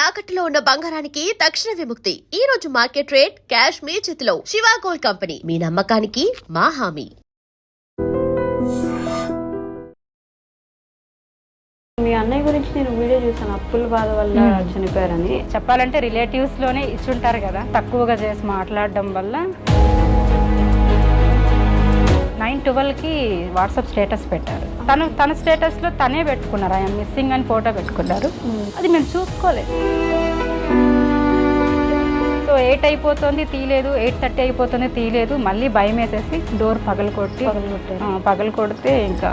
తాకట్టులో ఉన్న బంగారానికి తక్షణ విముక్తి. ఈ రోజు మార్కెట్ రేట్ క్యాష్ మీ చేతిలో. శివ గోల్డ్ కంపెనీ, మీ నమ్మకానికి మా హామీ. మీ అన్నయ్య గురించి నేను వీడియో చూసాను, అప్పుల బాధ వల్ల చనిపోయారని. చెప్పాలంటే రిలేటివ్స్ లోనే ఇచ్చుంటారు కదా, తక్కువగా చేసి మాట్లాడడం వల్ల 9/12కి వాట్సాప్ స్టేటస్ పెట్టారు. తన స్టేటస్ లో తనే పెట్టుకున్నారు, ఆయన మిస్సింగ్ అని ఫోటో పెట్టుకున్నారు. అది మేము చూసుకోలేదు. సో 8 అయిపోతుంది తీయలేదు, 8:30 అయిపోతుంది తీయలేదు. మళ్ళీ భయం వేసేసి డోర్ పగలు కొడితే ఇంకా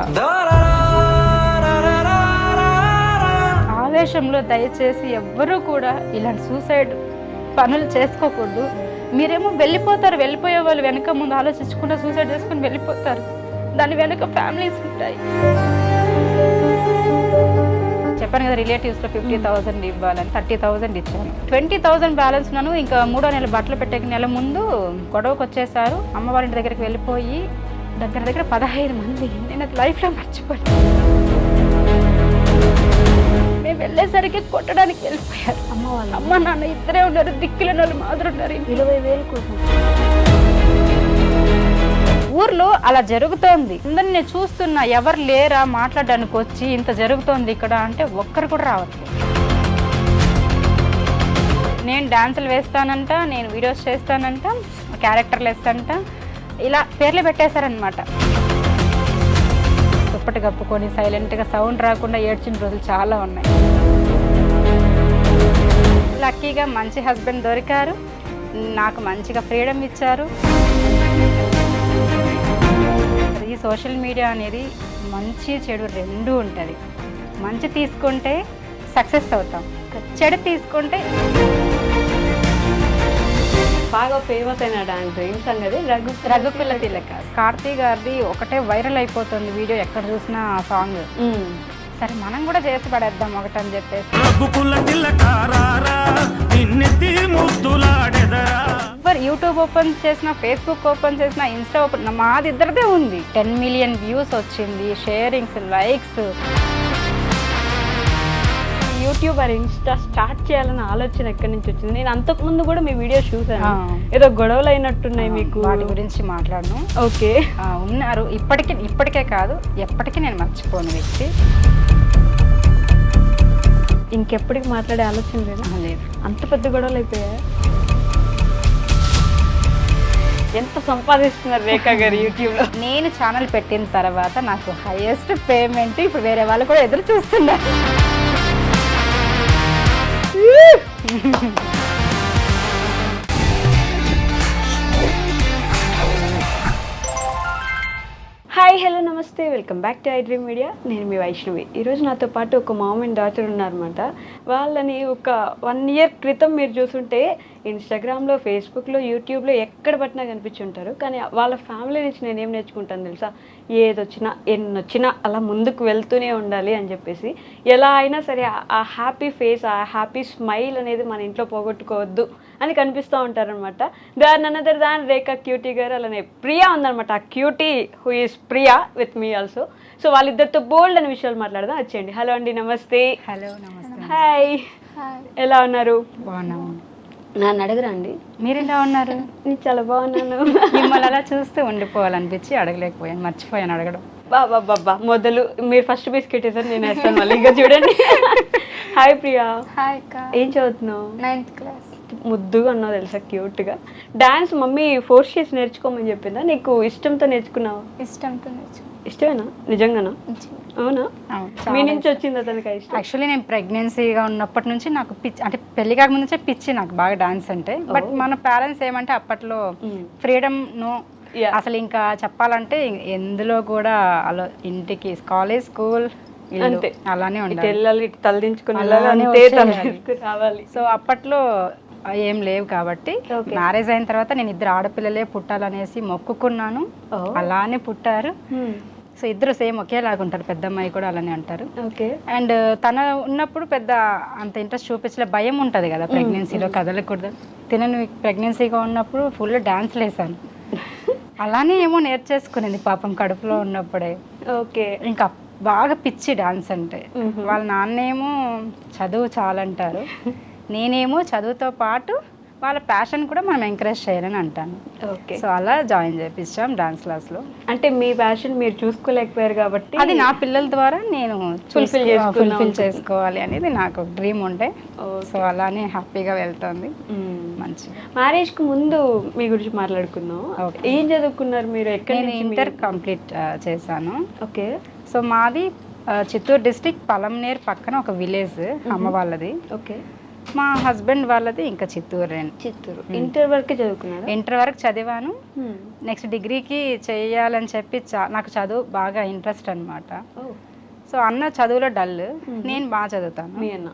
ఆవేశంలో దయచేసి ఎవ్వరూ కూడా ఇలాంటి సూసైడ్ పనులు చేసుకోకూడదు. మీరేమో వెళ్ళిపోయే వాళ్ళు వెనక ముందు ఆలోచించకుండా సూసైడ్ చేసుకుని వెళ్ళిపోతారు. దాని వెనక ఫ్యామిలీస్ ఉంటాయి. చెప్పాను కదా, రిలేటివ్స్లో 50,000 ఇవ్వాలని 30,000 ఇచ్చాను. 20,000 బ్యాలెన్స్ ఉన్నాను. ఇంకా 3వ నెల బట్టలు పెట్టే నెల ముందు గొడవకు వచ్చేసారు. అమ్మ వాళ్ళ ఇంటి దగ్గరికి వెళ్ళిపోయి దగ్గర 15 మంది. నేను అది లైఫ్లో మర్చిపోయాను. మేము వెళ్ళేసరికి కొట్టడానికి వెళ్ళిపోయారు. అమ్మ నాన్న ఇద్దరే ఉన్నారు, దిక్కులేని వాళ్ళు మాత్రం ఉన్నారు. 20,000 కోసం ఊర్లో అలా జరుగుతోంది. అందరిని నేను చూస్తున్నా, ఎవరు లేరా మాట్లాడడానికి వచ్చి ఇంత జరుగుతోంది ఇక్కడ అంటే ఒక్కరు కూడా రావట్లేదు. నేను డాన్సులు వేస్తానంట, నేను వీడియోస్ చేస్తానంట, క్యారెక్టర్లు వేస్తానంట, ఇలా పేర్లు పెట్టేశారనమాట. దుప్పటి కప్పుకొని సైలెంట్గా సౌండ్ రాకుండా ఏడ్చిన రోజులు చాలా ఉన్నాయి. లక్కీగా మంచి హస్బెండ్ దొరికారు, నాకు మంచిగా ఫ్రీడమ్ ఇచ్చారు. ఈ సోషల్ మీడియా అనేది మంచి చెడు రెండూ ఉంటుంది. మంచి తీసుకుంటే సక్సెస్ అవుతాం, చెడు తీసుకుంటే బాగా ఫేమస్ అయిన డాన్స్ ఏం సంగతి? రఘుకుల తిలక. కార్తీ గారిది ఒకటే వైరల్ అయిపోతుంది వీడియో, ఎక్కడ చూసినా ఆ సాంగ్. సరే మనం కూడా చేసి పడేద్దాం ఒకటని చెప్పేసి యూట్యూబ్ ఓపెన్ చేసిన, ఫేస్బుక్ ఓపెన్ చేసిన, ఇన్స్టా ఓపెన్, మాది ఇద్దరిదే ఉంది. 10 million వ్యూస్ వచ్చింది, sharings, likes. YouTuber Insta start చేయాలన్న ఆలోచన ఎక్కడి నుంచి వచ్చింది? నేను అంతకుముందు కూడా మీ వీడియో చూసాను, ఏదో గొడవలు అయినట్టున్నాయి మీకు. వాటి గురించి మాట్లాడను. ఓకే, ఉన్నారు. ఇప్పటికే కాదు, ఎప్పటికీ నేను మర్చిపోను వ్యక్తి. ఇంకెప్పటికి మాట్లాడే ఆలోచన లేదు. అంత పెద్ద గొడవలు అయిపోయాయి. ఎంత సంపాదిస్తున్నారు రేఖా గారు యూట్యూబ్లో? నేను ఛానల్ పెట్టిన తర్వాత నాకు హైయెస్ట్ పేమెంట్ ఇప్పుడు వేరే వాళ్ళు కూడా ఎదురు చూస్తున్నారు. హాయ్, హలో, నమస్తే, welcome back to I dream media. నేను మీ వైష్ణవి. ఈరోజు నాతో పాటు ఒక మామ్ అండ్ డాటర్ ఉన్నారనమాట. వాళ్ళని ఒక 1 year క్రితం మీరు చూసుంటే ఇన్స్టాగ్రామ్లో, ఫేస్బుక్లో, యూట్యూబ్లో ఎక్కడ పట్టినా కనిపించుంటారు. కానీ వాళ్ళ ఫ్యామిలీ నుంచి నేను ఏం నేర్చుకుంటాను తెలుసా? ఏదొచ్చినా ఎన్నొచ్చినా అలా ముందుకు వెళ్తూనే ఉండాలి అని చెప్పేసి, ఎలా అయినా సరే ఆ హ్యాపీ ఫేస్, ఆ హ్యాపీ స్మైల్ అనేది మన ఇంట్లో పోగొట్టుకోవద్దు అని కనిపిస్తూ ఉంటారనమాట. దాన్ అనదర్ దాన్ రేఖా క్యూటీ గారు, అలానే ప్రియా ఉందనమాట. ఆ cutie who is Priya with me also. So వాళ్ళిద్దరితో బోల్డ్ అనే విషయాలు మాట్లాడదాం. వచ్చేయండి. హలో అండి, నమస్తే. హలో, నమస్తే. హాయ్, ఎలా ఉన్నారు? బాగున్నాము. నన్ను అడగరా అండి, మీరు ఎలా ఉన్నారు? నేను చాలా బాగున్నాను. మిమ్మల్ని అలా చూస్తే ఉండిపోవాలనిపించి అడగలేకపోయాను, మర్చిపోయాను అడగడం. బాబా మొదలు మీరు ఫస్ట్ బిస్కెట్ వేసారు, నేను వేస్తాను మళ్ళీ. ఇంకా చూడండి. హాయ్ ప్రియా. హాయ్, ఏం చదువుతున్నావు? 9th class. ముద్దుగా ఉన్నావు తెలుసా, క్యూట్గా. డాన్స్ మమ్మీ ఫోర్స్ చేసి నేర్చుకోమని చెప్పిందా? నీకు ఇష్టంతో నేర్చుకున్నావా? ఇష్టంతో నేర్చుకున్నాను. ఇష్టమేనా? నిజంగానా? అవునా? మీ నుంచి వచ్చిందా తనకి ఇష్టం? యాక్చువల్లీ నేను ప్రెగ్నెన్సీగా ఉన్నప్పటి నుంచి నాకు పిచ్చి, అంటే పెళ్లి కాకముందు నుంచే పిచ్చి నాకు బాగా డాన్స్ అంటే. బట్ మన పేరెంట్స్ ఏమంటే అప్పట్లో ఫ్రీడమ్ నో, అసలు ఇంకా చెప్పాలంటే ఎందులో కూడా అలా ఇంటికి, కాలేజ్, స్కూల్ అంతే, అలానే ఉండాలి, తలదించుకుని రావాలి. సో అప్పట్లో ఏం లేవు కాబట్టి మ్యారేజ్ అయిన తర్వాత నేను 2 ఆడపిల్లలే పుట్టాలనేసి మొక్కుకున్నాను. అలానే పుట్టారు. సో ఇద్దరు సేమ్ ఒకేలాగా ఉంటారు. పెద్ద అమ్మాయి కూడా అలానే అంటారు. అండ్ తన ఉన్నప్పుడు పెద్ద అంత ఇంట్రెస్ట్ చూపించలే, భయం ఉంటుంది కదా ప్రెగ్నెన్సీలో, కదలకూడదు. తినను ప్రెగ్నెన్సీగా ఉన్నప్పుడు ఫుల్ డాన్స్లు వేసాను. అలానే ఏమో నేర్చేసుకునేది పాపం కడుపులో ఉన్నప్పుడే. ఓకే, ఇంకా బాగా పిచ్చి డాన్స్ అంటే. వాళ్ళ నాన్నేమో చదువు చాలంటారు, నేనేమో చదువుతో పాటు వాళ్ళ ప్యాషన్ కూడా మనం ఎంకరేజ్ చేయాలని అంటాను. ఓకే. సో అలా జాయిన్ చేయించాం డాన్స్ క్లాస్లో. అంటే మీ ప్యాషన్ మీరు చూసుకోలేకపోయారు కాబట్టి అది నా పిల్లల ద్వారా నేను ఫుల్ఫిల్ చేసుకోవాలి అనేది నాకు డ్రీమ్ ఉండే. సో అలానే హ్యాపీగా వెళ్తుంది. మంచి మ్యారేజ్కి ముందు మీ గురించి మాట్లాడుకుందాం. ఏం చదువుకున్నారు మీరు? ఎక్కడ? నేను ఇంటర్ కంప్లీట్ చేశాను. ఓకే. సో మాది చిత్తూరు డిస్ట్రిక్ట్ పలంనేర్ పక్కన ఒక విలేజ్ అమ్మ వాళ్ళది. ఓకే. మా హస్బెండ్ వాళ్ళది ఇంకా చిత్తూరు. ఇంటర్ వరకు చదువుకున్నాను. ఇంటర్ వరకు చదివాను. నెక్స్ట్ డిగ్రీకి చేయాలని చెప్పి నాకు చదువు బాగా ఇంట్రెస్ట్ అనమాట. సో అన్న చదువులో డల్, నేను బాగా చదువుతాను. మీ అన్న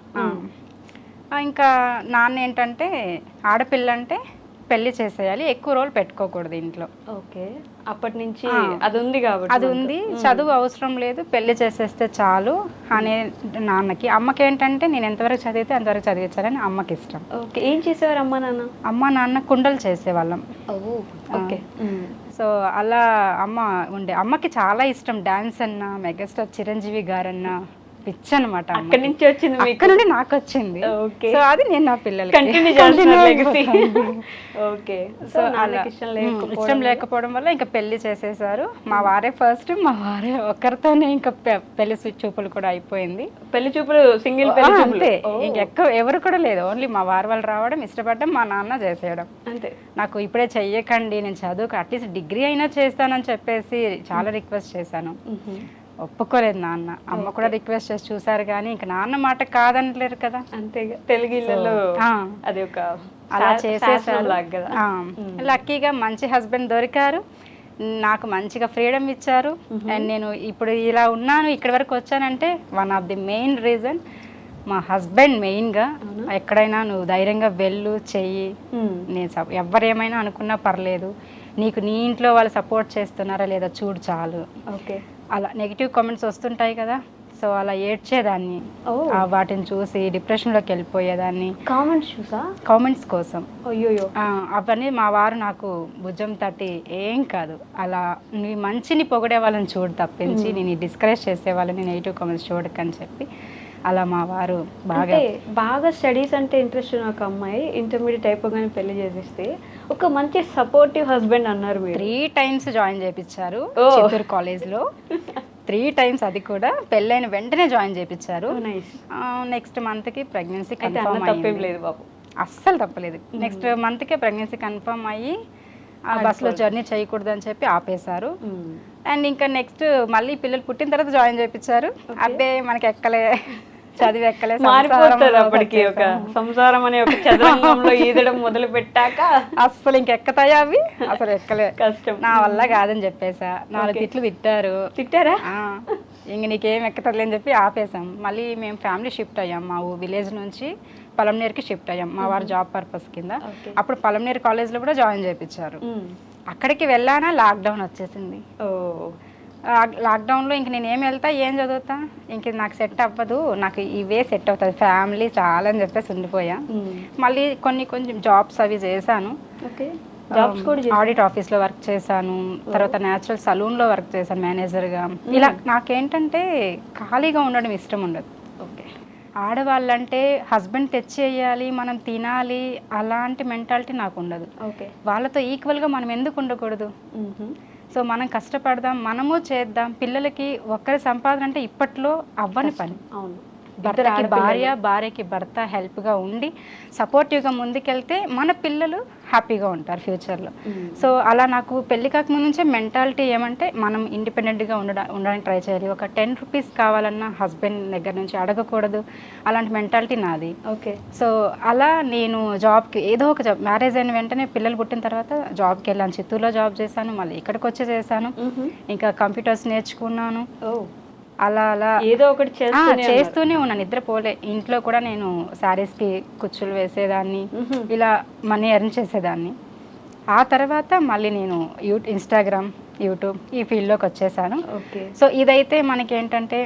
ఇంకా నాన్న ఏంటంటే ఆడపిల్ల అంటే పెళ్లి చేసేయాలి, ఎక్కువ రోజులు పెట్టుకోకూడదు ఇంట్లో. ఓకే. అప్పటి నుంచి అది ఉంది కాబట్టి అది ఉంది, చదువు అవసరం లేదు, పెళ్లి చేసేస్తే చాలు అనే నాన్నకి. అమ్మకి ఏంటంటే నేను ఎంతవరకు చదివితే అంతవరకు చదివించాలని అమ్మకి ఇష్టం. ఓకే. ఏం చేసేవారు అమ్మ నాన్న? అమ్మ నాన్న కుండలు చేసేవాళ్ళం. ఓకే. సో అలా అమ్మ ఉండే. అమ్మకి చాలా ఇష్టం డాన్స్ అన్నా, మెగాస్టార్ చిరంజీవి గారన్నా పిచ్చి అనమాట. అక్కడి నుంచి వచ్చింది, అక్కడ నుండి నాకు వచ్చింది. సో అది నేను నా పిల్లలకి ఓకే. సో అలా ఇష్టం లేకపోవడం వల్ల ఇంకా పెళ్లి చేసేసారు. మా వారే ఫస్ట్, మా వారే ఒక్కరితోనే ఇంకా పెళ్లి చూపులు కూడా అయిపోయింది. పెళ్లి చూపులు సింగిల్ అంతే, ఇంకెక్కువ ఎవరు కూడా లేదు. ఓన్లీ మా వారు వాళ్ళు రావడం, ఇష్టపడడం, మా నాన్న చేసేయడం అంతే. నాకు ఇప్పుడే చెయ్యకండి, నేను చదువుకు అట్లీస్ట్ డిగ్రీ అయినా చేస్తానని చెప్పేసి చాలా రిక్వెస్ట్ చేశాను. ఒప్పుకోలేదు నాన్న. అమ్మ కూడా రిక్వెస్ట్ చేసి చూసారు కానీ ఇంకా నాన్న మాట కాదనలేరు కదా. అంతేగా, తెలుగు ఇళ్ళలో అది ఒక అలా చేసేసారు. లక్కీగా మంచి హస్బెండ్ దొరికారు, నాకు మంచిగా ఫ్రీడమ్ ఇచ్చారు. అండ్ నేను ఇప్పుడు ఇలా ఉన్నాను, ఇక్కడి వరకు వచ్చానంటే one of the main reason మా హస్బెండ్. మెయిన్గా ఎక్కడైనా నువ్వు ధైర్యంగా వెళ్ళు, చెయ్యి, నేను ఎవరేమైనా అనుకున్నా పర్లేదు, నీకు నీ ఇంట్లో వాళ్ళు సపోర్ట్ చేస్తున్నారా లేదా చూడు చాలు. ఓకే. అలా నెగిటివ్ కామెంట్స్ వస్తుంటాయి కదా, సో అలా ఏడ్చేదాన్ని. వాటిని చూసి డిప్రెషన్లోకి వెళ్ళిపోయేదాన్ని. కామెంట్స్ కోసం అయ్యో అవన్నీ మా వారు నాకు భుజం తట్టి ఏం కాదు, అలా నీ మంచిని పొగిడే వాళ్ళని చూడు తప్పించి నేను డిస్కరేజ్ చేసే వాళ్ళని నెగిటివ్ కామెంట్స్ చూడకని చెప్పి అలా మా వారు బాగా స్టడీస్ అంటే ఇంట్రెస్ట్ ఉన్న ఒక అమ్మాయి ఇంటర్మీడియట్ అయిపోగానే పెళ్లి చేసేస్తే ఒక మంచి సపోర్టివ్ హస్బెండ్ అన్నారు. 3 times జాయిన్ చేయించారు చిత్తూరు కాలేజ్లో. 3 times, అది కూడా పెళ్ళైన వెంటనే జాయిన్ చేయించారు. నెక్స్ట్ మంత్కి ప్రెగ్నెన్సీ కన్ఫర్మ్ అయ్యింది. అస్సలు తప్పలేదు. నెక్స్ట్ మంత్కే ప్రెగ్నెన్సీ కన్ఫర్మ్ అయ్యి ఆ బస్సులో జర్నీ చేయకూడదని చెప్పి ఆపేశారు. అండ్ ఇంకా నెక్స్ట్ మళ్ళీ పిల్లలు పుట్టిన తర్వాత జాయిన్ చేయించారు. అబ్బే మనకి ఎక్కలే, చదివి ఎక్కలే, మారిపోతారు అప్పటికి. ఒక సంసారం అనే ఒక చదరంగంలో ఈదడం మొదలు పెట్టాక అస్సలు ఇంకెక్కతాయా అవి, అసలు ఎక్కలే, కష్టం, నా వల్ల కాదని చెప్పేసా. 4 తిట్లు తిట్టారా? ఇంక నీకేం ఎక్కతలే అని చెప్పి ఆపేసాం. మళ్ళీ మేము ఫ్యామిలీ షిఫ్ట్ అయ్యాం, మా విలేజ్ నుంచి పలంనేరుకి షిఫ్ట్ అయ్యాం మా వారు జాబ్ పర్పస్ కింద. అప్పుడు పలంనేరు కాలేజ్లో కూడా జాయిన్ చేయించారు. అక్కడికి వెళ్ళానా లాక్డౌన్ వచ్చేసింది. లాక్డౌన్లో ఇంక నేను ఏం వెళ్తా, ఏం చదువుతా, ఇంక నాకు సెట్ అవ్వదు, నాకు ఇవే సెట్ అవుతుంది, ఫ్యామిలీ చాలా అని చెప్పేసి ఉండిపోయా. మళ్ళీ కొంచెం జాబ్స్ అవి చేశాను. ఆడిట్ ఆఫీస్లో వర్క్ చేశాను, తర్వాత న్యాచురల్ సలూన్లో వర్క్ చేశాను మేనేజర్గా. ఇలా నాకేంటంటే ఖాళీగా ఉండడం ఇష్టం ఉండదు. ఓకే. ఆడవాళ్ళంటే హస్బెండ్ తెచ్చేయాలి, మనం తినాలి, అలాంటి మెంటాలిటీ నాకు ఉండదు. ఓకే. వాళ్ళతో ఈక్వల్గా మనం ఎందుకు ఉండకూడదు? సో మనం కష్టపడదాం, మనము చేద్దాం. పిల్లలకి ఒక్కరి సంపాదన అంటే ఇప్పట్లో అవ్వని పని. అవును. భర్తకి భార్య, భార్యకి భర్త హెల్ప్గా ఉండి సపోర్టివ్గా ముందుకెళ్తే మన పిల్లలు హ్యాపీగా ఉంటారు ఫ్యూచర్లో. సో అలా నాకు పెళ్లి కాకముందు నుంచే మెంటాలిటీ ఏమంటే మనం ఇండిపెండెంట్గా ఉండడానికి ట్రై చేయాలి. ఒక 10 రూపీస్ కావాలన్నా హస్బెండ్ దగ్గర నుంచి అడగకూడదు, అలాంటి మెంటాలిటీ నాది. ఓకే. సో అలా నేను జాబ్కి ఏదో ఒక జాబ్, మ్యారేజ్ అయిన వెంటనే పిల్లలు పుట్టిన తర్వాత జాబ్కి వెళ్ళాను. చిత్తూరులో జాబ్ చేశాను, మళ్ళీ ఇక్కడికి వచ్చి చేశాను. ఇంకా కంప్యూటర్స్ నేర్చుకున్నాను. అలా ఏదో ఒకటి చేస్తూనే ఉన్నాను, నిద్రపోలే. ఇంట్లో కూడా నేను శారీస్కి కుచ్చులు వేసేదాన్ని, ఇలా మనీ ఎర్న్ చేసేదాన్ని. ఆ తర్వాత మళ్ళీ నేను ఇన్స్టాగ్రామ్, యూట్యూబ్ ఈ ఫీల్డ్లోకి వచ్చేసాను. సో ఇదైతే మనకి ఏంటంటే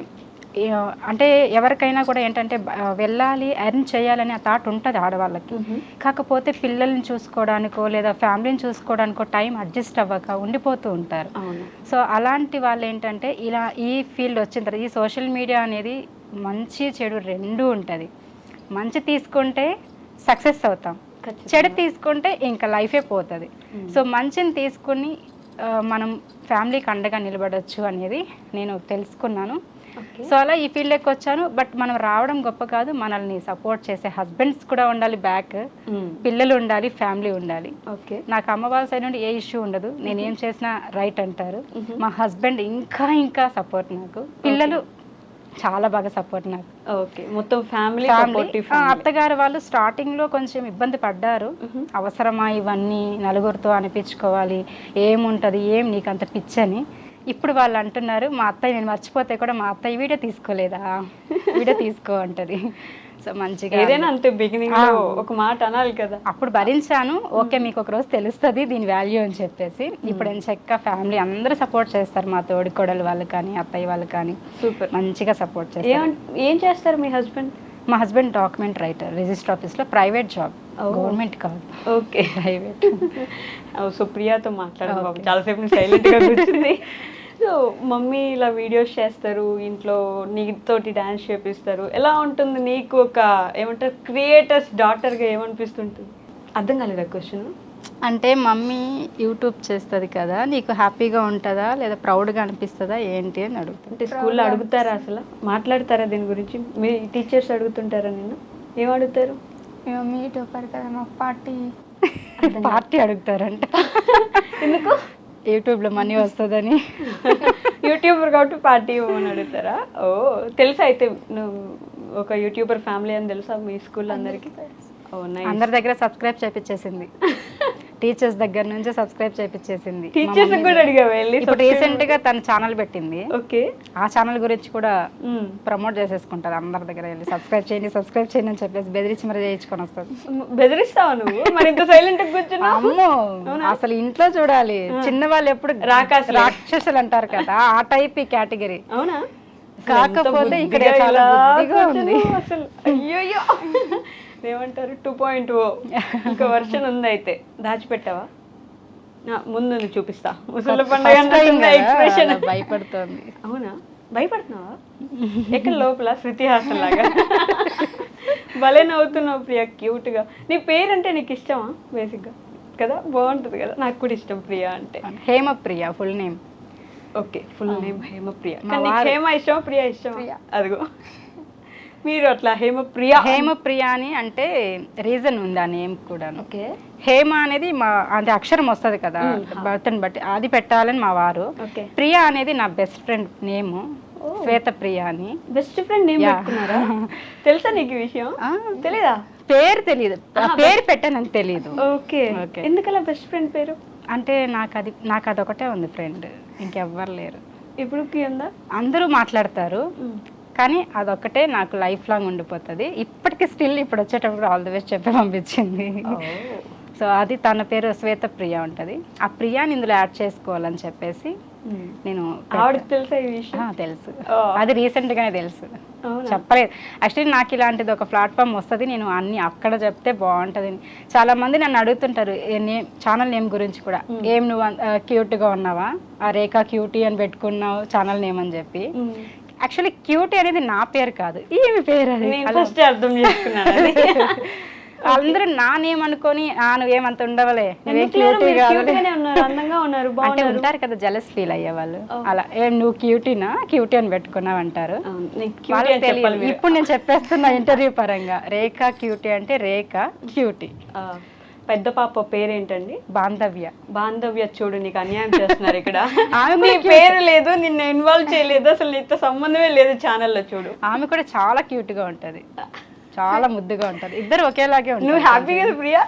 అంటే ఎవరికైనా కూడా ఏంటంటే వెళ్ళాలి ఎర్న్ చేయాలని ఆ థాట్ ఉంటుంది ఆడవాళ్ళకి. కాకపోతే పిల్లల్ని చూసుకోవడానికో లేదా ఫ్యామిలీని చూసుకోవడానికో టైం అడ్జస్ట్ అవ్వక ఉండిపోతూ ఉంటారు. సో అలాంటి వాళ్ళు ఏంటంటే ఇలా ఈ ఫీల్డ్ వచ్చిన తర్వాత ఈ సోషల్ మీడియా అనేది మంచి చెడు రెండూ ఉంటుంది. మంచి తీసుకుంటే సక్సెస్ అవుతాం, చెడు తీసుకుంటే ఇంకా లైఫే పోతుంది. సో మంచిని తీసుకుని మనం ఫ్యామిలీకి అండగా నిలబడవచ్చు అనేది నేను తెలుసుకున్నాను. సో అలా ఈ ఫీల్డ్కి వచ్చాను. బట్ మనం రావడం గొప్ప కాదు, మనల్ని సపోర్ట్ చేసే హస్బెండ్స్ కూడా ఉండాలి, బ్యాక్ పిల్లలు ఉండాలి, ఫ్యామిలీ ఉండాలి. నాకు అమ్మ వాళ్ళ సైడ్ నుండి ఏ ఇష్యూ ఉండదు, నేను ఏం చేసినా రైట్ అంటారు. మా హస్బెండ్ ఇంకా సపోర్ట్, నాకు పిల్లలు చాలా బాగా సపోర్ట్ నాకు. ఓకే, మొత్తం ఫ్యామిలీ. అత్తగారు వాళ్ళు స్టార్టింగ్ లో కొంచెం ఇబ్బంది పడ్డారు. అవసరమా ఇవన్నీ నలుగురితో అనిపించుకోవాలి, ఏముంటది, ఏం నీకు అంత పిచ్చని. ఇప్పుడు వాళ్ళు అంటున్నారు, మా అత్తయ్య నేను మర్చిపోతే కూడా మా అత్తయ్య వీడియో తీసుకోలేదా, వీడియో తీసుకో అంటది. సో మంచిగా ఏదైనా అంతే, బిగినింగ్ లో ఒక మాట అనాలి కదా. అప్పుడు భరించాను, ఓకే మీకు ఒక రోజు తెలుస్తుంది దీని వాల్యూ అని చెప్పేసి. ఇప్పుడు నేను చక్కగా ఫ్యామిలీ అందరూ సపోర్ట్ చేస్తారు, మా తోడికోడలు వాళ్ళు కానీ అత్తయ్య వాళ్ళు కానీ సూపర్ మంచిగా సపోర్ట్ చేస్తారు. ఏం చేస్తారు మీ హస్బెండ్? మా హస్బెండ్ డాక్యుమెంట్ రైటర్, రిజిస్టర్ ఆఫీస్లో, ప్రైవేట్ జాబ్, గవర్నమెంట్ కాదు. Okay, private. సో ప్రియాతో మాట్లాడదాం, చాలాసేపు సైలెంట్గా కూర్చుంది. సో మమ్మీ ఇలా వీడియోస్ చేస్తారు, ఇంట్లో నీతోటి డ్యాన్స్ చేపిస్తారు, ఎలా ఉంటుంది నీకు? ఒక ఏమంటారు క్రియేటర్స్ డాటర్గా ఏమనిపిస్తుంటుంది? అర్థం కాలేదా క్వశ్చన్? అంటే మమ్మీ యూట్యూబ్ చేస్తుంది కదా, నీకు హ్యాపీగా ఉంటుందా లేదా ప్రౌడ్గా అనిపిస్తుందా ఏంటి అని అడుగుతుంది. అంటే స్కూల్లో అడుగుతారా, అసలు మాట్లాడతారా దీని గురించి? మీ టీచర్స్ అడుగుతుంటారా నిన్ను? ఏం అడుగుతారు? మమ్మీ టాపర్ కదా, మా పార్టీ అడుగుతారంట. ఎందుకు? యూట్యూబ్లో మనీ వస్తుందని. యూట్యూబర్ కాబట్టి పార్టీ ఇవ్వమని అడుగుతారా? ఓ తెలుసా అయితే నువ్వు ఒక యూట్యూబర్ ఫ్యామిలీ అని తెలుసా మీ స్కూల్లో అందరికీ? అందరి దగ్గర సబ్స్క్రైబ్ చేపించేసింది, టీచర్స్ దగ్గర నుంచి సబ్స్క్రైబ్ చేపించేసింది. టీచర్స్ కూడా అడిగా వెళ్ళి. ఇప్పుడు రీసెంట్ గా తన ఛానల్ పెట్టింది. ఓకే, ఆ ఛానల్ గురించి కూడా ప్రమోట్ చేసేసుకుంటారు, అందరి దగ్గర వెళ్ళి సబ్స్క్రైబ్ చేయండి అని చెప్పేసి బెదిరించి మరి చేయించుకొని వస్తుంది. బెదిరిస్తావా నువ్వు? మరి ఇంత సైలెంట్ గా కూర్చున్నా? అమ్మో, అసలు ఇంట్లో చూడాలి, చిన్న వాళ్ళు ఎప్పుడు రాక్షసులు అంటారు కదా, ఆ టైప్ ఈ కేటగిరీ. అవునా? కాకపోతే ఇక్కడ చాలా బుద్ధిగా ఉంది అసలు. అయ్యో ఏమంటారు 2.0 ఇంకా వర్షన్ ఉంది. అయితే దాచిపెట్టావా? ముందు చూపిస్తా. ముసలి పండుగ ఎక్స్ప్రెషన్. భయపడుతోంది. అవునా? భయపడుతున్నావా? ఎక్కడ లోపల శృతి హాసన్ లాగా భలే నవ్వుతున్నావు ప్రియా, క్యూట్ గా. నీ పేరంటే నీకు ఇష్టమా? బేసిక్ గా కదా, బాగుంటుంది కదా, నాకు కూడా ఇష్టం ప్రియా అంటే. Hemapriya full name. Okay, full name Hemapriya. Hema ఇష్టమా ప్రియా ఇష్టమా? అదిగో మీరు అట్లా హేమప్రియ అని అంటే రీజన్ ఉంది ఆ నేమ్ కూడా. ఓకే, హేమ అనేది మా అంటే అక్షరం వస్తుంది కదా బర్త్ని బట్టి, అది పెట్టాలని మా వారు. ప్రియా అనేది నా బెస్ట్ ఫ్రెండ్ నేమ్, శ్వేత ప్రియ అని. బెస్ట్ ఫ్రెండ్ నేమ్ పెట్టుకున్నారా? తెలుసా నీకు విషయం? తెలీదా? పేరు తెలియదు, పేరు పెట్టానని తెలియదు. ఓకే, ఎందుకలా బెస్ట్ ఫ్రెండ్ పేరు? అంటే నాకు అదొకటే ఉంది ఫ్రెండ్, ఇంకెవ్వరు లేరు. ఇప్పుడు ఉందా? అందరూ మాట్లాడతారు కానీ అదొక్కటే నాకు లైఫ్ లాంగ్ ఉండిపోతుంది. ఇప్పటికీ స్టిల్ ఇప్పుడు వచ్చేటప్పుడు ఆల్ ది బెస్ట్ చెప్పి పంపించింది. సో అది తన పేరు శ్వేత ప్రియ ఉంటుంది. ఆ ప్రియాని ఇందులో యాడ్ చేసుకోవాలని చెప్పేసి నేను తెలుసు, అది రీసెంట్ గానే తెలుసు, చెప్పలేదు. యాక్చువల్లీ నాకు ఇలాంటిది ఒక ప్లాట్ఫామ్ వస్తుంది, నేను అన్ని అక్కడ చెప్తే బాగుంటుంది. చాలా మంది నన్ను అడుగుతుంటారు ఛానల్ నేమ్ గురించి కూడా, ఏం నువ్వు క్యూట్గా ఉన్నావా, ఆ రేఖా క్యూటీ అని పెట్టుకున్నావు ఛానల్ నేమ్ అని చెప్పి. యాక్చువల్లీ క్యూటీ అనేది నా పేరు కాదు, ఈమె పేరు. అది అర్థం చేసుకున్నాను. అందరూ నా నేమ్ అనుకొని నువ్వేమంత ఉండవలే, అంటే ఉంటారు కదా జలస్ ఫీల్ అయ్యే వాళ్ళు, అలా నువ్వు క్యూటీ అని పెట్టుకున్నావు అంటారు. ఇప్పుడు నేను చెప్పేస్తున్నా ఇంటర్వ్యూ పరంగా, రేఖా క్యూటీ అంటే రేఖా క్యూటీ. పెద్ద పాప పేరేంటండి? బాంధవ్య. చూడు నీకు అన్యాయం చేస్తున్నారు ఇక్కడ. నీ పేరు లేదు, నిన్ను ఇన్వాల్వ్ చేయలేదు, అసలు నీతో సంబంధమే లేదు ఛానల్లో. చూడు, ఆమె కూడా చాలా క్యూట్ గా ఉంటది, చాలా ముద్దుగా ఉంటది, ఇద్దరు ఒకేలాగే ఉంటారు. నువ్వు హ్యాపీ కదా ప్రియా?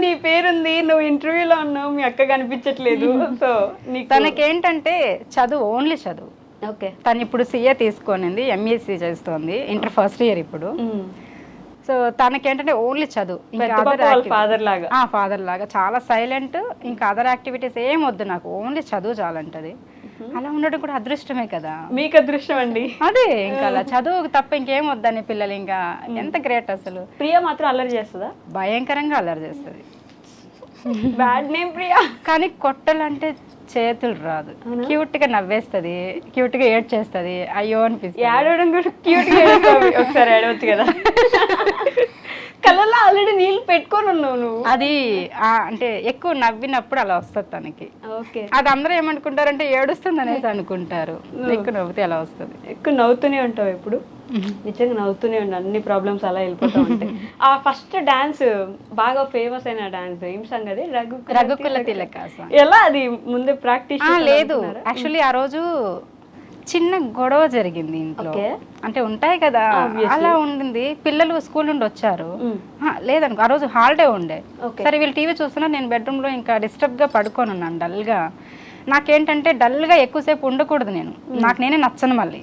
నీ పేరుంది, నువ్వు ఇంటర్వ్యూలో ఉన్నావు, మీ అక్క కనిపించట్లేదు. సో తనకేంటంటే చదువు, ఓన్లీ చదువు. ఓకే, తను ఇప్పుడు CA తీసుకొనింది, MSc చేస్తోంది, ఇంటర్ ఫస్ట్ ఇయర్ ఇప్పుడు. సో తనకేంటంటే ఓన్లీ చదువు, ఫాదర్ లాగా చాలా సైలెంట్, ఇంకా అదర్ యాక్టివిటీస్ ఏం వద్దు నాకు, ఓన్లీ చదువు చాలంటది. అలా ఉండడం కూడా అదృష్టమే కదా. మీకు అదృష్టం అండి. అదే ఇంకా అలా చదువుకు తప్ప ఇంకేం వద్దని పిల్లలు ఇంకా ఎంత గ్రేట్ అసలు. ప్రియా మాత్రం అల్లరి చేస్తుందా? భయంకరంగా అల్లరి చేస్తుంది. Bad name Priya. కానీ కొట్టాలంటే చేతులు రాదు. క్యూట్ గా నవ్వేస్తుంది, క్యూట్ గా ఏడ్చేస్తుంది, అయ్యో అనిపిస్తుంది. ఏడవడం కూడా క్యూట్ గా ఒకసారి ఏడవచ్చు కదా. కళ్ళల్లో ఆల్రెడీ నీళ్ళు పెట్టుకొని ఉన్నావు నువ్వు. అది అంటే ఎక్కువ నవ్వినప్పుడు అలా వస్తుంది తనకి. ఓకే, అది అందరూ ఏమనుకుంటారంటే ఏడుస్తుంది అనేసి అనుకుంటారు. ఎక్కువ నవ్వుతే అలా వస్తుంది. ఎక్కువ నవ్వుతూనే ఉంటావు ఎప్పుడు? నిజంగా నవ్వుతూనే ఉండు, అన్ని ప్రాబ్లమ్స్ అలా వెళ్ళిపోతూ ఉంటాయి. ఆ ఫస్ట్ డాన్స్ బాగా ఫేమస్ అయిన డాన్స్ ఏం సాంగ్ అది? రఘుకుల తిలక. ఎలా అది ముందే ప్రాక్టీస్? లేదు, యాక్చువల్లీ ఆ రోజు చిన్న గొడవ జరిగింది ఇంట్లో. అంటే ఉంటాయి కదా, అలా ఉండింది. పిల్లలు స్కూల్ నుండి వచ్చారు. లేదనుకో ఆ రోజు హాలిడే ఉండే. సరే వీళ్ళు టీవీ చూస్తున్నా, నేను బెడ్రూమ్ లో ఇంకా డిస్టర్బ్ గా పడుకొని ఉన్నాను డల్ గా. నాకేంటంటే డల్ గా ఎక్కువసేపు ఉండకూడదు, నేను నాకు నేనే నచ్చను. మళ్ళీ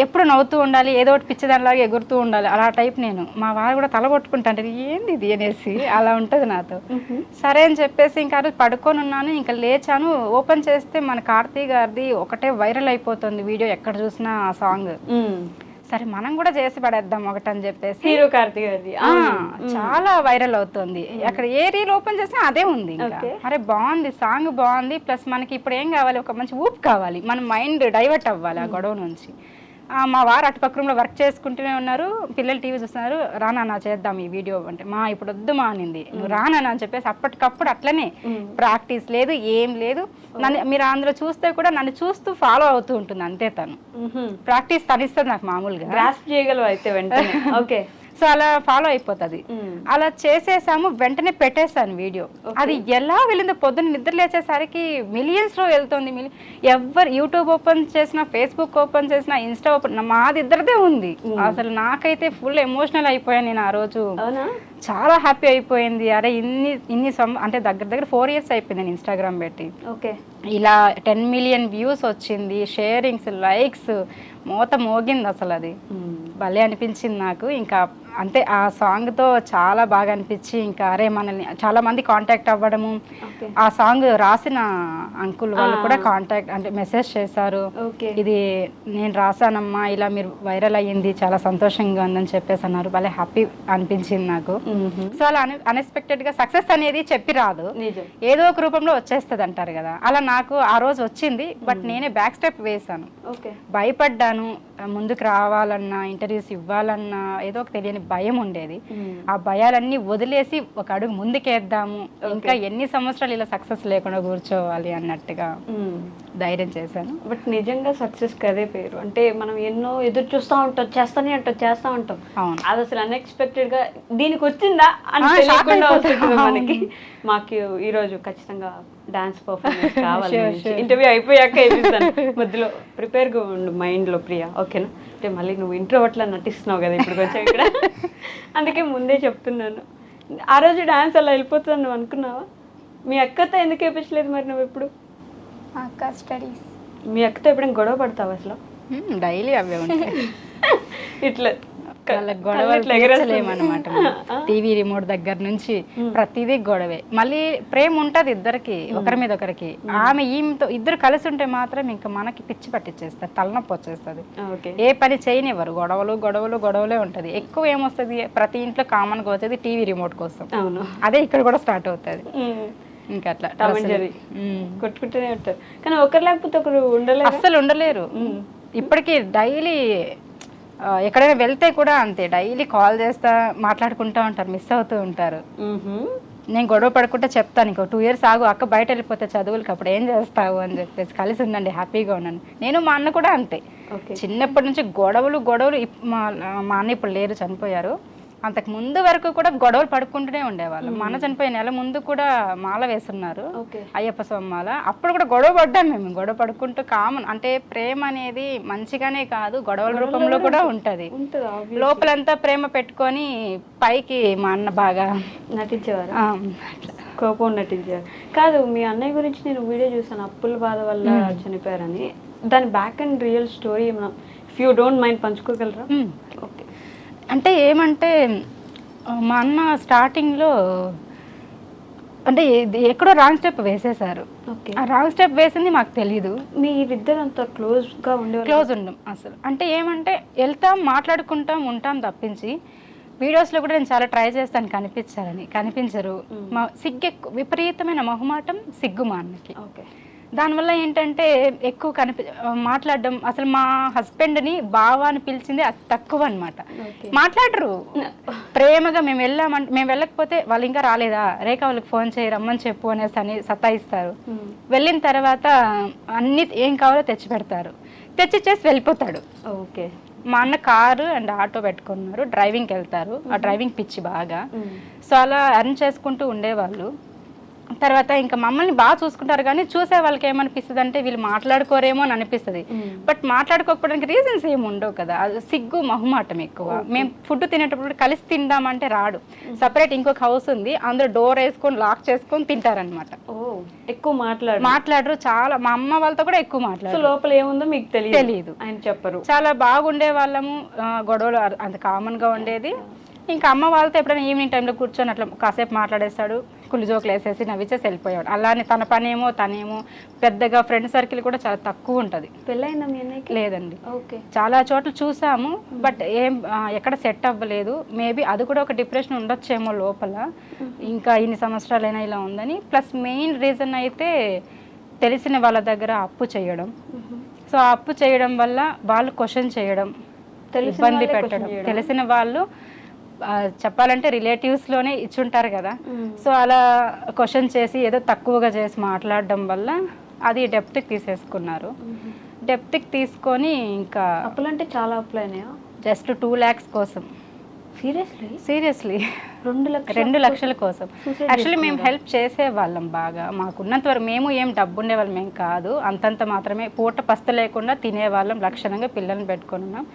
ఎప్పుడు నవ్వుతూ ఉండాలి, ఏదో ఒకటి పిచ్చిదానిలాగా ఎగురుతూ ఉండాలి, అలా టైప్ నేను. మా వారు కూడా తల కొట్టుకుంటాంటే ఏంది ఇది అనేసి అలా ఉంటుంది నాతో. సరే అని చెప్పేసి ఇంకా ఆ రోజు పడుకొని ఉన్నాను. ఇంకా లేచాను, ఓపెన్ చేస్తే మన కార్తీ గారిది ఒకటే వైరల్ అయిపోతుంది వీడియో, ఎక్కడ చూసినా ఆ సాంగ్. సరే మనం కూడా చేసి పడేద్దాం ఒకటని చెప్పేసి, హీరో కార్తీ గారిది చాలా వైరల్ అవుతుంది. అక్కడ ఏ రీల్ ఓపెన్ చేసినా అదే ఉంది. అరే బాగుంది, సాంగ్ బాగుంది, ప్లస్ మనకి ఇప్పుడు ఏం కావాలి, ఒక మంచి ఊపు కావాలి, మన మైండ్ డైవర్ట్ అవ్వాలి ఆ గొడవ నుంచి. మా వారు అటుపక్క రూమ్లో వర్క్ చేసుకుంటూనే ఉన్నారు, పిల్లలు టీవీ చూస్తున్నారు. రానా చేద్దాం ఈ వీడియో అంటే, మా ఇప్పుడు వద్దు మా అనింది. నువ్వు రానా అని చెప్పేసి అప్పటికప్పుడు అట్లనే ప్రాక్టీస్ లేదు, ఏం లేదు. నన్ను మీరు అందులో చూస్తే కూడా నన్ను చూస్తూ ఫాలో అవుతూ ఉంటుంది అంతే. తను ప్రాక్టీస్ తనిస్తుంది నాకు మామూలుగా. గ్రాస్ప్ చేయగలవు అయితే వెంటనే. ఓకే, సో అలా ఫాలో అయిపోతుంది. అలా చేసేసాము, వెంటనే పెట్టేశాను వీడియో. అది ఎలా వెళ్ళిందో, పొద్దున్న నిద్ర లేచేసరికి మిలియన్స్ లో వెళ్తుంది. ఎవరు యూట్యూబ్ ఓపెన్ చేసినా, ఫేస్బుక్ ఓపెన్ చేసినా, ఇన్స్టా ఓపెన్, మాది ఇద్దరిదే ఉంది. అసలు నాకైతే ఫుల్ ఎమోషనల్ అయిపోయాను నేను ఆ రోజు. చాలా హ్యాపీ అయిపోయింది. అరే ఇన్ని అంటే దగ్గర 4 years అయిపోయింది నేను ఇన్స్టాగ్రామ్ పెట్టి. ఓకే, ఇలా 10 million వ్యూస్ వచ్చింది, షేరింగ్స్, లైక్స్, మోత మోగింది అసలు. అది భలే అనిపించింది నాకు. ఇంకా అంతే, ఆ సాంగ్తో చాలా బాగా అనిపించి ఇంకా అరే మనల్ని చాలా మంది కాంటాక్ట్ అవ్వడము. ఆ సాంగ్ రాసిన అంకుల్ వాళ్ళు కూడా కాంటాక్ట్ అంటే మెసేజ్ చేశారు, ఇది నేను రాసానమ్మా, ఇలా మీరు వైరల్ అయ్యింది, చాలా సంతోషంగా ఉందని చెప్పేసి అన్నారు. భలే హ్యాపీ అనిపించింది నాకు. సో అలా అన్ఎక్స్పెక్టెడ్ గా సక్సెస్ అనేది చెప్పి రాదు, ఏదో ఒక రూపంలో వచ్చేస్తుంది అంటారు కదా, అలా నాకు ఆ రోజు వచ్చింది. బట్ నేనే బ్యాక్ స్టెప్ వేసాను, భయపడ్డాను. ముందుకు రావాలన్నా, ఇంటర్వ్యూస్ ఇవ్వాలన్నా ఏదో ఒక తెలియని భయం ఉండేది. ఆ భయాలన్నీ వదిలేసి ఒక అడుగు ముందుకేద్దాము, ఇంకా ఎన్ని సంవత్సరాలు ఇలా సక్సెస్ లేకుండా కూర్చోవాలి అన్నట్టుగా ధైర్యం చేశాను. బట్ నిజంగా సక్సెస్ కదే పేరు. అంటే మనం ఎన్నో ఎదురు చూస్తూ ఉంటాం, చేస్తూ ఉంటాం. అది అసలు అన్ఎక్స్పెక్టెడ్ గా దీనికి వచ్చిందా అని తెలియకుండా అవుతుంది మనకి. మాకు ఈరోజు ఖచ్చితంగా డాన్స్ పర్ఫార్మెన్స్ కావాలి. ఇంటర్వ్యూ అయిపోయాక వేపిస్తాను, మధ్యలో ప్రిపేర్గా ఉండు మైండ్లో ప్రియా, ఓకేనా? అంటే మళ్ళీ నువ్వు ఇంట్రోవర్ట్లా నటిస్తున్నావు కదా ఇప్పుడు కొంచెం ఇక్కడ, అందుకే ముందే చెప్తున్నాను. ఆ రోజు డాన్స్ అలా వెళ్ళిపోతుంది నువ్వు అనుకున్నావా? మీ అక్కతో ఎందుకు వేయించలేదు మరి నువ్వు ఎప్పుడు? అక్క స్టడీస్. మీ అక్కతో ఎప్పుడైనా గొడవ పడతావు అసలు? డైలీ అవే ఉంటాయి ఇట్లా గొడవలేమన్నమాట. టీవీ రిమోట్ దగ్గర నుంచి ప్రతిదీ గొడవే. మళ్ళీ ప్రేమ ఉంటది ఇద్దరికి, ఒకరి మీద ఒకరికి. ఆమె ఈమెతో ఇద్దరు కలిసి ఉంటే మాత్రం ఇంకా మనకి పిచ్చి పట్టించేస్తారు, తలనొప్పి వచ్చేస్తుంది. ఏ పని చేయనివ్వరు, గొడవలే ఉంటది. ఎక్కువ ఏమొస్తుంది, ప్రతి ఇంట్లో కామన్ గా వచ్చేది టీవీ రిమోట్ కోసం. అదే ఇక్కడ కూడా స్టార్ట్ అవుతుంది. ఇంకా అట్లా కొట్టుకుంటూనే ఉంటారు, కానీ ఒకరు లేకపోతే ఒకరు ఉండలేరు, అస్సలు ఉండలేరు. ఇప్పటికీ డైలీ ఎక్కడైనా వెళ్తే కూడా అంతే, డైలీ కాల్ చేస్తా మాట్లాడుకుంటూ ఉంటారు, మిస్ అవుతూ ఉంటారు. నేను గొడవ పడుకుంటే చెప్తాను, ఇంకో 2 years ఆగు అక్క, బయట వెళ్ళిపోతే చదువులకి, అప్పుడు ఏం చేస్తావు అని చెప్పేసి, కలిసి ఉండండి, హ్యాపీగా ఉన్నాను. నేను మా అన్న కూడా అంతే, చిన్నప్పటి నుంచి గొడవలు. మా అన్న ఇప్పుడు లేరు, చనిపోయారు. అంతకు ముందు వరకు కూడా గొడవలు పడుకుంటూనే ఉండేవాళ్ళు. మన చనిపోయిన నెల ముందు కూడా మాల వేస్తున్నారు, అయ్యప్ప స్వామి మాల. అప్పుడు కూడా గొడవ పడ్డాం మేము, గొడవ పడుకుంటూ. కామన్ అంటే ప్రేమ అనేది మంచిగానే కాదు, గొడవల రూపంలో కూడా ఉంటది. లోపలంతా ప్రేమ పెట్టుకొని పైకి మా అన్న బాగా నటించేవారు, కోపం నటించేవారు. కాదు, మీ అన్నయ్య గురించి నేను వీడియో చూసాను, అప్పుల బాధ వల్ల చనిపోయారని. దాని back and real story if you don't mind పంచుకోగలరా? ఓకే. అంటే ఏమంటే మా అన్న స్టార్టింగ్లో అంటే ఎక్కడో రాంగ్ స్టెప్ వేసేసారు. ఓకే. ఆ రాంగ్ స్టెప్ వేసింది మాకు తెలీదు. మీరిద్దరు అంత క్లోజ్గా ఉండేవాళ్ళు? క్లోజ్ ఉండం అసలు. అంటే ఏమంటే వెళ్తాం, మాట్లాడుకుంటాం, ఉంటాం తప్పించి వీడియోస్లో కూడా నేను చాలా ట్రై చేస్తాను కనిపించాలని, కనిపించరు. మా సిగ్గు ఎక్కువ, విపరీతమైన మొహమాటం, సిగ్గు మా అన్నకి. ఓకే. దానివల్ల ఏంటంటే ఎక్కువ మాట్లాడడం, అసలు మా హస్బెండ్ని బావా అని పిలిచింది అది తక్కువ అనమాట. మాట్లాడరు ప్రేమగా. మేము వెళ్ళకపోతే వాళ్ళు ఇంకా రాలేదా, రేఖ వాళ్ళకి ఫోన్ చేయి రమ్మని చెప్పు అనేసి అని సతాయిస్తారు. వెళ్ళిన తర్వాత అన్ని ఏం కావాలో తెచ్చి పెడతారు, తెచ్చిచ్చేసి వెళ్ళిపోతాడు. ఓకే. మా అన్న కారు అండ్ ఆటో పెట్టుకున్నారు, డ్రైవింగ్కి వెళ్తారు. ఆ డ్రైవింగ్ పిచ్చి బాగా. సో అలా అర్న్ చేసుకుంటూ ఉండేవాళ్ళు. తర్వాత ఇంకా మమ్మల్ని బాగా చూసుకుంటారు, కానీ చూసే వాళ్ళకి ఏమనిపిస్తుంది అంటే వీళ్ళు మాట్లాడుకోరేమో అని అనిపిస్తుంది. బట్ మాట్లాడుకోకపోవడానికి రీజన్స్ ఏమి ఉండవు కదా. అది సిగ్గు, మొహమాటం ఎక్కువ. మేము ఫుడ్ తినేటప్పుడు కలిసి తిందామంటే రాడు. సపరేట్ ఇంకొక హౌస్ ఉంది, అందరూ డోర్ వేసుకొని లాక్ చేసుకొని తింటారనమాట. ఎక్కువ మాట్లాడరు చాలా. మా అమ్మ వాళ్ళతో కూడా ఎక్కువ మాట్లాడరు. లోపల ఏముందో మీకు తెలియదు, ఆయన చెప్పరు. చాలా బాగుండే వాళ్ళము, గొడవలు అంత కామన్ గా ఉండేది. ఇంకా అమ్మ వాళ్ళతో ఎప్పుడైనా ఈవినింగ్ టైంలో కూర్చొని అట్లా కాసేపు మాట్లాడేస్తాడు, కుళ్ళు జోకులు వేసేసి నవ్విచేసి వెళ్ళిపోయాడు. అలానే తన పనేమో తనేమో. పెద్దగా ఫ్రెండ్ సర్కిల్ కూడా చాలా తక్కువ ఉంటుంది. పెళ్ళైందా మీ అన్నయ్యకి? లేదండి. ఓకే. చాలా చోట్ల చూసాము, బట్ ఎక్కడ సెట్ అవ్వలేదు. మేబీ అది కూడా ఒక డిప్రెషన్ ఉండొచ్చేమో లోపల, ఇంకా ఇన్ని సంవత్సరాలైనా ఇలా ఉందని. ప్లస్ మెయిన్ రీజన్ అయితే తెలిసిన వాళ్ళ దగ్గర అప్పు చేయడం. సో ఆ అప్పు చేయడం వల్ల వాళ్ళు క్వశ్చన్ చేయడం, ఇబ్బంది పెట్టడం. తెలిసిన వాళ్ళు చెప్పాలంటే రిలేటివ్స్లోనే ఇచ్చుంటారు కదా. సో అలా క్వశ్చన్ చేసి ఏదో తక్కువగా చేసి మాట్లాడడం వల్ల అది డెప్త్కి తీసేసుకున్నారు. డెప్త్కి తీసుకొని ఇంకా అప్పులంటే చాలా అప్పులైనాయా? జస్ట్ 2 lakhs కోసం. సీరియస్లీ 2 లక్షల కోసం. యాక్చువల్లీ మేము హెల్ప్ చేసే వాళ్ళం బాగా. మాకున్నంత వరకు మేము ఏం డబ్బు ఉండేవాళ్ళం ఏం కాదు, అంతంత మాత్రమే. పూట పస్త లేకుండా తినేవాళ్ళం, లక్షణంగా పిల్లల్ని పెట్టుకుని ఉన్నాం.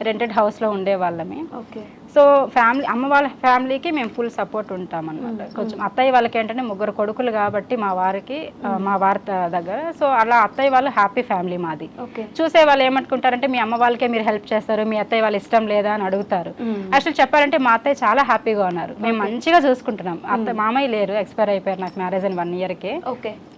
రెంటెడ్ హౌస్లో ఉండేవాళ్ళమే. ఓకే. సో ఫ్యామిలీ, అమ్మ వాళ్ళ ఫ్యామిలీకి మేము ఫుల్ సపోర్ట్ ఉంటాం అన్నమాట. కొంచెం అత్తయ్య వాళ్ళకి ఏంటంటే 3 కొడుకులు కాబట్టి మా వారికి, మా వారి దగ్గర. సో అలా అత్తయ్య వాళ్ళు హ్యాపీ ఫ్యామిలీ మాది. చూసే వాళ్ళు ఏమనుకుంటారంటే మీ అమ్మ వాళ్ళకే మీరు హెల్ప్ చేస్తారు, మీ అత్తయ్య వాళ్ళు ఇష్టం లేదా అని అడుగుతారు. యాక్చువల్ చెప్పాలంటే మా అత్తయ్య చాలా హ్యాపీగా ఉన్నారు, మేము మంచిగా చూసుకుంటున్నాం. మామయ్య లేరు, ఎక్స్పైర్ అయిపోయారు నాకు మ్యారేజ్ అయిన 1 yearకే.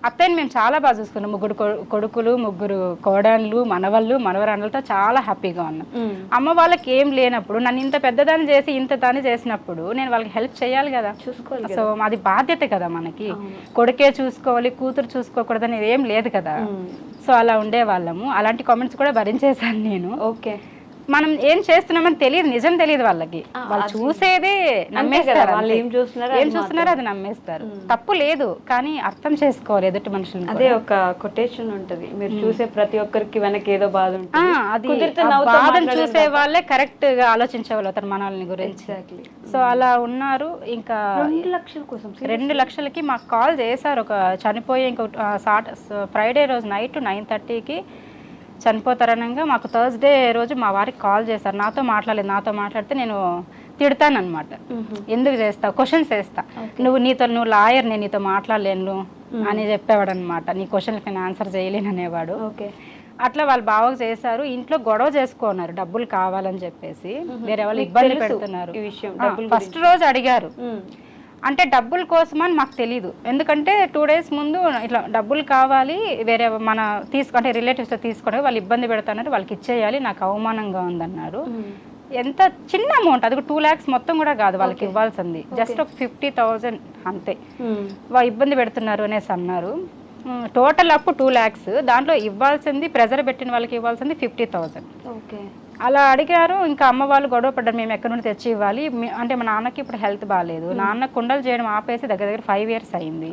అత్తయ్యని మేము చాలా బాగా చూసుకున్నాం. 3 కొడుకులు, 3 కోడళ్ళు, మనవళ్ళు, మనవరాళ్ళతో చాలా హ్యాపీగా ఉన్నాం. అమ్మ వాళ్ళకి ఏం లేనప్పుడు నన్ను ఇంత పెద్దదాన్ని చేసి ఇంత దాన్ని చేసినప్పుడు నేను వాళ్ళకి హెల్ప్ చేయాలి కదా, చూసుకోవాలి. సో అది బాధ్యత కదా మనకి. కొడుకే చూసుకోవాలి, కూతురు చూసుకోకూడదని ఏం లేదు కదా. సో అలా ఉండేవాళ్ళము. అలాంటి కామెంట్స్ కూడా భరించేశాను నేను. ఓకే. మనం ఏం చేస్తున్నామని తెలియదు, నిజం తెలియదు వాళ్ళకి. వాళ్ళు చూసేదే నమ్మేస్తారు, వాళ్ళు ఏం చూస్తున్నారో అది నమ్మేస్తారు. తప్పు లేదు, కానీ అర్థం చేసుకోవాలి ఎదుటి మనుషులు. అదే ఒక కొటేషన్ ఉంటది, మీరు చూసే ప్రతి ఒక్కరికి వెనక ఏదో బాధ ఉంటుంది. అది బాధను చూసే వాళ్ళే కరెక్ట్ గా ఆలోచించే వాళ్ళు అతను మనల్ని గురించి. సో అలా ఉన్నారు. ఇంకా 2 లక్షల కోసం 2 లక్షలకి మాకు కాల్ చేశారు. ఒక చనిపోయే ఫ్రైడే రోజు నైట్ 9:30కి చనిపోతారనగా మాకు థర్స్డే రోజు మా వారికి కాల్ చేశారు. నాతో మాట్లాడలేదు. నాతో మాట్లాడితే నేను తిడతాను అనమాట. ఎందుకు చేస్తావు, క్వశ్చన్స్ వేస్తా. నువ్వు లాయర్, నేను నీతో మాట్లాడలేను అని చెప్పేవాడు అనమాట. నీ క్వశ్చన్కి నేను ఆన్సర్ చేయలేను అనేవాడు. ఓకే. అట్లా వాళ్ళు బాగా చేశారు. ఇంట్లో గొడవ చేసుకున్నారు డబ్బులు కావాలని చెప్పేసి. వేరే వాళ్ళు ఇబ్బంది పెడుతున్నారు. ఫస్ట్ రోజు అడిగారు, అంటే డబ్బుల కోసమని మాకు తెలీదు. ఎందుకంటే 2 days ముందు ఇట్లా డబ్బులు కావాలి, వేరే మన అంటే రిలేటివ్స్తో తీసుకొని వాళ్ళు ఇబ్బంది పెడతాన్నారు, వాళ్ళకి ఇచ్చేయాలి, నాకు అవమానంగా ఉందన్నారు. ఎంత చిన్న అమౌంట్ అది, 2 lakhs మొత్తం కూడా కాదు వాళ్ళకి ఇవ్వాల్సింది, జస్ట్ ఒక 50,000 అంతే. వాళ్ళు ఇబ్బంది పెడుతున్నారు అనేసి అన్నారు. టోటల్ అప్పు 2 lakhs, దాంట్లో ఇవ్వాల్సింది ప్రెజర్ పెట్టిన వాళ్ళకి ఇవ్వాల్సింది 50,000. ఓకే. అలా అడిగారు. ఇంకా అమ్మ వాళ్ళు గొడవ పడ్డారు, మేము ఎక్కడి నుండి తెచ్చి ఇవ్వాలి. అంటే మా నాన్నకి ఇప్పుడు హెల్త్ బాగాలేదు, నాన్న కుండలు చేయడం ఆపేసి దగ్గర 5 years అయింది.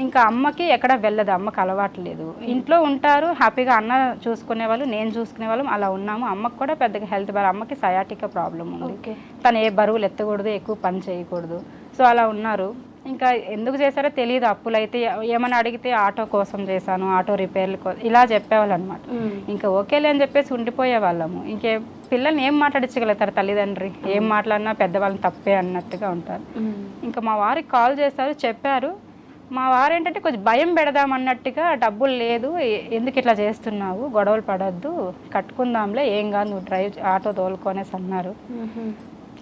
ఇంకా అమ్మకి ఎక్కడ వెళ్ళదు, అమ్మకి అలవాటు లేదు, ఇంట్లో ఉంటారు హ్యాపీగా. అన్న చూసుకునే వాళ్ళు, నేను చూసుకునే వాళ్ళం, అలా ఉన్నాము. అమ్మకి కూడా పెద్దగా హెల్త్ బాగా, అమ్మకి సయాటికా ప్రాబ్లం ఉంది. తను ఏ బరువులు ఎత్తకూడదు, ఎక్కువ పని చేయకూడదు. సో అలా ఉన్నారు. ఇంకా ఎందుకు చేశారో తెలియదు. అప్పులు అయితే ఏమని అడిగితే ఆటో కోసం చేశాను, ఆటో రిపేర్లు ఇలా చెప్పేవాళ్ళు అనమాట. ఇంకా ఓకేలే అని చెప్పేసి ఉండిపోయే వాళ్ళము. ఇంకే పిల్లల్ని ఏం మాట్లాడించగలుగుతారు తల్లిదండ్రి, ఏం మాట్లాడినా పెద్దవాళ్ళని తప్పే అన్నట్టుగా ఉంటారు. ఇంకా మా వారికి కాల్ చేశారు, చెప్పారు. మా వారు ఏంటంటే కొంచెం భయం పెడదామన్నట్టుగా, డబ్బులు లేదు, ఎందుకు ఇట్లా చేస్తున్నావు, గొడవలు పడద్దు, కట్టుకుందాంలే, ఏం కాదు, నువ్వు ఆటో తోలుకొనేసి అన్నారు.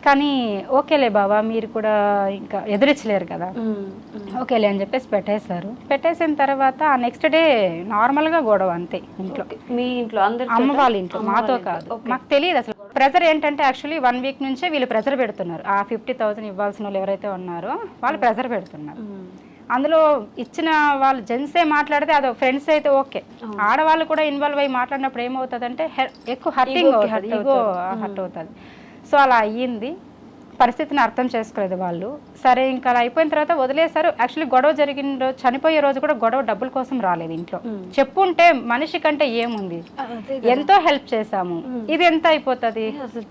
కానీ ఓకేలే బావా మీరు కూడా ఇంకా ఎదురించలేరు కదా, ఓకేలే అని చెప్పేసి పెట్టేశారు. పెట్టేసిన తర్వాత ఆ నెక్స్ట్ డే నార్మల్గా గొడవ అంతే ఇంట్లో. మీ ఇంట్లో అందరూ? అమ్మ వాళ్ళ ఇంట్లో, మాతో కాదు. మాకు తెలియదు అసలు. ప్రెజర్ ఏంటంటే యాక్చువల్లీ 1 వీక్ నుంచే వీళ్ళు ప్రెజర్ పెడుతున్నారు. ఆ 50,000 ఇవ్వాల్సిన వాళ్ళు ఎవరైతే ఉన్నారో వాళ్ళు ప్రెజర్ పెడుతున్నారు. అందులో ఇచ్చిన వాళ్ళు జెంట్సే మాట్లాడితే అదో ఫ్రెండ్స్ అయితే ఓకే, ఆడవాళ్ళు కూడా ఇన్వాల్వ్ అయ్యి మాట్లాడినప్పుడు ఏమవుతుంది అంటే ఎక్కువ హర్టింగ్ అవుతుంది, ఈగో హర్ట్ అవుతుంది. సో అలా అయ్యింది. పరిస్థితిని అర్థం చేసుకోలేదు వాళ్ళు. సరే ఇంకా అలా అయిపోయిన తర్వాత వదిలేశారు. యాక్చువల్లీ గొడవ జరిగిన రోజు, చనిపోయే రోజు కూడా గొడవ డబ్బుల కోసం రాలేదు ఇంట్లో. చెప్పుంటే మనిషి కంటే ఏముంది, ఎంతో హెల్ప్ చేశాము, ఇది ఎంత అయిపోతుంది. అసలు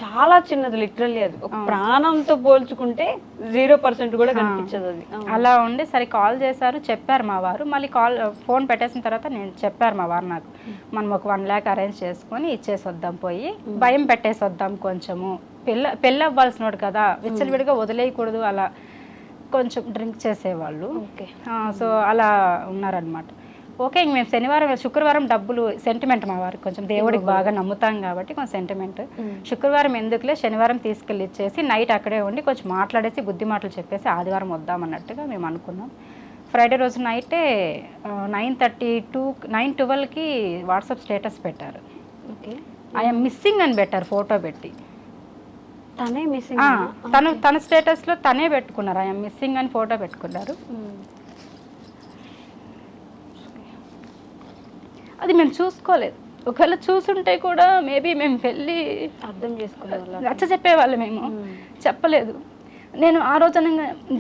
చాలా చిన్నది లిటరల్లీ. అది ఒక ప్రాణంతో పోల్చుకుంటే 0% కూడా కనిపించదు అది. అలా ఉండి సరే కాల్ చేశారు, చెప్పారు మా వారు. మళ్ళీ ఫోన్ పెట్టేసిన తర్వాత నేను చెప్పారు మా వారు నాకు, మనం ఒక 1 lakh అరేంజ్ చేసుకొని ఇచ్చేసి వద్దాం, పోయి భయం పెట్టేసి వద్దాం కొంచెము, పెళ్ళి అవ్వాల్సినోడు కదా, విచ్చలవిడిగా వదిలేయకూడదు. అలా కొంచెం డ్రింక్ చేసేవాళ్ళు. సో అలా ఉన్నారనమాట. ఓకే, ఇంక మేము శుక్రవారం డబ్బులు సెంటిమెంట్, మా వారికి కొంచెం దేవుడికి బాగా నమ్ముతాం కాబట్టి కొంచెం సెంటిమెంట్. శుక్రవారం ఎందుకులే, శనివారం తీసుకెళ్ళి ఇచ్చేసి నైట్ అక్కడే ఉండి కొంచెం మాట్లాడేసి బుద్ధి మాటలు చెప్పేసి ఆదివారం వద్దామన్నట్టుగా మేము అనుకున్నాం. ఫ్రైడే రోజు నైటే 9:12కి వాట్సాప్ స్టేటస్ పెట్టారు. ఓకే, ఐఎమ్ మిస్సింగ్ అని పెట్టారు, ఫోటో పెట్టి. తనే మిస్సింగ్? తన స్టేటస్లో తనే పెట్టుకున్నారు, ఐఎమ్ మిస్సింగ్ అని ఫోటో పెట్టుకున్నారు. అది మేము చూసుకోలేదు. ఒకవేళ చూసుంటే కూడా మేబీ మేము వెళ్ళి అర్థం చేసుకోలేదు, నచ్చ చెప్పేవాళ్ళు. మేము చెప్పలేదు. నేను ఆ రోజు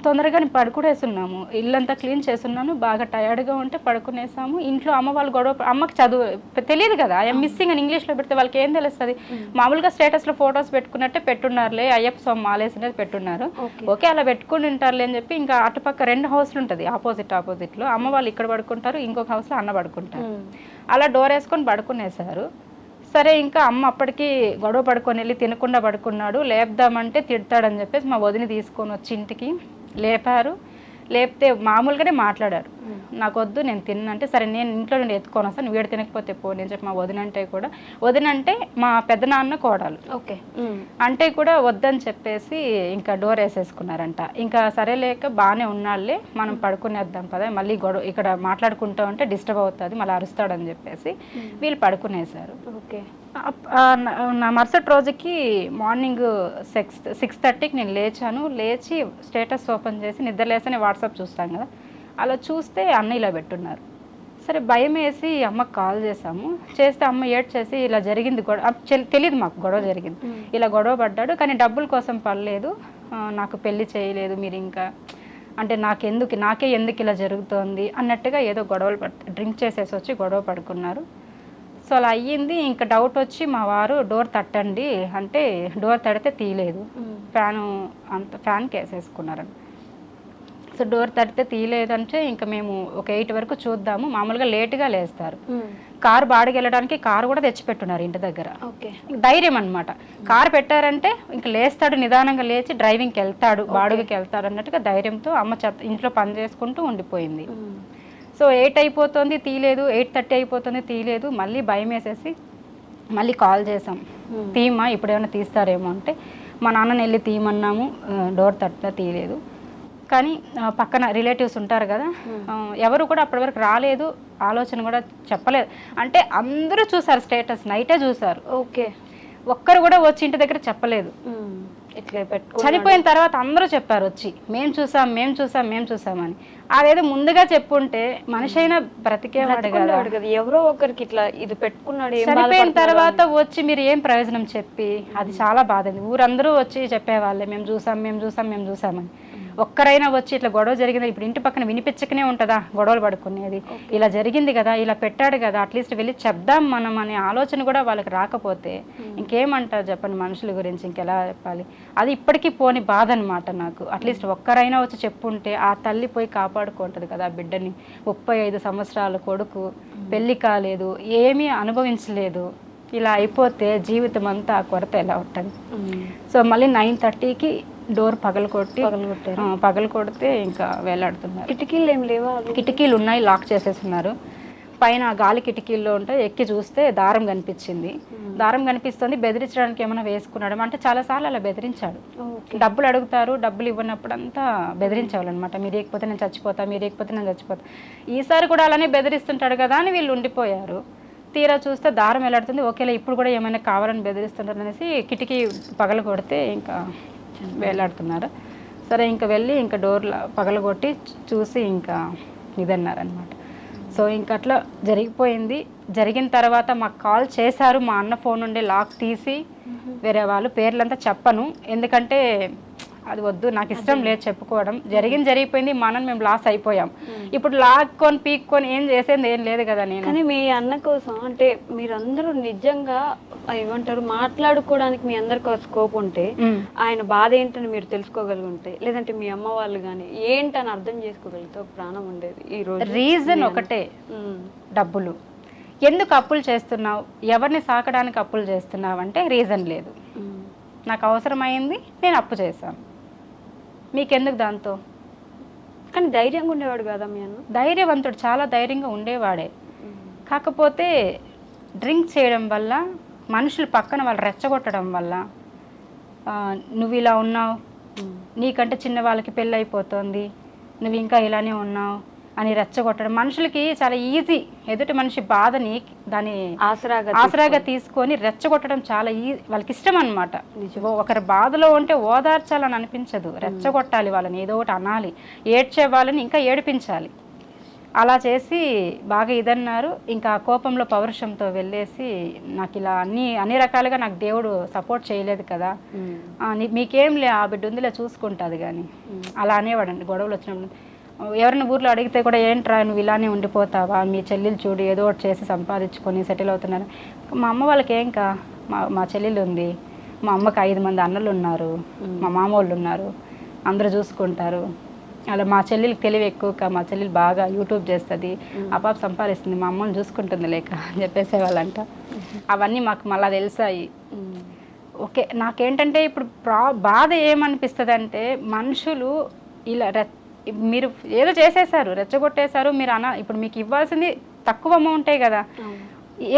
తొందరగానే పడుకునేస్తున్నాము, ఇల్లంతా క్లీన్ చేస్తున్నాను, బాగా టయర్డ్గా ఉంటే పడుకునేసాము. ఇంట్లో అమ్మ వాళ్ళు గొడవ, అమ్మకి చదువు తెలియదు కదా, ఐఎమ్ మిస్సింగ్ అని ఇంగ్లీష్లో పెడితే వాళ్ళకి ఏం తెలుస్తుంది. మామూలుగా స్టేటస్లో ఫొటోస్ పెట్టుకున్నట్టే పెట్టున్నారులే, అయ్యప్ప స్వామి మాలేసినది పెట్టున్నారు. ఓకే అలా పెట్టుకుని ఉంటారులే అని చెప్పి, ఇంకా అటుపక్క 2 హౌస్లు ఉంటుంది ఆపోజిట్లో. అమ్మ వాళ్ళు ఇక్కడ పడుకుంటారు, ఇంకొక హౌస్లో అన్న పడుకుంటారు. అలా డోర్ వేసుకొని పడుకునేసారు. సరే ఇంకా అమ్మ అప్పటికి గొడవ పడుకొని వెళ్ళి తినకుండా పడుకున్నాడు, లేపుదామంటే తిడతాడని చెప్పేసి మా వదిని తీసుకొని వచ్చి ఇంటికి లేపారు. లేపితే మామూలుగానే మాట్లాడారు, నాకు వద్దు నేను తిన్నంటే, సరే నేను ఇంట్లో నుండి ఎత్తుకొని వస్తాను, నువ్వు వేడి తినకపోతే పో నేను చెప్పి మా వదినంటే కూడా, వదినంటే మా పెద్దనాన్న కోడలు. ఓకే, అంటే కూడా వద్దని చెప్పేసి ఇంకా డోర్ వేసేసుకున్నారంట. ఇంకా సరే లేక బాగానే ఉన్నాళ్ళే, మనం పడుకునేద్దాం పదా, మళ్ళీ గొడవ ఇక్కడ మాట్లాడుకుంటా ఉంటే డిస్టర్బ్ అవుతుంది, మళ్ళీ అరుస్తాడని చెప్పేసి వీళ్ళు పడుకునేశారు. ఓకే, నా మరుసటి రోజుకి మార్నింగ్ 6:30కి నేను లేచాను. లేచి స్టేటస్ ఓపెన్ చేసి నిద్ర లేసని వాట్సాప్ చూస్తాను కదా, అలా చూస్తే అన్న ఇలా పెట్టున్నారు. సరే భయం వేసి అమ్మకి కాల్ చేసాము. చేస్తే అమ్మ ఏడ్చేసి ఇలా జరిగింది గొడవ, తెలియదు మాకు గొడవ జరిగింది, ఇలా గొడవ పడ్డాడు కానీ డబ్బుల కోసం పడలేదు, నాకు పెళ్లి చేయలేదు మీరు ఇంకా అంటే నాకే ఎందుకు ఇలా జరుగుతోంది అన్నట్టుగా ఏదో గొడవలు డ్రింక్ చేసేసి వచ్చి గొడవ పడుకున్నారు. సో అలా అయ్యింది. ఇంకా డౌట్ వచ్చి మా వారు డోర్ తట్టండి అంటే డోర్ తడితే తీయలేదు, ఫ్యాన్కి వేసేసుకున్నారని. సో డోర్ తడితే తీయలేదంటే ఇంకా మేము ఒక 8 వరకు చూద్దాము, మామూలుగా లేటుగా లేస్తారు. కారు బాడికి వెళ్ళడానికి కారు కూడా తెచ్చిపెట్టున్నారు ఇంటి దగ్గర. ధైర్యం అనమాట, కారు పెట్టారంటే ఇంకా లేస్తాడు, నిదానంగా లేచి డ్రైవింగ్కి వెళ్తాడు, బాడుగకి వెళ్తాడు అన్నట్టుగా ధైర్యంతో అమ్మ ఇంట్లో పని చేసుకుంటూ ఉండిపోయింది. సో 8 అయిపోతుంది తీయలేదు, 8:30 అయిపోతుంది తీయలేదు. మళ్ళీ భయం వేసేసి మళ్ళీ కాల్ చేసాం, తీయమా ఇప్పుడు ఏమైనా తీస్తారేమో అంటే, మా నాన్నని వెళ్ళి తీయమన్నాము, డోర్ తట్టినా తీయలేదు. కానీ పక్కన రిలేటివ్స్ ఉంటారు కదా, ఎవరు కూడా అప్పటి వరకు రాలేదు, ఆలోచన కూడా చెప్పలేదు. అంటే అందరూ చూసారు స్టేటస్, నైటే చూసారు. ఓకే, ఒక్కరు కూడా వచ్చి ఇంటి దగ్గర చెప్పలేదు. చనిపోయిన తర్వాత అందరూ చెప్పారు వచ్చి, మేము చూసామని. అదేదో ముందుగా చెప్పుంటే మనిషి అయినా బ్రతికేవాడు కదా. ఎవరో ఒకరికి ఇట్లా ఇది పెట్టుకున్నాడు. చనిపోయిన తర్వాత వచ్చి మీరు ఏం ప్రయోజనం చెప్పి, అది చాలా బాధ. ఊరందరూ వచ్చి చెప్పేవాళ్ళే, మేము చూసామని. ఒక్కరైనా వచ్చి ఇట్లా గొడవ జరిగింది, ఇప్పుడు ఇంటి పక్కన వినిపించకనే ఉంటుందా గొడవలు పడుకునేది, ఇలా జరిగింది కదా, ఇలా పెట్టాడు కదా, అట్లీస్ట్ వెళ్ళి చెప్దాం మనం అనే ఆలోచన కూడా వాళ్ళకి రాకపోతే ఇంకేమంటారు చెప్పండి మనుషుల గురించి, ఇంకెలా చెప్పాలి. అది ఇప్పటికీ పోని బాధ అనమాట నాకు. అట్లీస్ట్ ఒక్కరైనా వచ్చి చెప్పుంటే ఆ తల్లి పోయి కాపాడుకుంటుంది కదా ఆ బిడ్డని. 35 సంవత్సరాల కొడుకు, పెళ్లి కాలేదు, ఏమీ అనుభవించలేదు, ఇలా అయిపోతే జీవితం అంతా ఆ కొరత ఎలా ఉంటుంది. సో మళ్ళీ 9:30కి డోర్ పగలు కొడితే ఇంకా వేలాడుతున్నారు. కిటికీలు ఏం లేవా? కిటికీలు ఉన్నాయి, లాక్ చేసేస్తున్నారు. పైన గాలి కిటికీల్లో ఉంటే ఎక్కి చూస్తే దారం కనిపించింది. దారం కనిపిస్తుంది, బెదిరించడానికి ఏమైనా వేసుకున్నాడు అంటే చాలాసార్లు అలా బెదిరించాడు. డబ్బులు అడుగుతారు, డబ్బులు ఇవ్వనప్పుడు అంతా బెదిరించేవాళ్ళనమాట. మీరు ఇవ్వకపోతే నేను చచ్చిపోతా, మీరు ఇవ్వకపోతే నేను చచ్చిపోతా. ఈసారి కూడా అలానే బెదిరిస్తుంటాడు కదా అని వీళ్ళు ఉండిపోయారు. తీరా చూస్తే దారం ఎలాడుతుంది, ఓకేలా ఇప్పుడు కూడా ఏమైనా కావాలని బెదిరిస్తుంటారు అనేసి కిటికీ పగల కొడితే ఇంకా వేలాడుతున్నారు. సరే ఇంకా వెళ్ళి ఇంకా డోర్లో పగలగొట్టి చూసి ఇంకా ఇదన్నారనమాట. సో ఇంక అట్లా జరిగిపోయింది. జరిగిన తర్వాత మాకు కాల్ చేశారు, మా అన్న ఫోన్ నుండి లాక్ తీసి వేరే వాళ్ళు పేర్లంతా చెప్పను, ఎందుకంటే అది వద్దు, నాకు ఇష్టం లేదు చెప్పుకోవడం. జరిగిపోయింది, మా అన్నని మేము లాస్ అయిపోయాం. ఇప్పుడు లాక్కొని పీక్కొని ఏం చేసేది ఏం లేదు కదా. నేను కానీ మీ అన్న కోసం అంటే మీరందరూ నిజంగా ఏమంటారు మాట్లాడుకోవడానికి మీ అందరికి ఒక స్కోప్ ఉంటే ఆయన బాధ ఏంటని మీరు తెలుసుకోగలుగుంటే, లేదంటే మీ అమ్మ వాళ్ళు కానీ ఏంటని అర్థం చేసుకోగలిగితే ఒక ప్రాణం ఉండేది. ఈ రోజు రీజన్ ఒకటే, డబ్బులు. ఎందుకు అప్పులు చేస్తున్నావు, ఎవరిని సాకడానికి అప్పులు చేస్తున్నావు అంటే రీజన్ లేదు. నాకు అవసరమైంది, నేను అప్పు చేశాను, మీకెందుకు దాంతో. కానీ ధైర్యంగా ఉండేవాడు కదా మీ అన్న. ధైర్యవంతుడు, చాలా ధైర్యంగా ఉండేవాడే. కాకపోతే డ్రింక్ చేయడం వల్ల, మనుషులు పక్కన వాళ్ళు రెచ్చగొట్టడం వల్ల, నువ్వు ఇలా ఉన్నావు, నీకంటే చిన్న వాళ్ళకి పెళ్ళి అయిపోతుంది, నువ్వు ఇంకా ఇలానే ఉన్నావు అని రెచ్చగొట్టడం. మనుషులకి చాలా ఈజీ, ఎదుటి మనిషి బాధని దాన్ని ఆసరాగా తీసుకొని రెచ్చగొట్టడం చాలా వాళ్ళకి ఇష్టం అనమాట. ఒకరి బాధలో ఉంటే ఓదార్చాలని అనిపించదు, రెచ్చగొట్టాలి వాళ్ళని, ఏదో ఒకటి అనాలి, ఏడ్చే వాళ్ళని ఇంకా ఏడిపించాలి. అలా చేసి బాగా ఇదన్నారు. ఇంకా కోపంలో పౌరుషంతో వెళ్ళేసి నాకు ఇలా అన్ని రకాలుగా నాకు దేవుడు సపోర్ట్ చేయలేదు కదా, మీకేం లే ఆ బిడ్డ ఉందిలే చూసుకుంటుంది కానీ అలా అనేవాడండి. గొడవలు వచ్చినప్పుడు ఎవరిని ఊర్లో అడిగితే కూడా ఏంట్రా నువ్వు ఇలానే ఉండిపోతావా, మీ చెల్లెలు చూడు ఏదో ఒకటి చేసి సంపాదించుకొని సెటిల్ అవుతున్నారు. మా అమ్మ వాళ్ళకి ఏంకా, మా చెల్లెలు ఉంది, మా అమ్మకి 5 మంది అన్నలు ఉన్నారు, మా మామ వాళ్ళు ఉన్నారు, అందరూ చూసుకుంటారు. అలా మా చెల్లెలకి తెలివి ఎక్కువ, మా చెల్లెలు బాగా యూట్యూబ్ చేస్తుంది, ఆ పాప సంపాదిస్తుంది, మా అమ్మని చూసుకుంటుంది లేక అని చెప్పేసేవాళ్ళంట. అవన్నీ మాకు మళ్ళీ తెలిసాయి. ఓకే, నాకేంటంటే ఇప్పుడు బాధ ఏమనిపిస్తుంది అంటే, మనుషులు ఇలా మీరు ఏదో చేసేసారు, రెచ్చగొట్టేశారు, మీరు ఇప్పుడు మీకు ఇవ్వాల్సింది తక్కువ అమౌంటే కదా,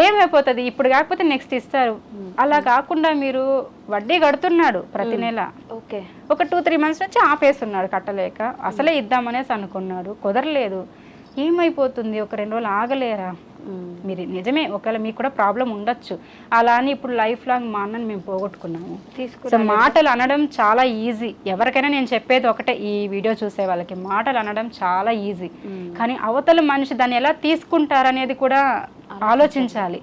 ఏమైపోతుంది ఇప్పుడు కాకపోతే నెక్స్ట్ ఇస్తారు. అలా కాకుండా మీరు వడ్డీ కడుతున్నాడు ప్రతి నెల, ఓకే ఒక 2-3 మంత్స్ నుంచి ఆపేస్తున్నాడు కట్టలేక, అసలే ఇద్దామనేసి అనుకున్నాడు, కుదరలేదు. ఏమైపోతుంది, ఒక 2 రోజులు ఆగలేరా మీరు? నిజమే, ఒకవేళ మీకు కూడా ప్రాబ్లం ఉండొచ్చు. అలా అని ఇప్పుడు లైఫ్ లాంగ్ మా అన్నని మేము పోగొట్టుకున్నాము. సో మాటలు అనడం చాలా ఈజీ, ఎవరికైనా నేను చెప్పేది ఒకటే, ఈ వీడియో చూసే వాళ్ళకి మాటలు అనడం చాలా ఈజీ, కానీ అవతల మనిషి దాన్ని ఎలా తీసుకుంటారనేది కూడా ఆలోచించాలి.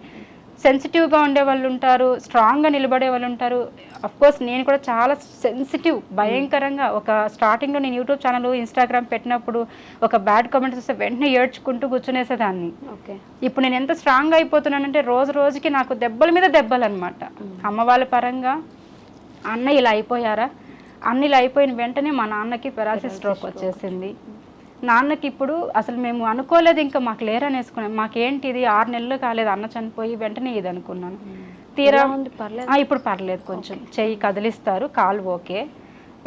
సెన్సిటివ్గా ఉండే వాళ్ళు ఉంటారు, స్ట్రాంగ్గా నిలబడే వాళ్ళు ఉంటారు. అఫ్కోర్స్ నేను కూడా చాలా సెన్సిటివ్, భయంకరంగా. ఒక స్టార్టింగ్లో నేను యూట్యూబ్ ఛానల్, ఇన్స్టాగ్రామ్ పెట్టినప్పుడు ఒక బ్యాడ్ కామెంట్స్ వస్తే వెంటనే ఏడ్చుకుంటూ కూర్చునేసేదాన్ని. ఇప్పుడు నేను ఎంత స్ట్రాంగ్ అయిపోతున్నానంటే రోజు రోజుకి నాకు దెబ్బల మీద దెబ్బలు అనమాట. అమ్మ వాళ్ళ పరంగా అన్న ఇలా అయిపోయారా, అన్న ఇలా అయిపోయిన వెంటనే మా నాన్నకి పెరాలసిస్ స్ట్రోక్ వచ్చేసింది. నాన్నకి ఇప్పుడు అసలు మేము అనుకోలేదు, ఇంకా మాకు లేరనేసుకున్నాం. మాకేంటిది 6 నెలలు కాలేదు అన్న చనిపోయి, వెంటనే ఇది అనుకున్నాను. తీరా ఇప్పుడు పర్లేదు, కొంచెం చెయ్యి కదిలిస్తారు, కాలు ఓకే,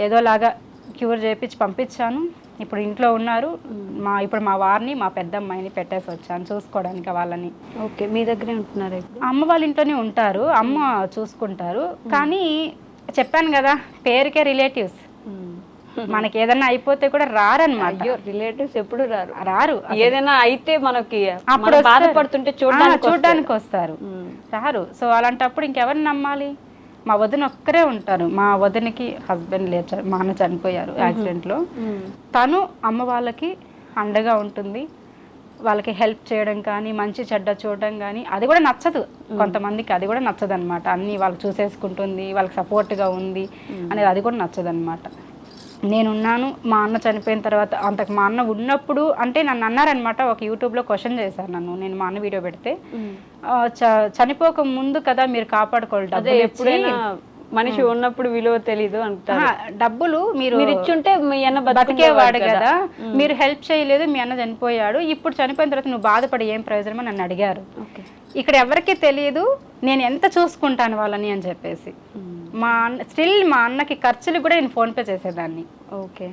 ఏదోలాగా క్యూర్ చేయించి పంపించాను. ఇప్పుడు ఇంట్లో ఉన్నారు. ఇప్పుడు మా వారిని, మా పెద్దమ్మాయిని పెట్టేసి వచ్చాను చూసుకోవడానికి వాళ్ళని. ఓకే, మీ దగ్గరే ఉంటున్నారు? అమ్మ వాళ్ళ ఇంట్లోనే ఉంటారు, అమ్మ చూసుకుంటారు. కానీ చెప్పాను కదా, పేరుకే రిలేటివ్స్, మనకి ఏదైనా అయిపోతే కూడా రారన్నమాట. రిలేటివ్స్ ఎప్పుడు రారు. ఏదైనా అయితే మనకి అప్పుడు బాధపడుతుంటే చూడడానికి వస్తారు, రారు. సో అలాంటప్పుడు ఇంకెవరిని నమ్మాలి? మా వదిన ఒక్కరే ఉంటారు. మా వదినకి హస్బెండ్ లేచారు, మా అన్న చనిపోయారు యాక్సిడెంట్లో. తను అమ్మ వాళ్ళకి అండగా ఉంటుంది, వాళ్ళకి హెల్ప్ చేయడం కానీ, మంచి చెడ్డ చూడడం కానీ, అది కూడా నచ్చదు కొంతమందికి, అది కూడా నచ్చదు అనమాట. అన్నీ వాళ్ళకి చూసేసుకుంటుంది, వాళ్ళకి సపోర్ట్గా ఉంది అనేది అది కూడా నచ్చదు అనమాట. నేనున్నాను. మా అన్న చనిపోయిన తర్వాత, అంతకు మా అన్న ఉన్నప్పుడు అంటే నన్ను అన్నారనమాట, ఒక యూట్యూబ్లో క్వశ్చన్ చేశారు నన్ను, నేను మా అన్న వీడియో పెడితే, చనిపోక ముందు కదా మీరు కాపాడుకోవాలి, డబ్బులు ఎప్పుడైనా మనిషి ఉన్నప్పుడు విలువ తెలీదు అంటారు. డబ్బులు మీరు ఇచ్చుంటే మీ అన్న బతికేవాడు కదా, మీరు హెల్ప్ చేయలేదు, మీ అన్న చనిపోయాడు, ఇప్పుడు చనిపోయిన తర్వాత నువ్వు బాధపడి ఏం ప్రయోజనం అని నన్ను అడిగారు. ఇక్కడ ఎవరికి తెలియదు నేను ఎంత చూసుకుంటాను వాళ్ళని అని చెప్పేసి. మా అన్నకి ఖర్చులు కూడా నేను ఫోన్పే చేసేదాన్ని. ఓకే,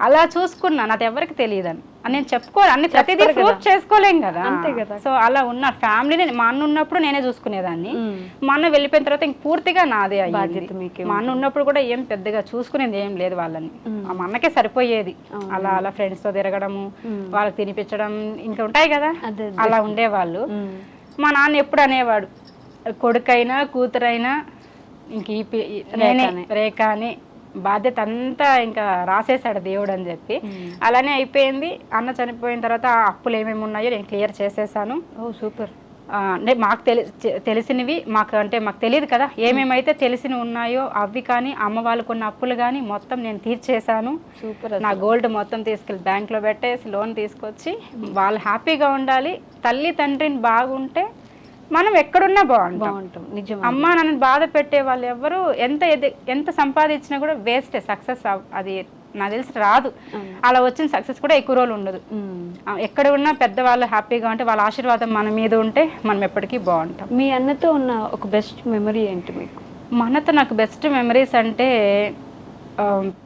అలా చూసుకున్నాను, అది ఎవరికి తెలియదని నేను చెప్పుకోవాలి, అన్ని ప్రతిదీ ప్రూఫ్ చేసుకోలేం కదా. అంతే కదా. సో అలా ఉన్న ఫ్యామిలీని మా అన్న ఉన్నప్పుడు నేనే చూసుకునేదాన్ని, మా అన్న వెళ్ళిపోయిన తర్వాత ఇంక పూర్తిగా నాదే అయ్యింది. మా అన్న ఉన్నప్పుడు కూడా ఏం పెద్దగా చూసుకునేది ఏం లేదు వాళ్ళని, మా అన్నకే సరిపోయేది. అలా అలా ఫ్రెండ్స్ తో తిరగడము, వాళ్ళకి తినిపించడం ఇంకా ఉంటాయి కదా, అలా ఉండేవాళ్ళు. మా నాన్న ఎప్పుడు అనేవాడు, కొడుకైనా కూతురైనా ఇంక నేనే రేఖ అని బాధ్యత అంతా ఇంకా రాసేసాడు దేవుడు అని చెప్పి. అలానే అయిపోయింది. అన్న చనిపోయిన తర్వాత ఆ అప్పులు ఏమేమి ఉన్నాయో నేను క్లియర్ చేసేసాను. ఓ సూపర్. అంటే మాకు తెలిసినవి మాకు తెలియదు కదా, ఏమేమైతే తెలిసినవి ఉన్నాయో అవి కానీ అమ్మ వాళ్ళకు ఉన్న అప్పులు కానీ మొత్తం నేను తీర్చేసాను. సూపర్. నా గోల్డ్ మొత్తం తీసుకెళ్ళి బ్యాంక్లో పెట్టేసి లోన్ తీసుకొచ్చి వాళ్ళు హ్యాపీగా ఉండాలి, తల్లి తండ్రిని బాగుంటే మనం ఎక్కడున్నా బాగుంటాం. నిజం. అమ్మ నన్ను బాధ పెట్టే వాళ్ళు ఎవరు ఎంత సంపాదించినా కూడా వేస్టే. సక్సెస్ అది నాకు తెలిసి రాదు. అలా వచ్చిన సక్సెస్ కూడా ఎక్కువ రోజులు ఉండదు. ఎక్కడ ఉన్నా పెద్దవాళ్ళు హ్యాపీగా ఉంటే, వాళ్ళ ఆశీర్వాదం మన మీద ఉంటే మనం ఎప్పటికీ బాగుంటాం. మీ అన్నతో ఉన్న ఒక బెస్ట్ మెమరీ ఏంటి మీకు? మనతో నాకు బెస్ట్ మెమరీస్ అంటే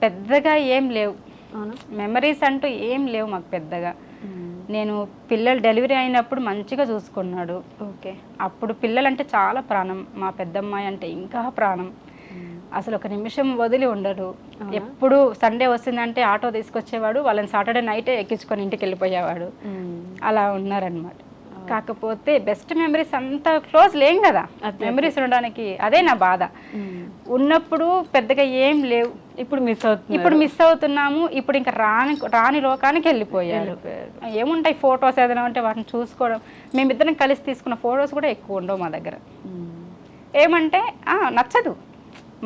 పెద్దగా ఏం లేవు. మెమరీస్ అంటూ ఏం లేవు మాకు పెద్దగా. నేను పిల్లలు డెలివరీ అయినప్పుడు మంచిగా చూసుకున్నాడు. ఓకే. అప్పుడు పిల్లలంటే చాలా ప్రాణం. మా పెద్దమ్మాయి అంటే ఇంకా ప్రాణం. అసలు ఒక నిమిషం వదిలి ఉండడు. ఎప్పుడు సండే వస్తుందంటే ఆటో తీసుకొచ్చేవాడు, వాళ్ళని సాటర్డే నైటే ఎక్కించుకొని ఇంటికి వెళ్ళిపోయేవాడు. అలా ఉన్నారనమాట. కాకపోతే బెస్ట్ మెమరీస్ అంత క్లోజ్ లేం కదా, మెమరీస్ ఉండడానికి అదే నా బాధ. ఉన్నప్పుడు పెద్దగా ఏం లేవు, ఇప్పుడు మిస్ అవుతున్నాము. ఇప్పుడు ఇంకా రాని లోకానికి వెళ్ళిపోయారు. ఏముంటాయి ఫొటోస్ ఏదైనా ఉంటే వాటిని చూసుకోవడం. మేమిద్దరం కలిసి తీసుకున్న ఫొటోస్ కూడా ఎక్కువ ఉండవు మా దగ్గర. ఏమంటే నచ్చదు,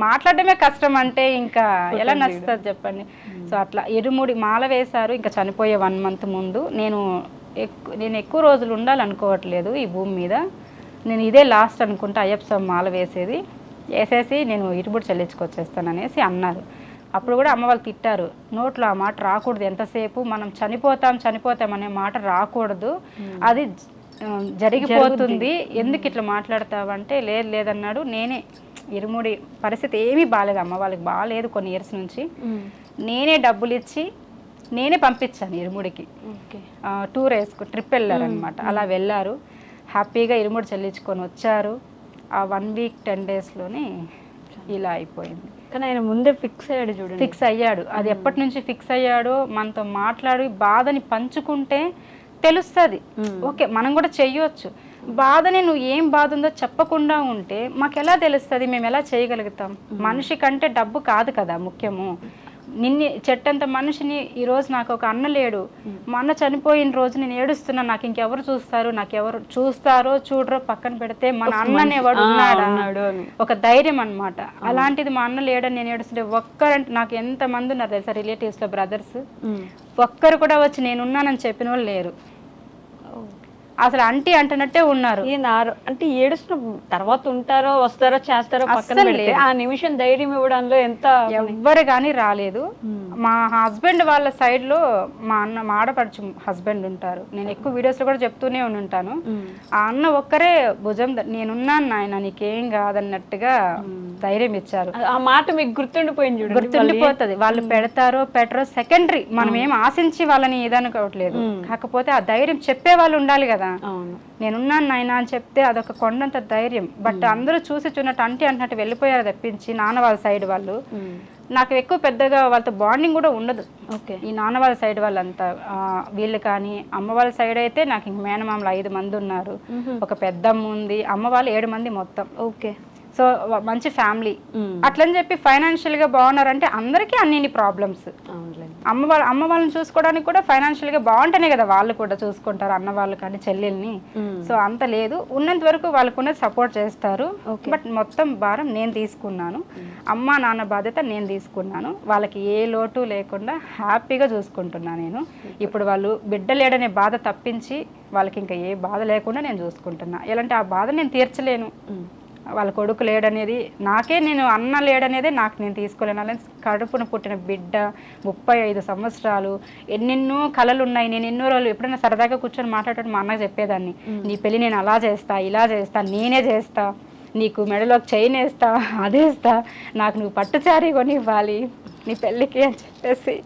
మాట్లాడడమే కష్టం అంటే ఇంకా ఎలా నచ్చుతుంది చెప్పండి. సో అట్లా ఇరుముడి మాల వేశారు. ఇంకా చనిపోయే 1 month ముందు నేను ఎక్కువ రోజులు ఉండాలనుకోవట్లేదు ఈ భూమి మీద. నేను ఇదే లాస్ట్ అనుకుంటా అయ్యప్ప మాల వేసేసి నేను ఇరుముడి చెల్లించుకొచ్చేస్తాను అనేసి అన్నారు. అప్పుడు కూడా అమ్మ వాళ్ళు తిట్టారు, నోట్లో ఆ మాట రాకూడదు, ఎంతసేపు మనం చనిపోతాం అనే మాట రాకూడదు, అది జరిగిపోతుంది, ఎందుకు ఇట్లా మాట్లాడతావంటే లేదన్నాడు. నేనే ఇరుముడి పరిస్థితి ఏమీ బాగాలేదు, అమ్మ వాళ్ళకి బాగాలేదు కొన్ని ఇయర్స్ నుంచి. నేనే డబ్బులు ఇచ్చి నేనే పంపించాను ఇరుముడికి. టూర్ ట్రిప్ వెళ్ళారు అనమాట. అలా వెళ్ళారు, హ్యాపీగా ఇరుముడి చెల్లించుకొని వచ్చారు. ఆ 1 week 10 daysలోనే ఇలా అయిపోయింది. కానీ ఆయన ముందే ఫిక్స్ అయ్యాడు చూడండి. ఫిక్స్ అయ్యాడు. అది ఎప్పటి నుంచి ఫిక్స్ అయ్యాడో మనతో మాట్లాడి బాధని పంచుకుంటే తెలుస్తుంది. ఓకే మనం కూడా చెయ్యొచ్చు. బాధని నువ్వు ఏం బాధ ఉందో చెప్పకుండా ఉంటే మాకు ఎలా తెలుస్తుంది, మేము ఎలా చేయగలుగుతాం? మనిషి కంటే డబ్బు కాదు కదా ముఖ్యము. చెట్టంత మనిషిని ఈరోజు నాకు ఒక అన్న లేడు, మా అన్న చనిపోయిన రోజు నేను ఏడుస్తున్నా, నాకు ఇంకెవరు చూస్తారు, నాకెవరు చూస్తారో చూడరో పక్కన పెడితే మన అన్న అనేవాడు ఉన్నాడు ఒక ధైర్యం అనమాట. అలాంటిది మా అన్న లేడని నేను ఏడుస్తుంటే ఒక్కరంటే, నాకు ఎంతమంది ఉన్నారు తెలుసా రిలేటివ్స్లో బ్రదర్స్, ఒక్కరు కూడా వచ్చి నేనున్నానని చెప్పిన వాళ్ళు లేరు. అసలు అంటున్నట్టే ఉన్నారు. అంటే ఏడుస్తున్న తర్వాత ఉంటారో వస్తారో చేస్తారో పక్కన పెడితే ఆ నిమిషం ధైర్యం ఇవ్వడంలో ఎంత ఎవ్వరు కానీ రాలేదు. మా హస్బెండ్ వాళ్ళ సైడ్ లో మా ఆడపడుచు హస్బెండ్ ఉంటారు, నేను ఎక్కువ వీడియోస్ లో కూడా చెప్తూనే ఉంటాను. ఆ అన్న ఒక్కరే భుజం నేనున్నాను నాయన నీకేం కాదన్నట్టుగా ధైర్యం ఇచ్చారు. ఆ మాట మీకు గుర్తుండిపోయింది, గుర్తుండిపోతుంది. వాళ్ళు పెడతారో పెట్టరో సెకండరీ, మనం ఏం ఆశించి వాళ్ళని ఏదనుకోవట్లేదు. కాకపోతే ఆ ధైర్యం చెప్పే వాళ్ళు ఉండాలి కదా. నేనున్నాను నాయన అని చెప్తే అదొక కొండంత ధైర్యం. బట్ అందరూ చూసి చూడనట్టు అంటున్నట్టు వెళ్ళిపోయారు తప్పించి నాన్న వాళ్ళ సైడ్ వాళ్ళు. నాకు ఎక్కువ పెద్దగా వాళ్ళతో బాండింగ్ కూడా ఉండదు. ఓకే, ఈ నాన్న వాళ్ళ సైడ్ వాళ్ళంతా వీళ్ళు కానీ, అమ్మ వాళ్ళ సైడ్ అయితే నాకు ఇంక మేనమామలు 5 మంది ఉన్నారు, ఒక పెద్దమ్మ ఉంది, అమ్మ వాళ్ళు 7 మంది మొత్తం. ఓకే, సో మంచి ఫ్యామిలీ. అట్లని చెప్పి ఫైనాన్షియల్ గా బాగున్నారంటే అందరికీ అన్ని ప్రాబ్లమ్స్. అమ్మ వాళ్ళని చూసుకోవడానికి కూడా ఫైనాన్షియల్ గా బాగుంటేనే కదా వాళ్ళు కూడా చూసుకుంటారు, అన్న వాళ్ళు కానీ చెల్లెల్ని. సో అంత లేదు, ఉన్నంత వరకు వాళ్ళకు ఉన్నది సపోర్ట్ చేస్తారు. బట్ మొత్తం భారం నేను తీసుకున్నాను, అమ్మ నాన్న బాధ్యత నేను తీసుకున్నాను. వాళ్ళకి ఏ లోటు లేకుండా హ్యాపీగా చూసుకుంటున్నాను నేను. ఇప్పుడు వాళ్ళు బిడ్డ లేడనే బాధ తప్పించి వాళ్ళకి ఇంకా ఏ బాధ లేకుండా నేను చూసుకుంటున్నా. ఎలాంటి ఆ బాధ నేను తీర్చలేను, వాళ్ళ కొడుకు లేడనేది నాకే, నేను అన్న లేడనేదే నాకు నేను తీసుకోలేను. అలా కడుపున పుట్టిన బిడ్డ 35 సంవత్సరాలు, ఎన్నెన్నో కళలు ఉన్నాయి. నేను ఎన్నో రోజులు ఎప్పుడైనా సరదాగా కూర్చొని మాట్లాడటం మా అన్నకి చెప్పేదాన్ని, నీ పెళ్ళి నేను అలా చేస్తా, ఇలా చేస్తా, నేనే చేస్తా, నీకు మెడలోకి చైన్ వేస్తా, అదేస్తా, నాకు నువ్వు పట్టుచారీ కొని ఇవ్వాలి నీ పెళ్ళికి అని చెప్పేసి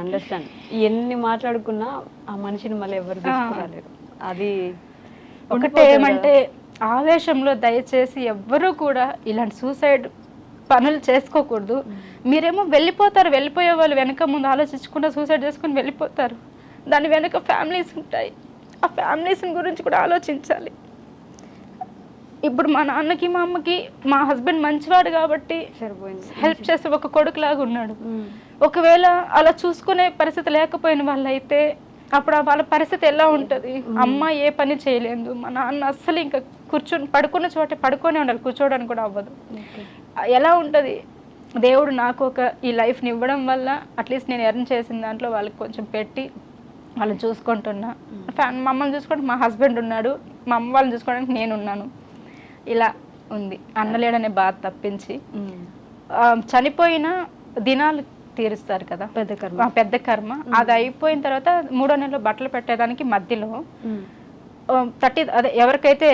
అండర్స్టాండ్. ఎన్ని మాట్లాడుకున్నా ఆ మనిషిని మళ్ళీ ఎవరు తీసుకురాలేరు. అది ఒకటే ఏమంటే ఆవేశంలో దయచేసి ఎవ్వరూ కూడా ఇలాంటి సూసైడ్ పనులు చేసుకోకూడదు. మీరేమో వెళ్ళిపోతారు, వెళ్ళిపోయే వాళ్ళు వెనక ముందు ఆలోచించకుండా సూసైడ్ చేసుకుని వెళ్ళిపోతారు. దాని వెనక ఫ్యామిలీస్ ఉంటాయి, ఆ ఫ్యామిలీస్ గురించి కూడా ఆలోచించాలి. ఇప్పుడు మా నాన్నకి మా అమ్మకి మా హస్బెండ్ మంచివాడు కాబట్టి హెల్ప్ చేసి ఒక కొడుకులాగా ఉన్నాడు. ఒకవేళ అలా చూసుకునే పరిస్థితి లేకపోయిన వాళ్ళైతే అప్పుడు వాళ్ళ పరిస్థితి ఎలా ఉంటుంది? అమ్మ ఏ పని చేయలేదు, మా నాన్న అస్సలు ఇంకా పడుకున్న చోట పడుకొని ఉండాలి, కూర్చోవడానికి కూడా అవ్వదు. ఎలా ఉంటుంది? దేవుడు నాకు ఈ లైఫ్ని ఇవ్వడం వల్ల అట్లీస్ట్ నేను ఎర్న్ చేసిన దాంట్లో వాళ్ళకి కొంచెం పెట్టి వాళ్ళని చూసుకుంటున్నా. మమ్మల్ని చూసుకోవడానికి మా హస్బెండ్ ఉన్నాడు, మా అమ్మ వాళ్ళని చూసుకోవడానికి నేనున్నాను. ఇలా ఉంది. అన్నలేడనే బాధ తప్పించి చనిపోయిన దినాలు తీరుస్తారు కదా, పెద్ద కర్మ. అది అయిపోయిన తర్వాత 3వ నెలలో బట్టలు పెట్టేదానికి మధ్యలో 30 అదే ఎవరికైతే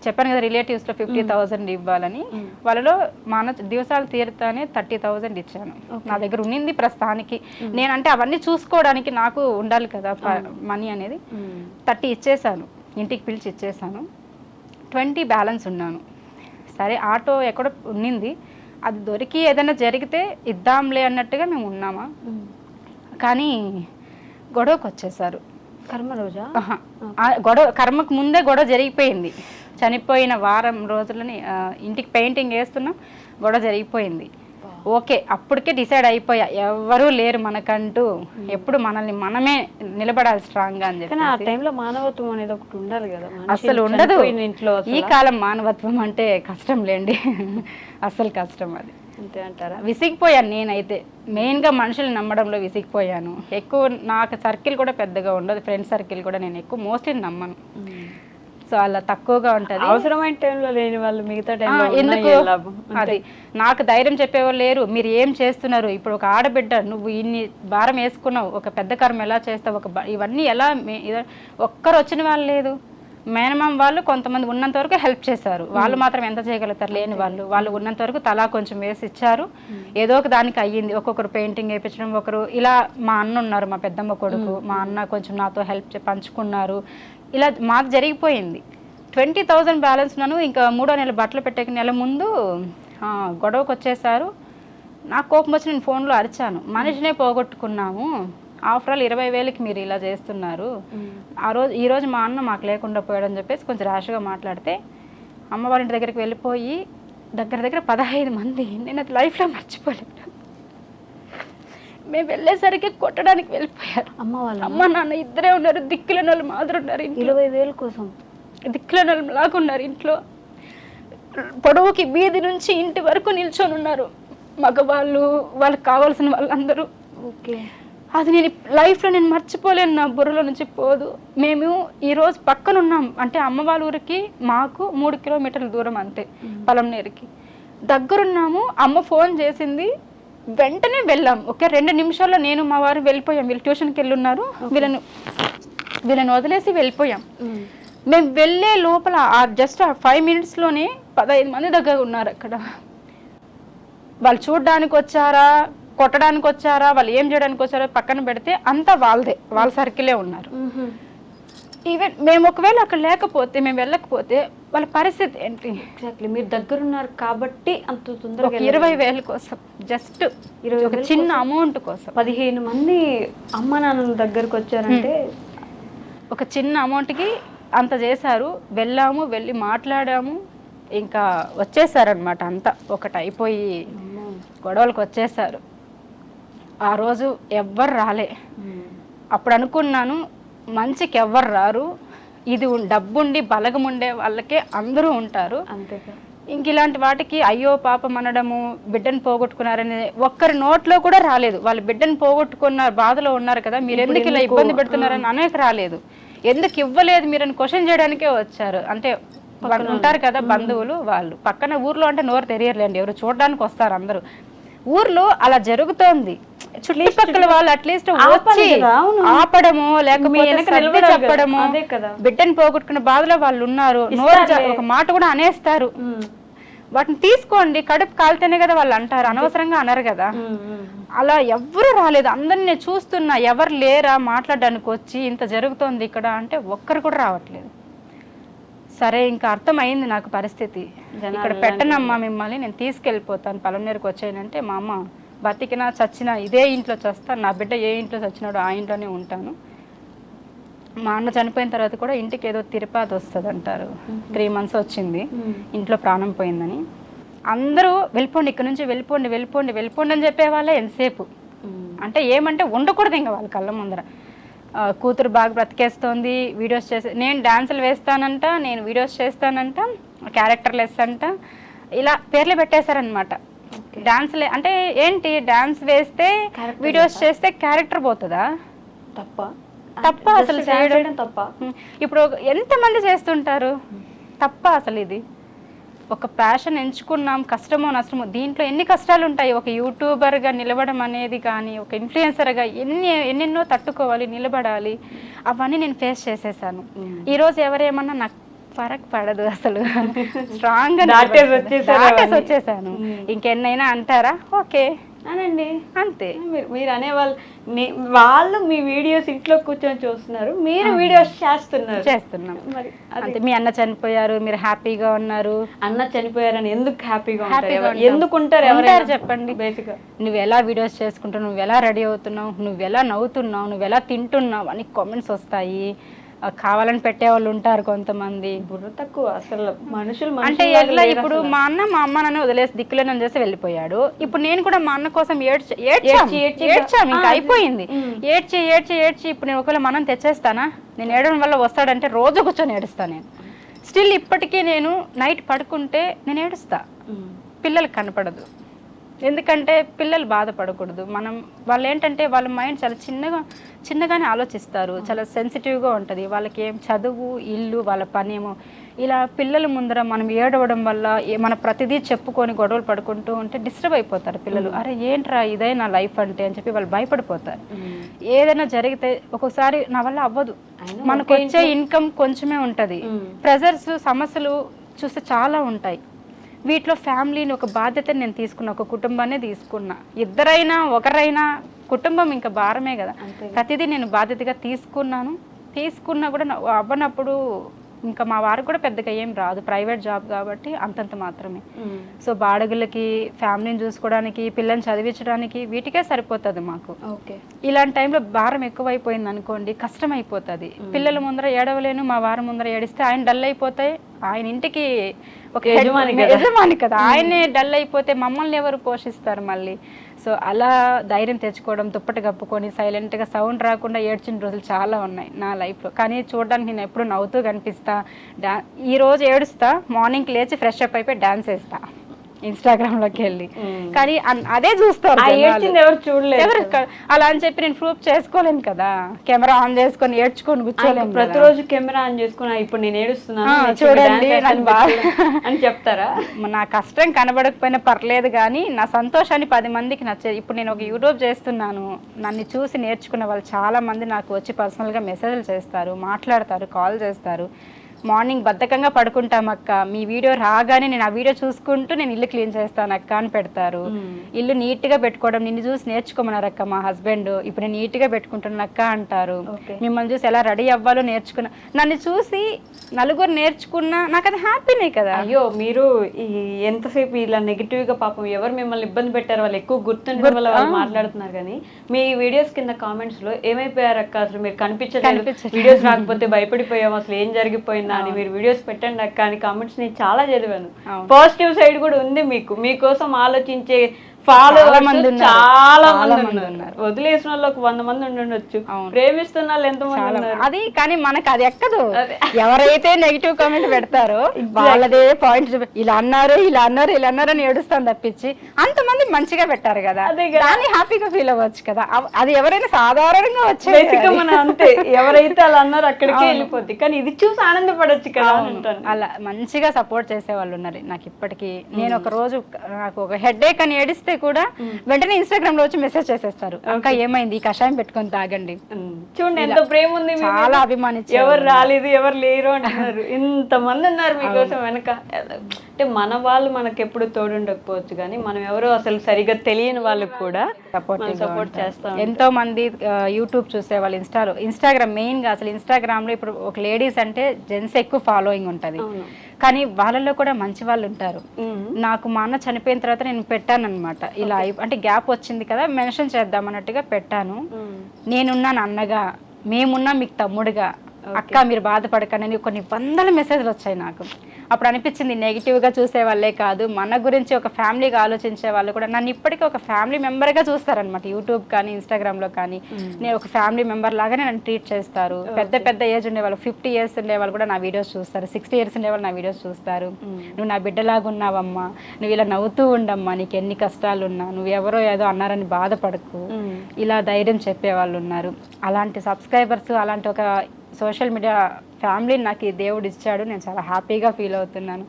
చెప్పాను కదా రిలేటివ్స్లో 50,000 ఇవ్వాలని, వాళ్ళలో దివసాలు తీరుతానే 30,000 ఇచ్చాను. నా దగ్గర ఉన్నింది ప్రస్తుతానికి. నేనంటే అవన్నీ చూసుకోవడానికి నాకు ఉండాలి కదా మనీ అనేది. 30 ఇచ్చేసాను, ఇంటికి పిలిచి ఇచ్చేసాను. 20 బ్యాలెన్స్ ఉన్నాను. సరే ఆటో ఎక్కడ ఉన్నింది, అది దొరికి ఏదైనా జరిగితే ఇద్దాంలే అన్నట్టుగా మేము ఉన్నామా. కానీ గొడవకు వచ్చేసారు. కర్మ రోజా? కర్మకు ముందే గొడవ జరిగిపోయింది. చనిపోయిన వారం రోజులని ఇంటికి పెయింటింగ్ వేస్తున్నాం, గొడవ జరిగిపోయింది. ఓకే, అప్పటికే డిసైడ్ అయిపోయా ఎవరూ లేరు మనకంటూ, ఎప్పుడు మనల్ని మనమే నిలబడాలి స్ట్రాంగ్ గా అని చెప్పి. ఆ టైంలో మానవత్వం అనేది ఒకటి ఉండాలి కదా, అసలు ఉండదు ఇంట్లో. ఈ కాలం మానవత్వం అంటే కష్టం లేండి, అసలు కష్టం. అది అంతే అంటారా? విసిగిపోయాను నేనైతే, మెయిన్గా మనుషులు నమ్మడంలో విసిగిపోయాను. ఎక్కువ నాకు సర్కిల్ కూడా పెద్దగా ఉండదు, ఫ్రెండ్ సర్కిల్ కూడా నేను ఎక్కువ మోస్ట్లీ నమ్మను. సో అలా తక్కువగా ఉంటుంది. అవసరమైన టైంలో లేని వాళ్ళు మిగతా టైంలో ఎందుకు? అది నాకు ధైర్యం చెప్పేవాళ్ళు లేరు. మీరు ఏం చేస్తున్నారు? ఇప్పుడు ఒక ఆడబిడ్డ, నువ్వు ఇన్ని భారం వేసుకున్నావు, ఒక పెద్ద కర్మ ఎలా చేస్తావు, ఇవన్నీ ఎలా, ఒక్కరు వచ్చిన వాళ్ళు లేదు. మేనమామ వాళ్ళు కొంతమంది ఉన్నంత వరకు హెల్ప్ చేశారు, వాళ్ళు మాత్రం ఎంత చేయగలుగుతారు? లేని వాళ్ళు ఉన్నంత వరకు తలా కొంచెం వేసి ఇచ్చారు, ఏదో ఒక దానికి అయ్యింది. ఒక్కొక్కరు పెయింటింగ్ వేయించడం, ఒకరు ఇలా. మా అన్న ఉన్నారు, మా పెద్దమ్మ కొడుకు, మా అన్న కొంచెం నాతో హెల్ప్ పంచుకున్నారు. ఇలా మాకు జరిగిపోయింది. 20,000 బ్యాలెన్స్ ఉన్నాను. ఇంకా 3వ నెల బట్టలు పెట్టే నెల ముందు గొడవకు వచ్చేసారు. నాకు కోపం వచ్చి నేను ఫోన్లో అరిచాను, మనిషినే పోగొట్టుకున్నాము, ఆఫ్టర్ ఆల్ 20,000కి మీరు ఇలా చేస్తున్నారు. ఈరోజు మా అన్న మాకు లేకుండా పోయాడని చెప్పేసి కొంచెం ర్యాష్గా మాట్లాడితే, అమ్మ వాళ్ళ ఇంటి దగ్గరికి వెళ్ళిపోయి దగ్గర 15 మంది. నేను అది లైఫ్లో మర్చిపోలేదు. మేము వెళ్ళేసరికి కొట్టడానికి వెళ్ళిపోయారు. అమ్మ నాన్న ఇద్దరే ఉన్నారు, దిక్కులేని వాళ్ళు మాదిరి ఉన్నారు. 20,000 కోసం దిక్కులేని వాళ్ళు లాగా ఉన్నారు. ఇంట్లో పొడవుకి వీధి నుంచి ఇంటి వరకు నిల్చొని ఉన్నారు మగవాళ్ళు, వాళ్ళకి కావాల్సిన వాళ్ళందరూ. ఓకే, అది నేను లైఫ్లో నేను మర్చిపోలేను, నా బుర్రలో నుంచి పోదు. మేము ఈరోజు పక్కన ఉన్నాం అంటే అమ్మ వాళ్ళ ఊరికి మాకు 3 కిలోమీటర్ల దూరం అంతే, పలంనేరుకి దగ్గరున్నాము. అమ్మ ఫోన్ చేసింది, వెంటనే వెళ్ళాం. ఓకే, 2 నిమిషాల్లో నేను మా వారు వెళ్ళిపోయాం. వీళ్ళు ట్యూషన్కి వెళ్ళి ఉన్నారు, వీళ్ళని వదిలేసి వెళ్ళిపోయాం. మేము వెళ్ళే లోపల జస్ట్ 5 మినిట్స్లోనే 15 మంది దగ్గర ఉన్నారు అక్కడ. వాళ్ళు చూడడానికి వచ్చారా, కొట్టడానికి వచ్చారా, వాళ్ళు ఏం చేయడానికి వచ్చారో పక్కన పెడితే అంతా వాళ్ళదే, వాళ్ళ సర్కిలే ఉన్నారు. ఈవెన్ మేము ఒకవేళ అక్కడ లేకపోతే, మేము వెళ్ళకపోతే వాళ్ళ పరిస్థితి ఏంటి? ఎగ్జాక్ట్లీ, మీరు దగ్గర ఉన్నారు కాబట్టి అంత తొందరగా 20,000 కోసం, జస్ట్ ఒక చిన్న అమౌంట్ కోసం 15 మంది అమ్మ నాన్నల దగ్గరకు వచ్చారంటే ఒక చిన్న అమౌంట్కి అంత చేశారు. వెళ్ళి మాట్లాడాము, ఇంకా వచ్చేసారనమాట. అంతా ఒకటి అయిపోయి గొడవలకు వచ్చేసారు. ఆ రోజు ఎవ్వరు రాలే. అప్పుడు అనుకున్నాను, మంచికి ఎవ్వరు రారు, ఇది డబ్బుండి బలగముండే వాళ్ళకే అందరూ ఉంటారు. అంతేగా, ఇంక ఇలాంటి వాటికి అయ్యో పాపం అనడము, బిడ్డను పోగొట్టుకున్నారని ఒక్కరి నోట్లో కూడా రాలేదు. వాళ్ళు బిడ్డను పోగొట్టుకున్నారు, బాధలో ఉన్నారు కదా, మీరు ఎందుకు ఇలా ఇబ్బంది పెడుతున్నారని అనేక రాలేదు. ఎందుకు ఇవ్వలేదు మీరని క్వశ్చన్ చేయడానికే వచ్చారు. అంటే ఉంటారు కదా బంధువులు, వాళ్ళు పక్కన ఊర్లో అంటే నోరు తెరియర్లేండి, ఎవరు చూడడానికి వస్తారు అందరూ. ఊర్లో అలా జరుగుతోంది. చుట్టుపక్కల వాళ్ళు అట్లీస్ట్ వచ్చి ఆపడము, లేకపోతే చెప్పడము, బిడ్డను పోగొట్టుకున్న బాధలో వాళ్ళు ఉన్నారు. నోరు ఒక మాట కూడా అనేస్తారు. వాటిని తీసుకోండి, కడుపు కాలితేనే కదా వాళ్ళు అంటారు, అనవసరంగా అనరు కదా. అలా ఎవ్వరు రాలేదు, అందరిని నేను చూస్తున్నా, ఎవరు లేరా మాట్లాడడానికి వచ్చి ఇంత జరుగుతోంది ఇక్కడ అంటే ఒక్కరు కూడా రావట్లేదు. సరే ఇంకా అర్థమైంది నాకు పరిస్థితి, ఇక్కడ పెట్టనమ్మా మిమ్మల్ని, నేను తీసుకెళ్ళిపోతాను పలమనేరుకు వచ్చానంటే, మా అమ్మ బతికినా చచ్చినా ఇదే ఇంట్లో చస్తాను, నా బిడ్డ ఏ ఇంట్లో చచ్చినాడో ఆ ఇంట్లోనే ఉంటాను. మా అన్న చనిపోయిన తర్వాత కూడా ఇంటికి ఏదో తిరుపతి వస్తుంది అంటారు, 3 months వచ్చింది, ఇంట్లో ప్రాణం పోయిందని. అందరూ వెళ్ళిపోండి ఇక్కడ నుంచి, వెళ్ళిపోండి వెళ్ళిపోండి వెళ్ళిపోండి అని చెప్పేవాళ్ళే ఎంతసేపు. అంటే ఏమంటే ఉండకూడదు ఇంకా వాళ్ళ కళ్ళ ముందర. కూతురు బాగా బ్రతికేస్తోంది, వీడియోస్ చేసి, నేను డాన్సులు వేస్తానంట, నేను వీడియోస్ చేస్తానంట, క్యారెక్టర్లెస్ అంట, ఇలా పేర్లు పెట్టేశారనమాట. డాన్స్లే అంటే ఏంటి, డాన్స్ వేస్తే వీడియోస్ చేస్తే క్యారెక్టర్ పోతుందా? తప్ప అసలు చేయడం తప్ప. ఇప్పుడు ఎంతమంది చేస్తుంటారు, తప్ప అసలు ఇది ఒక ప్యాషన్ ఎంచుకున్నాం, కష్టమో నష్టమో, దీంట్లో ఎన్ని కష్టాలు ఉంటాయి. ఒక యూట్యూబర్గా నిలబడడం అనేది కానీ, ఒక ఇన్ఫ్లుయెన్సర్గా ఎన్నెన్నో తట్టుకోవాలి, నిలబడాలి, అవన్నీ నేను ఫేస్ చేసేసాను. ఈరోజు ఎవరేమన్నా నాకు ఫరక్ పడదు అసలు, స్ట్రాంగ్ గా వచ్చేసాను. ఇంకెన్నైనా అంటారా, ఓకే అనండి, అంతే. మీరు వాళ్ళు మీ వీడియోస్ ఇంట్లో కూర్చొని చూస్తున్నారు, మీరు వీడియోస్ చేస్తున్నాం. మరి అంతే. మీ అన్న చనిపోయారు, మీరు హ్యాపీగా ఉన్నారు. అన్న చనిపోయారని ఎందుకు హ్యాపీగా ఎందుకుంటారు ఎవరు చెప్పండి. బేసిక్ నువ్వు ఎలా వీడియోస్ చేసుకుంటావు, నువ్వు ఎలా రెడీ అవుతున్నావు, నువ్వు ఎలా నవ్వుతున్నావు, నువ్వు ఎలా తింటున్నావు అని కామెంట్స్ వస్తాయి. కావాలని పెట్టేవాళ్ళు ఉంటారు కొంతమంది. బుర్ర తక్కువ అసలు మనుషులు. అంటే ఎట్లా, ఇప్పుడు మా అన్న మా అమ్మ నన్ను వదిలేసి దిక్కులేనని చేసి వెళ్ళిపోయాడు. ఇప్పుడు నేను కూడా మా అన్న కోసం ఏడ్చాం, ఇంకా అయిపోయింది. ఏడ్చి ఇప్పుడు నేను ఒకవేళ మనం తెచ్చేస్తానా, నేను ఏడవడం వల్ల వస్తాడంటే రోజు కూర్చొని ఏడుస్తాను నేను. స్టిల్ ఇప్పటికీ నేను నైట్ పడుకుంటే నేను ఏడుస్తా, పిల్లలకు కనపడదు. ఎందుకంటే పిల్లలు బాధపడకూడదు. వాళ్ళు ఏంటంటే వాళ్ళ మైండ్ చాలా చిన్నగానే ఆలోచిస్తారు, చాలా సెన్సిటివ్గా ఉంటుంది. వాళ్ళకి ఏం చదువు, ఇల్లు, వాళ్ళ పనేమో. ఇలా పిల్లల ముందర మనం ఏడవడం వల్ల మన ప్రతిదీ చెప్పుకొని గొడవలు పడుకుంటూ ఉంటే డిస్టర్బ్ అయిపోతారు పిల్లలు. అరే ఏంట్రా ఇదే నా లైఫ్ అంటే అని చెప్పి వాళ్ళు భయపడిపోతారు. ఏదైనా జరిగితే ఒక్కొక్కసారి నా వల్ల అవ్వదు, మనకు వచ్చే ఇన్కమ్ కొంచెమే ఉంటుంది, ప్రెజర్స్, సమస్యలు చూస్తే చాలా ఉంటాయి. వీటిలో ఫ్యామిలీని ఒక బాధ్యతని నేను తీసుకున్నా, ఒక కుటుంబాన్ని తీసుకున్నా. ఇద్దరైనా ఒకరైనా కుటుంబం ఇంకా భారమే కదా. ప్రతిదీ నేను బాధ్యతగా తీసుకున్నా కూడా అవ్వనప్పుడు ఇంకా మా వారికి కూడా పెద్దగా ఏం రాదు, ప్రైవేట్ జాబ్ కాబట్టి అంతంత మాత్రమే. సో బాడుగులకి, ఫ్యామిలీని చూసుకోవడానికి, పిల్లల్ని చదివించడానికి వీటికే సరిపోతుంది మాకు. ఇలాంటి టైంలో భారం ఎక్కువైపోయింది అనుకోండి, కష్టం అయిపోతుంది. పిల్లల ముందర ఏడవలేను, మా వారి ముందర ఏడిస్తే ఆయన డల్ అయిపోతాయి. ఆయన ఇంటికి ఒక యజమాని కదా, ఆయనే డల్ అయిపోతే మమ్మల్ని ఎవరు పోషిస్తారు మళ్ళీ. సో అలా ధైర్యం తెచ్చుకోవడం, దుప్పటి కప్పుకొని సైలెంట్గా సౌండ్ రాకుండా ఏడ్చిన రోజులు చాలా ఉన్నాయి నా లైఫ్లో. కానీ చూడడానికి నేను ఎప్పుడు నవ్వుతూ కనిపిస్తా. ఈరోజు ఏడుస్తా, మార్నింగ్ లేచి ఫ్రెష్ అప్ అయిపోయి డాన్స్ వేస్తా ఇన్స్టాగ్రామ్లోకి వెళ్ళి. కానీ అదే చూస్తారు, ఎవరు చూడలేదు అలా అని చెప్పి నేను ప్రూఫ్ చేసుకోలేను కదా. కెమెరా ఆన్ చేసుకొని ఏడ్చుకొని కూర్చోలేను. ప్రతిరోజు కెమెరా ఆన్ చేసుకుని ఇప్పుడు నేను ఏడుస్తున్నాను చూడండి అని చెప్తారా? నా కష్టం కనబడకపోయినా పర్లేదు, కానీ నా సంతోషాన్ని 10 మందికి నచ్చేది. ఇప్పుడు నేను ఒక యూట్యూబ్ చేస్తున్నాను, నన్ను చూసి నేర్చుకున్న వాళ్ళు చాలా మంది నాకు వచ్చి పర్సనల్గా మెసేజ్లు చేస్తారు, మాట్లాడతారు, కాల్ చేస్తారు. మార్నింగ్ బద్ధకంగా పడుకుంటాం అక్క, మీ వీడియో రాగానే నేను ఆ వీడియో చూసుకుంటూ నేను ఇల్లు క్లీన్ చేస్తాను అక్క అని పెడతారు. ఇల్లు నీట్గా పెట్టుకోవడం నిన్ను చూసి నేర్చుకోమన్నారు అక్క మా హస్బెండ్, ఇప్పుడు నేను నీట్గా పెట్టుకుంటున్నా అక్క అంటారు. మిమ్మల్ని చూసి ఎలా రెడీ అవ్వాలో నేర్చుకున్నా, నన్ను చూసి నలుగురు నేర్చుకున్నా నాకు అది హ్యాపీనే కదా. అయ్యో మీరు ఎంతసేపు ఇలా నెగిటివ్గా పాపం ఎవరు మిమ్మల్ని ఇబ్బంది పెట్టారు వాళ్ళు ఎక్కువ గుర్తుండడం వల్ల వాళ్ళు మాట్లాడుతున్నారు. కానీ మీ వీడియోస్ కింద కామెంట్స్లో ఏమైపోయారు అక్క, అసలు మీరు కనిపించలేదు, వీడియోస్ రాకపోతే భయపడిపోయాం, అసలు ఏం జరిగిపోయిందా అని, మీరు వీడియోస్ పెట్టండి అక్క అని కామెంట్స్ నేను చాలా చదివాను. పాజిటివ్ సైడ్ కూడా ఉంది మీకు, మీకోసం ఆలోచించే ఫాలోవర్స్ చాలా మంది ఉన్నారు. వదిలేసిన వాళ్ళు ఒక 100 మంది ఉండొచ్చు, ప్రేమిస్తున్న వాళ్ళు ఎంతమంది ఉన్నారు. అది కానీ మనకు అది ఎక్కదు. ఎవరైతే నెగిటివ్ కామెంట్ పెడతారో వాళ్ళదే పాయింట్ ఇలా అన్నారు ఇలా అన్నారు ఇలా అన్నారు అని ఏడుస్తాను తప్పించి, అంతమంది మంచిగా పెట్టారు కదా, దాన్ని హ్యాపీగా ఫీల్ అవ్వచ్చు కదా. అది ఎవరైనా సాధారణంగా వచ్చే అంతే, ఎవరైతే అలా అన్నారు అక్కడికే వెళ్ళిపోద్ది. కానీ ఇది చూసి ఆనందపడొచ్చు కదా. అలా మంచిగా సపోర్ట్ చేసే వాళ్ళు ఉన్నారు నాకు ఇప్పటికీ. నేను ఒక రోజు నాకు ఒక హెడేక్ అని ఏడిస్తే తాగితే కూడా వెంటనే ఇన్స్టాగ్రామ్ లో వచ్చి మెసేజ్ చేసేస్తారు, అక్క ఏమైంది, ఈ కషాయం పెట్టుకొని తాగండి. చూడండి ఎంత ప్రేమ ఉంది, చాలా అభిమానించి. ఎవరు రాలేదు ఎవరు లేరు అంటున్నారు, ఇంతమంది ఉన్నారు మీకోసం వెనక. అంటే మన వాళ్ళు మనకి ఎప్పుడు తోడుండకపోవచ్చు కానీ మనం ఎవరో అసలు సరిగా తెలియని వాళ్ళకి కూడా సపోర్ట్ చేస్తాం. ఎంతో మంది యూట్యూబ్ చూసే వాళ్ళు, ఇన్స్టాగ్రామ్ మెయిన్ గా అసలు ఇన్స్టాగ్రామ్ లో ఇప్పుడు ఒక లేడీస్ అంటే జెంట్స్ ఎక్కువ ఫాలోయింగ్ ఉంటది, కానీ వాళ్ళలో కూడా మంచి వాళ్ళు ఉంటారు. నాకు మా అన్న చనిపోయిన తర్వాత నేను పెట్టాను అనమాట, ఇలా అంటే గ్యాప్ వచ్చింది కదా మెన్షన్ చేద్దాం అన్నట్టుగా పెట్టాను. నేనున్నాను అన్నగా, మేమున్నా మీకు తమ్ముడుగా, అక్క మీరు బాధపడకండి, కొన్ని వందల మెసేజ్లు వచ్చాయి నాకు. అప్పుడు అనిపించింది నెగిటివ్గా చూసే వాళ్ళే కాదు, మన గురించి ఒక ఫ్యామిలీగా ఆలోచించే వాళ్ళు కూడా నన్ను ఇప్పటికీ ఒక ఫ్యామిలీ మెంబర్గా చూస్తారనమాట. యూట్యూబ్ కానీ ఇన్స్టాగ్రామ్లో కానీ నేను ఒక ఫ్యామిలీ మెంబర్ లాగానే నన్ను ట్రీట్ చేస్తారు. పెద్ద పెద్ద ఏజ్ ఉండేవాళ్ళు, 50 years ఉండేవాళ్ళు కూడా నా వీడియోస్ చూస్తారు, 60 years ఉండేవాళ్ళు నా వీడియోస్ చూస్తారు. నువ్వు నా బిడ్డలాగా ఉన్నావమ్మా, నువ్వు ఇలా నవ్వుతూ ఉండమ్మా, నీకు ఎన్ని కష్టాలు ఉన్నా, నువ్వు ఎవరో ఏదో అన్నారని బాధపడకు, ఇలా ధైర్యం చెప్పేవాళ్ళు ఉన్నారు. అలాంటి సబ్స్క్రైబర్స్, అలాంటి ఒక సోషల్ మీడియా ఫ్యామిలీని నాకు ఈ దేవుడు ఇచ్చాడు. నేను చాలా హ్యాపీగా ఫీల్ అవుతున్నాను.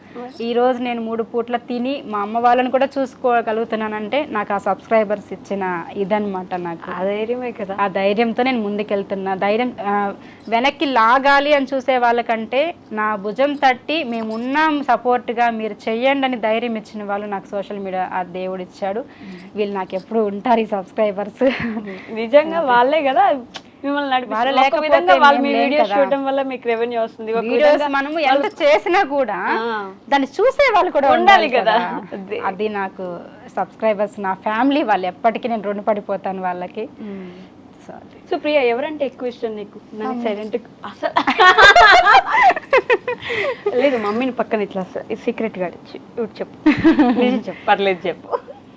ఈరోజు నేను 3 పూట్ల తిని మా అమ్మ వాళ్ళని కూడా చూసుకోగలుగుతున్నానంటే నాకు ఆ సబ్స్క్రైబర్స్ ఇచ్చిన ఇదనమాట. నాకు ఆ ధైర్యమే కదా, ఆ ధైర్యంతో నేను ముందుకెళ్తున్నా. ధైర్యం వెనక్కి లాగాలి అని చూసే వాళ్ళకంటే నా భుజం తట్టి మేము ఉన్నాం సపోర్ట్గా, మీరు చెయ్యండి అని ధైర్యం ఇచ్చిన వాళ్ళు నాకు సోషల్ మీడియా ఆ దేవుడు ఇచ్చాడు. వీళ్ళు నాకు ఎప్పుడు ఉంటారు ఈ సబ్స్క్రైబర్స్. నిజంగా వాళ్ళే కదా మిమ్మల్ని వీడియోస్ చూడటం వల్ల మీకు రెవెన్యూ వస్తుంది. మనము ఎంత చేసినా కూడా దాన్ని చూసే వాళ్ళు కూడా ఉండాలి కదా. అది నాకు సబ్స్క్రైబర్స్, నా ఫ్యామిలీ, వాళ్ళు ఎప్పటికీ నేను రుణపడిపోతాను వాళ్ళకి. సో ప్రియా, ఎవరంటే ఎక్కువ ఇష్టం నీకు? నాకు సైలెంట్ అసలు లేదు, మమ్మీని పక్కన ఇట్లా సీక్రెట్ గా చెప్పు, చెప్పు, పర్లేదు చెప్పు.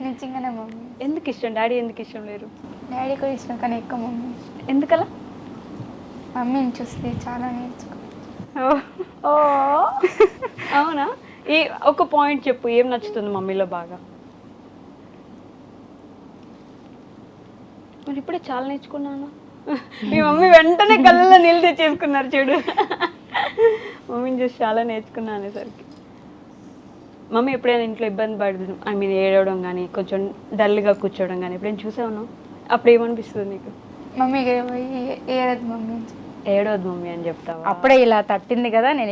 నిజంగానే మమ్మీ. ఎందుకు ఇష్టం? డాడీ ఎందుకు ఇష్టం లేరు? డాడీ కూడా ఇష్టం కానీ ఎక్కువ మమ్మీ. ఎందుకలా? మమ్మీని చూస్తే చాలా నేర్చుకో. ఓ అవునా? ఈ ఒక పాయింట్ చెప్పు, ఏం నచ్చుతుంది మమ్మీలో బాగా? మరి ఇప్పుడే చాలా నేర్చుకున్నాను. మీ మమ్మీ వెంటనే కళ్ళల్లో నీళ్ళు తెచ్చేసుకున్నారు చూడు. మమ్మీని చూసి చాలా నేర్చుకున్నా అనేసరికి. మమ్మీ ఎప్పుడైనా ఇంట్లో ఇబ్బంది పడదు, ఏడవడం కానీ, కొంచెం డల్గా కూర్చోవడం కానీ ఎప్పుడైనా చూసావు? అప్పుడు ఏమనిపిస్తుంది నీకు? మమ్మీ ఏడదు మమ్మీ, ఏడవద్దు మమ్మీ అని చెప్తావా? అప్పుడే ఇలా తట్టింది కదా, నేను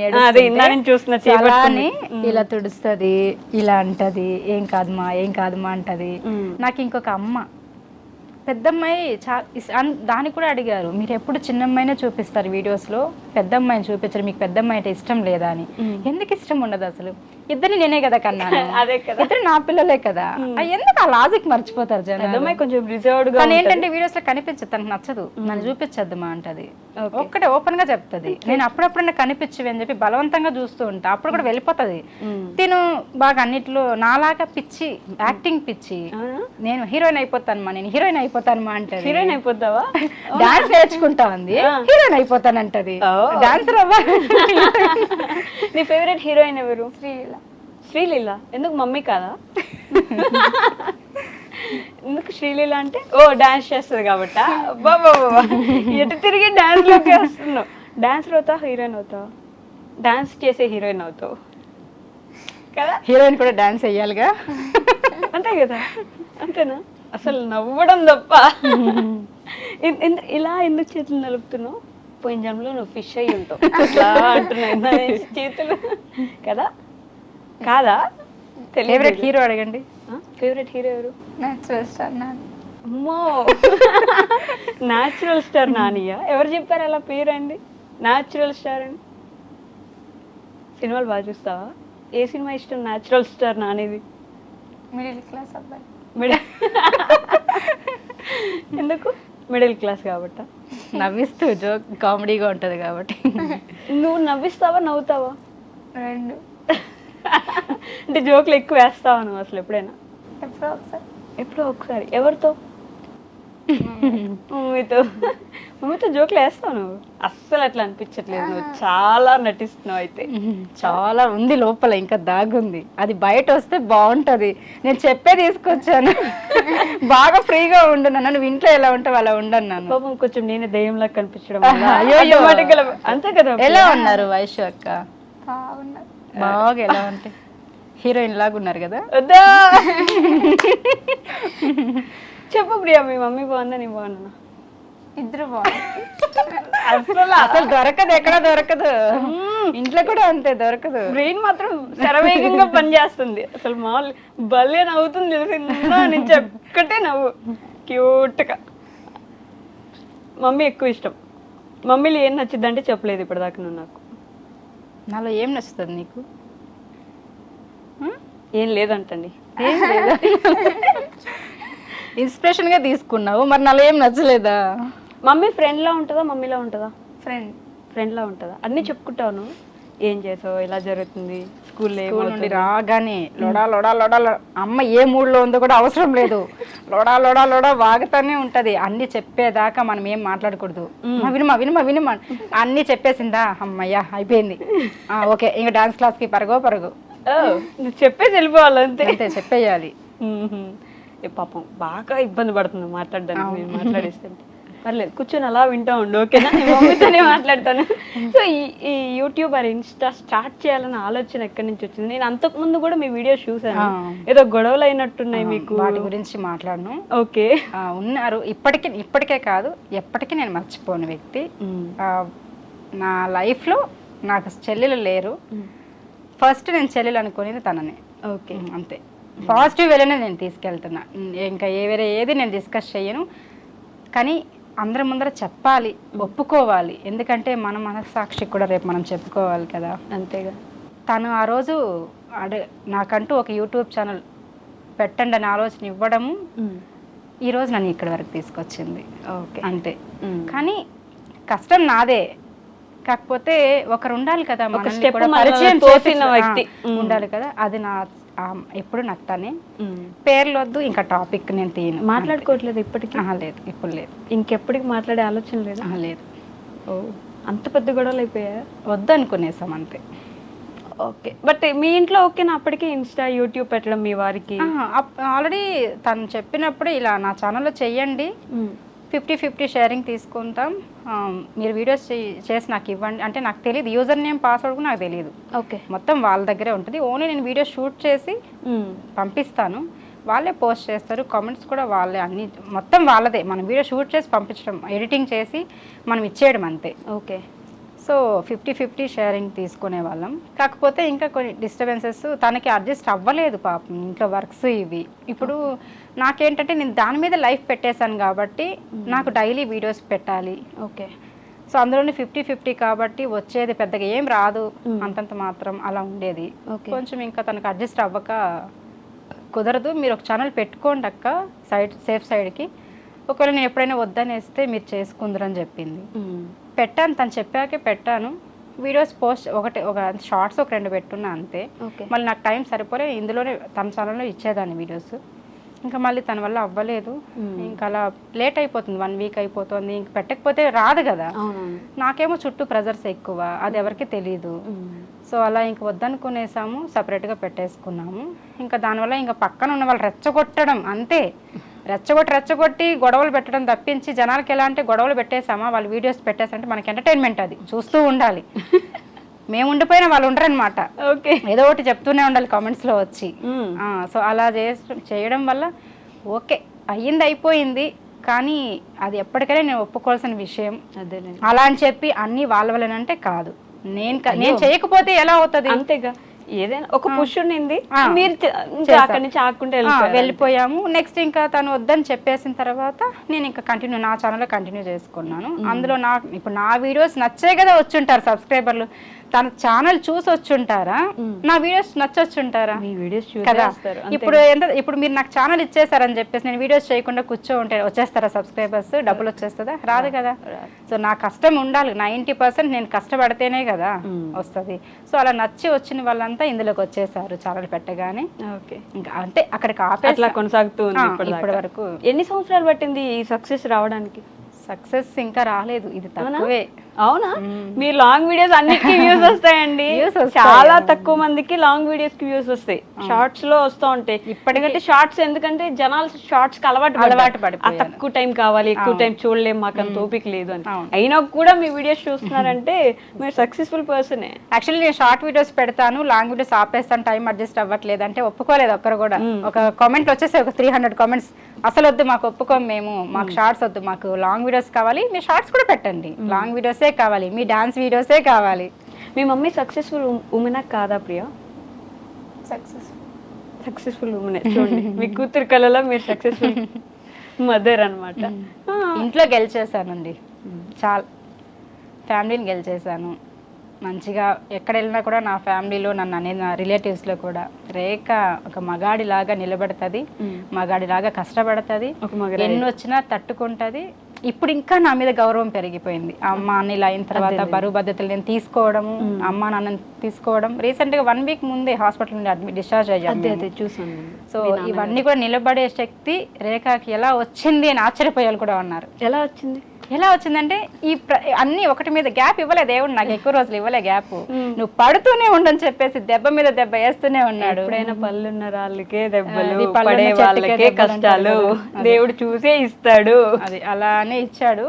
ఇలా తుడుస్తుంది, ఇలా అంటది, ఏం కాదుమా ఏం కాదుమా అంటది. నాకు ఇంకొక అమ్మ పెద్దమ్మాయి దాన్ని కూడా అడిగారు, మీరు ఎప్పుడు చిన్నమ్మాయినే చూపిస్తారు వీడియోస్లో, పెద్దమ్మాయిని చూపించరు, మీకు పెద్దమ్మాయి అంటే ఇష్టం లేదా అని. ఎందుకు ఇష్టం ఉండదు అసలు? ఇద్దరిని నేనే కదా కన్నాను, ఇద్దరు నా పిల్లలే కదా. ఎందుకు ఆ లాజిక్ మర్చిపోతారు జనాలు. కొంచెం రిజర్వ్డ్ గా. కానీ ఏంటంటే వీడియోస్ లో కనిపించదు, తనకు నచ్చదు, నన్ను చూపించద్దమ్మా అంటది. ఒక్కటే ఓపెన్ గా చెప్తుంది. నేను అప్పుడప్పుడు కనిపించవి అని చెప్పి బలవంతంగా చూస్తూ ఉంటా. అప్పుడు కూడా వెళ్ళిపోతుంది. తిను బాగా అన్నిట్లో నాలాగా పిచ్చి, యాక్టింగ్ పిచ్చి. నేను హీరోయిన్ అయిపోతానమ్మా, నేను హీరోయిన్ అయిపోతానమ్మా అంటది. హీరోయిన్ అయిపోతావా? డాన్స్ నేర్చుకుంటా ఉంది, హీరోయిన్ అయిపోతానంటది. డాన్సర్ అవ్వ. నీ ఫేవరెట్ హీరోయిన్ ఎవరు? శ్రీలీల. శ్రీలీల ఎందుకు? మమ్మీ కాదా? ఎందుకు శ్రీలీల అంటే? ఓ డాన్స్ చేస్తుంది కాబట్టి. బాబా ఎటు తిరిగి డాన్స్ లోకి వస్తున్నావు. డాన్సర్ అవుతావు, హీరోయిన్ అవుతావు? డాన్స్ చేసే హీరోయిన్ అవుతావు కదా. హీరోయిన్ కూడా డాన్స్ వేయాలిగా, అంతే కదా. అంతేనా? అసలు నవ్వడం తప్ప. ఇలా ఎందుకు చేతులు నలుపుతున్నావు? పోయిన జన్మలో నువ్వు ఫిష్ అయ్యి ఉంటావు అట్లా అంటున్నాయి చేతులు కదా. కాదా? ఫేవరెట్ హీరో అడగండి. ఫేవరెట్ హీరో ఎవరు? Natural star Nani. అమ్మో, న్యాచురల్ స్టార్ నానియా? ఎవరు చెప్పారు అలా పేరు అండి న్యాచురల్ స్టార్ అని? సినిమాలు బాగా చూస్తావా? ఏ సినిమా ఇష్టం న్యాచురల్ స్టార్ నానిది? మిడిల్ క్లాస్ అబ్బాయి. ఎందుకు? మిడిల్ క్లాస్ కాబట్టి నవ్విస్తూ జోక్ కామెడీగా ఉంటది కాబట్టి. నువ్వు నవ్విస్తావా నవ్వుతావా? రెండు. అంటే జోకులు ఎక్కువ వేస్తావా నువ్వు అసలు ఎప్పుడైనా? ఎప్పుడో ఒకసారి. ఎప్పుడో ఒకసారి. ఎవరితో? మమ్మీతో. మమ్మీతో జోకులు వేస్తావు నువ్వు? అస్సలు అట్లా అనిపించట్లేదు, నువ్వు చాలా నటిస్తున్నావు. అయితే చాలా ఉంది లోపల, ఇంకా దాగుంది. అది బయట వస్తే బాగుంటది. నేను చెప్పే తీసుకొచ్చాను. బాగా ఫ్రీగా ఉండు, నువ్వు ఇంట్లో ఎలా ఉంటావు అలా ఉండను నన్ను. పాపం కొంచెం నేనే దయ్యంలా కనిపించడం. అంతే కదా. ఎలా ఉన్నారు వైశ్య అక్క? బాగున్నారు. బాగా ఎలా ఉంటాయి? హీరోయిన్ లాగా ఉన్నారు కదా. వద్దా చెప్పు ప్రియా, మీ మమ్మీ బాగుందా నీ బాగున్నా? ఇద్దరు బాగుంది. అసలు దొరకదు, ఎక్కడ దొరకదు, ఇంట్లో కూడా అంతే దొరకదు. బ్రెయిన్ మాత్రం శరవేగంగా పనిచేస్తుంది. అసలు మామూలు భలే నవ్వుతుంది తెలిసిందా నుంచి ఒక్కటే నవ్వు క్యూట్గా. మమ్మీ ఎక్కువ ఇష్టం. మమ్మీలో ఏం నచ్చింది అంటే చెప్పలేదు ఇప్పటిదాకా నువ్వు నాకు. నాలో ఏం నచ్చుతుంది నీకు? ఏం లేదంటండి. ఏం లేదా? ఇన్స్పిరేషన్ గా తీసుకున్నావు, మరి నాలో ఏం నచ్చలేదా? మమ్మీ ఫ్రెండ్లా ఉంటుందా మమ్మీలా ఉంటుందా? ఫ్రెండ్. ఫ్రెండ్లా ఉంటుందా? అన్నీ చెప్పుకుంటావు నువ్వు, ఏం చేసావు, ఇలా జరుగుతుంది, స్కూల్ నుండి రాగానే లోడా లోడా లోడా అమ్మ ఏ మూడ్లో ఉందో కూడా అవసరం లేదు, లోడా లోడా లోడా వాగుతానే ఉంటది. అన్ని చెప్పేదాకా మనం ఏం మాట్లాడకూడదు. వినుమా వినుమా వినుమా అన్ని చెప్పేసిందా, అమ్మయ్యా అయిపోయింది, ఓకే ఇంకా డాన్స్ క్లాస్ కి పరగో పరగు. నువ్వు చెప్పేసి వెళ్ళిపోవాలి అంతే. అంతే చెప్పేయాలి. పాపం బాగా ఇబ్బంది పడుతుంది మాట్లాడడానికి, నేను మాట్లాడేస్తే. పర్లేదు కూర్చొని అలా వింటా ఉండు, ఓకేనా? నేను మమ్మీతోనే మాట్లాడతాను. సో ఈ యూట్యూబర్ ఇన్స్టా స్టార్ట్ చేయాలన్న ఆలోచన ఎక్కడి నుంచి వచ్చింది? నేను అంతకుముందు కూడా మీ వీడియోస్ చూసాను, ఏదో గొడవలు అయినట్టున్నాయి మీకు, వాటి గురించి మాట్లాడను. ఓకే ఉన్నారు, ఇప్పటికే కాదు ఎప్పటికీ నేను మర్చిపోని వ్యక్తి. నా లైఫ్లో నాకు చెల్లెలు లేరు. ఫస్ట్ నేను చెల్లెలు అనుకునేది తననే. ఓకే అంతే, పాజిటివ్ వేలోనే నేను తీసుకెళ్తున్నా. ఇంకా ఏది నేను డిస్కస్ చేయను. కానీ అందరి ముందర చెప్పాలి, ఒప్పుకోవాలి. ఎందుకంటే మన మనస్సాక్షికి కూడా రేపు మనం చెప్పుకోవాలి కదా. అంతేగా. తను ఆ రోజు నాకంటూ ఒక యూట్యూబ్ ఛానల్ పెట్టండి అని ఆలోచన ఇవ్వడము ఈరోజు నన్ను ఇక్కడి వరకు తీసుకొచ్చింది. ఓకే అంతే. కానీ కష్టం నాదే, కాకపోతే ఒకరు ఉండాలి కదా, మనల్ని కూడా పరిచయం చేసిన వ్యక్తి ఉండాలి కదా. అది నా ఎప్పుడు నాకు తనే. పేర్లు వద్దు, ఇంకా టాపిక్ నేను తీయను. మాట్లాడుకోవట్లేదు ఇప్పటికీ? లేదు, ఇప్పుడు లేదు. ఇంకెప్పటికి మాట్లాడే ఆలోచన లేదు? లేదు. ఓ, అంత పెద్ద గొడవలు అయిపోయా? వద్దు అనుకునేసాం అంతే. ఓకే, బట్ మీ ఇంట్లో ఓకేనా అప్పటికి ఇన్స్టా యూట్యూబ్ పెట్టడం మీ వారికి? ఆల్రెడీ తను చెప్పినప్పుడు ఇలా నా ఛానల్లో చెయ్యండి, 50-50 షేరింగ్ తీసుకుంటాం, మీరు వీడియోస్ చేసి నాకు ఇవ్వండి అంటే. నాకు తెలియదు, యూజర్ నేమ్ పాస్వర్డ్ కూడా నాకు తెలియదు. ఓకే, మొత్తం వాళ్ళ దగ్గరే ఉంటుంది. ఓన్లీ నేను వీడియో షూట్ చేసి పంపిస్తాను, వాళ్ళే పోస్ట్ చేస్తారు, కామెంట్స్ కూడా వాళ్ళే, అన్ని మొత్తం వాళ్ళదే. మనం వీడియో షూట్ చేసి పంపించడం, ఎడిటింగ్ చేసి మనం ఇచ్చేయడం అంతే. ఓకే. సో 50-50 షేరింగ్ తీసుకునే వాళ్ళం. కాకపోతే ఇంకా కొన్ని డిస్టర్బెన్సెస్, తనకి అడ్జస్ట్ అవ్వలేదు పాపం, ఇంట్లో వర్క్స్ ఇవి. ఇప్పుడు నాకేంటంటే నేను దాని మీద లైఫ్ పెట్టేశాను కాబట్టి నాకు డైలీ వీడియోస్ పెట్టాలి. ఓకే. సో అందులోనే 50-50 కాబట్టి వచ్చేది పెద్దగా ఏం రాదు, అంతంత మాత్రం అలా ఉండేది. కొంచెం ఇంకా తనకు అడ్జస్ట్ అవ్వక, కుదరదు మీరు ఒక ఛానల్ పెట్టుకోండి అక్క సేఫ్ సైడ్కి, ఒకవేళ నేను ఎప్పుడైనా వద్దనేస్తే మీరు చేసుకుందరని చెప్పింది. పెట్టాను, తను చెప్పాకే పెట్టాను. వీడియోస్ పోస్ట్ ఒక షార్ట్స్ ఒక 2 పెట్టున్నా అంతే. మళ్ళీ నాకు టైం సరిపోలే, ఇందులోనే తన ఛానల్లో ఇచ్చేదాన్ని వీడియోస్. ఇంకా మళ్ళీ తన వల్ల అవ్వలేదు. ఇంకా అలా లేట్ అయిపోతుంది, 1 వీక్ అయిపోతుంది. ఇంక పెట్టకపోతే రాదు కదా. నాకేమో చుట్టూ ప్రెజర్స్ ఎక్కువ, అది ఎవరికి తెలీదు. సో అలా ఇంక వద్దనుకునేసాము, సపరేట్గా పెట్టేసుకున్నాము. ఇంకా దానివల్ల ఇంకా పక్కన ఉన్న వాళ్ళు రెచ్చగొట్టడం అంతే, రెచ్చగొట్టి గొడవలు పెట్టడం తప్పించి, జనాలకి ఎలా అంటే గొడవలు పెట్టేసామా, వాళ్ళు వీడియోస్ పెట్టేసంటే మనకి ఎంటర్టైన్మెంట్, అది చూస్తూ ఉండాలి. మేము ఉండిపోయినా వాళ్ళు ఉండరనమాట. ఓకే, ఏదో ఒకటి చెప్తూనే ఉండాలి కామెంట్స్లో వచ్చి. సో అలా చేయడం వల్ల ఓకే అయ్యింది, అయిపోయింది. కానీ అది ఎప్పటికైనా నేను ఒప్పుకోవాల్సిన విషయం. అలా అని చెప్పి అన్ని వాళ్ళ వల్లనంటే కాదు, నేను చేయకపోతే ఎలా అవుతుంది? అంతేగా, ఏదైనా ఒక పుష్ ఉండింది, మీరు అక్కడి నుంచి ఆకుంటే వెళ్ళిపోయాము. నెక్స్ట్ ఇంకా తను వద్దని చెప్పేసిన తర్వాత నేను ఇంకా నా ఛానల్లో కంటిన్యూ చేసుకున్నాను. అందులో ఇప్పుడు నా వీడియోస్ నచ్చే కదా వచ్చుంటారు సబ్స్క్రైబర్లు, తన ఛానల్ చూసి వచ్చుంటారా, నా వీడియోస్ నచ్చొచ్చుంటారా కదా. ఇప్పుడు మీరు నాకు ఛానల్ ఇచ్చేసారని చెప్పేసి నేను వీడియోస్ చేయకుండా కూర్చో ఉంటే వచ్చేస్తారా సబ్స్క్రైబర్స్, డబ్బులు వచ్చేస్తుందా? రాదు కదా. సో నా కష్టం ఉండాలి, 90% నేను కష్టపడితేనే కదా వస్తుంది. సో అలా నచ్చి వచ్చిన వాళ్ళంతా ఇందులోకి వచ్చేసారు ఛానల్ పెట్టగానే. ఇంకా అంటే అక్కడికి ఆపేసి కొనసాగుతూ ఉంది ఇప్పటి వరకు. ఎన్ని సంవత్సరాలు పట్టింది ఈ సక్సెస్ రావడానికి? సక్సెస్ ఇంకా రాలేదు, ఇది తక్కువే. అవునా? మీ లాంగ్ వీడియోస్ అన్నిటికీ వ్యూస్ వస్తాయండి. Views వస్తాయి. చాలా తక్కువ మందికి లాంగ్ వీడియోస్ కి వ్యూస్ వస్తాయి, షార్ట్స్ లో వస్తూ ఉంటాయి. ఇప్పటికంటే షార్ట్స్, ఎందుకంటే జనాలు షార్ట్స్ కి అలవాటు పడిపోయారు. తక్కువ టైం కావాలి, ఎక్కువ టైం చూడలేము, మాకు అంత ఓపిక లేదు అని. అయినా కూడా మీ వీడియోస్ చూస్తున్నారంటే మీరు సక్సెస్ఫుల్ పర్సనే. యాక్చువల్లీ నేను షార్ట్ వీడియోస్ పెడతాను, లాంగ్ వీడియోస్ ఆపేస్తాను, టైం అడ్జస్ట్ అవ్వట్లేదు అంటే ఒప్పుకోలేదు ఒక్కరు కూడా. ఒక కామెంట్ వచ్చేసి ఒక 300 కామెంట్స్, అసలు వద్దు మాకు, ఒప్పుకోం మేము, మాకు షార్ట్స్ వద్దు, మాకు లాంగ్ వీడియోస్ కావాలి, మీరు షార్ట్స్ కూడా పెట్టండి, లాంగ్ వీడియోసే కావాలి, మీ డాన్స్ వీడియోసే కావాలి. మీ మమ్మీ సక్సెస్ఫుల్ ఉమెనా కాదా ప్రియా? సక్సెస్ఫుల్ ఉమెనే. చూడండి మీ కూతురు కళలో మీరు సక్సెస్ఫుల్ మదర్ అనమాట. ఇంట్లో గెలిచేసానండి, చాలా ఫ్యామిలీని గెలిచేసాను మంచిగా. ఎక్కడ వెళ్ళినా కూడా నా ఫ్యామిలీలో నన్ను అనేది, నా రిలేటివ్స్లో కూడా రేఖ ఒక మగాడిలాగా నిలబడుతుంది, మగాడిలాగా కష్టపడుతుంది, ఎన్ని వచ్చినా తట్టుకుంటుంది. ఇప్పుడు ఇంకా నా మీద గౌరవం పెరిగిపోయింది. అమ్మ అన్నీళ్ళు అయిన తర్వాత బరువు బాధ్యతలు నేను తీసుకోవడము, అమ్మ నాన్నని తీసుకోవడం. రీసెంట్గా 1 వీక్ ముందే హాస్పిటల్ నుండి డిశ్చార్జ్ అయ్యాను, చూసాను. సో ఇవన్నీ కూడా నిలబడే శక్తి రేఖకి ఎలా వచ్చింది అని ఆశ్చర్యపోయాలు కూడా ఉన్నారు. ఎలా వచ్చిందంటే అన్ని ఒకటి మీద గ్యాప్ ఇవ్వలే దేవుడు నాకు, ఎక్కువ రోజులు ఇవ్వలే గ్యాప్. నువ్వు పడుతూనే ఉండని చెప్పేసి దెబ్బ మీద దెబ్బ వేస్తూనే ఉన్నాడు. ఎప్పుడైనా పళ్ళున్న రాళ్ళకే దెబ్బలు, పడే వాళ్ళకే కష్టాలు దేవుడు చూసే ఇస్తాడు. అది అలానే ఇచ్చాడు.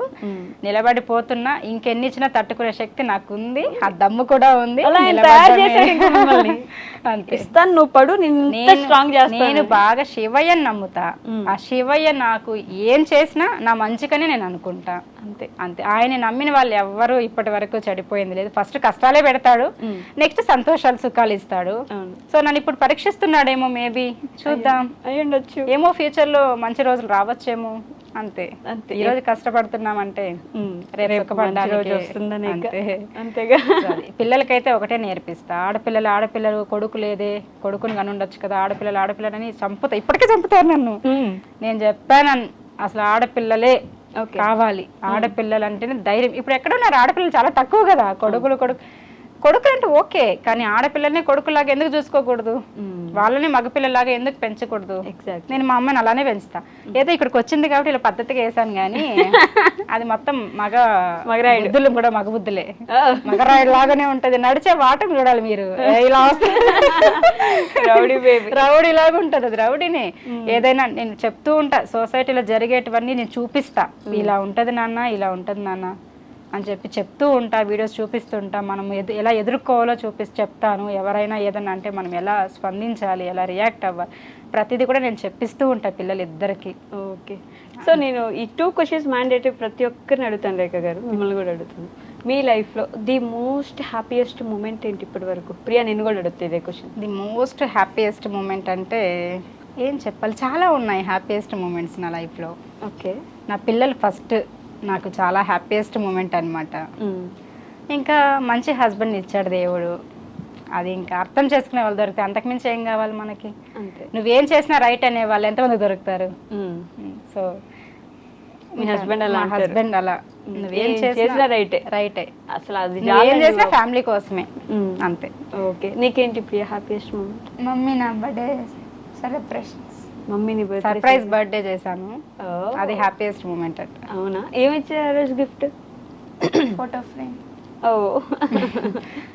నిలబడిపోతున్నా, ఇంకెన్ని ఇచ్చినా తట్టుకునే శక్తి నాకు ఉంది, ఆ దమ్ము కూడా ఉంది. ఇస్తాను, నువ్వు పడు, నేను బాగా శివయ్యని నమ్ముతా. ఆ శివయ్య నాకు ఏం చేసినా నా మంచికనే నేను అనుకుంటా. అంతే అంతే. ఆయన నమ్మిన వాళ్ళు ఎవ్వరు ఇప్పటి వరకు చెడిపోయింది లేదు. ఫస్ట్ కష్టాలే పెడతాడు, నెక్స్ట్ సంతోషాలు సుఖాలు ఇస్తాడు. సో నన్ను ఇప్పుడు పరీక్షిస్తున్నాడేమో, మేబీ చూద్దాం, అయ్యుండొచ్చు ఏమో ఫ్యూచర్ లో మంచి రోజులు రావచ్చేమో. అంతే అంతే. ఈ రోజు కష్టపడుతున్నామంటే రేపు సుఖపడడానికి వస్తుందని. అంతేగా. పిల్లలకైతే ఒకటే నేర్పిస్తా, ఆడపిల్లలు కొడుకు లేదే, కొడుకుని కను ఉండొచ్చు కదా, ఆడపిల్లలని చంపుతా, ఇప్పటికే చంపుతారు నన్ను. నేను చెప్పాను అసలు ఆడపిల్లలే కావాలి, ఆడపిల్లలు అంటేనే ధైర్యం. ఇప్పుడు ఎక్కడున్నారు ఆడపిల్లలు చాలా తక్కువ కదా, కొడుకు అంటే ఓకే, కానీ ఆడపిల్లల్ని కొడుకులాగా ఎందుకు చూసుకోకూడదు, వాళ్ళని మగపిల్లలాగా ఎందుకు పెంచకూడదు? నేను మా అమ్మని అలానే పెంచుతా. ఏదో ఇక్కడికి వచ్చింది కాబట్టి ఇలా పద్ధతిగా వేసాను, కానీ అది మొత్తం మగరాయిద్దులు కూడా మగబుద్ధులే, మగరాయుడు లాగానే ఉంటది. నడిచే వాటం చూడాలి మీరు, ఇలా రౌడీ లాగా ఉంటది, అది రౌడీనే. ఏదైనా నేను చెప్తూ ఉంటా, సొసైటీలో జరిగేటివన్నీ నేను చూపిస్తా, ఇలా ఉంటది నాన్న, ఇలా ఉంటది నాన్న అని చెప్తూ ఉంటా, వీడియోస్ చూపిస్తుంటా. మనం ఎలా ఎదుర్కోవాలో చెప్తాను. ఎవరైనా ఏదన్నా అంటే మనం ఎలా స్పందించాలి, ఎలా రియాక్ట్ అవ్వాలి, ప్రతిదీ కూడా నేను చెప్పిస్తూ ఉంటా పిల్లలిద్దరికి. ఓకే. సో నేను ఈ 2 క్వశ్చన్స్ మ్యాండేటరీ ప్రతి ఒక్కరిని అడుగుతాను రేఖ గారు, మిమ్మల్ని కూడా అడుగుతాను. మీ లైఫ్లో ది మోస్ట్ హ్యాపీయెస్ట్ మూమెంట్ ఏంటి ఇప్పటి వరకు? ప్రియా నేను కూడా అడుగుతాను ఇదే question. The most happiest moment అంటే ఏం చెప్పాలి, చాలా ఉన్నాయి హ్యాపీయెస్ట్ మూమెంట్స్ నా లైఫ్లో. ఓకే. నా పిల్లలు ఫస్ట్ నాకు చాలా హ్యాపీయెస్ట్ మూమెంట్ అనమాట. ఇంకా మంచి హస్బెండ్ ఇచ్చాడు దేవుడు, అది ఇంకా అర్థం చేసుకునే వాళ్ళు దొరికితే అంతకుమించి ఏం కావాలి మనకి? నువ్వేం చేసినా రైట్ అనే వాళ్ళు ఎంతమంది దొరుకుతారు? సో మీ హస్బెండ్ అలా నువ్వేం చేసినా రైటే, అసలు అది ఏం చేసినా ఫ్యామిలీ కోసమే, అంతే. ఓకే. నీకేంటి ప్రియ హ్యాపీయెస్ట్ మూమెంట్? మమ్మీ నా బర్త్డే సెలబ్రేషన్స్, మమ్మీని సర్ప్రైజ్ బర్త్డే చేశాను, అది హ్యాపీయెస్ట్ మూమెంట్ అంట. అవునా? ఏమిచ్చారు ఆ రోజు గిఫ్ట్? Photo frame. ఓ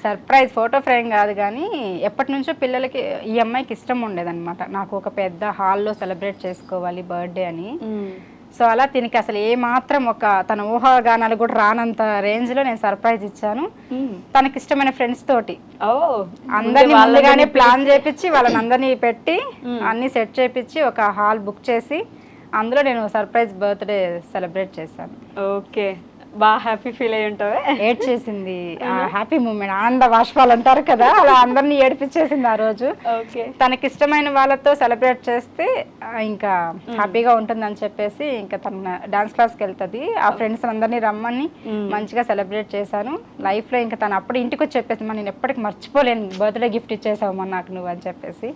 సర్ప్రైజ్ ఫోటో ఫ్రేమ్ కాదు, కానీ ఎప్పటి నుంచో పిల్లలకి ఈ అమ్మాయికి ఇష్టం ఉండేదన్నమాట, నాకు ఒక పెద్ద హాల్లో సెలబ్రేట్ చేసుకోవాలి బర్త్డే అని. సో అలా దీనికి అసలు ఏ మాత్రం తన ఊహాగానాలు కూడా రానంత రేంజ్ లో నేను సర్ప్రైజ్ ఇచ్చాను. తనకి ఇష్టమైన ఫ్రెండ్స్ తోటి అందరినీ ముందుగానే ప్లాన్ చేపించి వాళ్ళని అందరినీ పెట్టి అన్ని సెట్ చేపించి ఒక హాల్ బుక్ చేసి అందులో నేను సర్ప్రైజ్ బర్త్డే సెలబ్రేట్ చేశాను. ఓకే. బాగా హ్యాపీ ఫీల్ అయ్యి ఉంటావే? ఏడ్ చేసింది, హ్యాపీ మూమెంట్, ఆనంద బాష్పాలు అంటారు కదా, అలా అందరినీ ఏడిపించేసింది ఆ రోజు. తనకి ఇష్టమైన వాళ్ళతో సెలబ్రేట్ చేస్తే ఇంకా హ్యాపీగా ఉంటుందని చెప్పేసి ఇంకా తన డాన్స్ క్లాస్కి వెళ్తుంది, ఆ ఫ్రెండ్స్ అందరినీ రమ్మని మంచిగా సెలబ్రేట్ చేశాను. లైఫ్ లో ఇంకా తను అప్పుడు ఇంటికి వచ్చి చెప్పేసి నేను ఎప్పటికి మర్చిపోలేను, బర్త్డే గిఫ్ట్ ఇచ్చేసావు నాకు నువ్వు అని చెప్పేసి.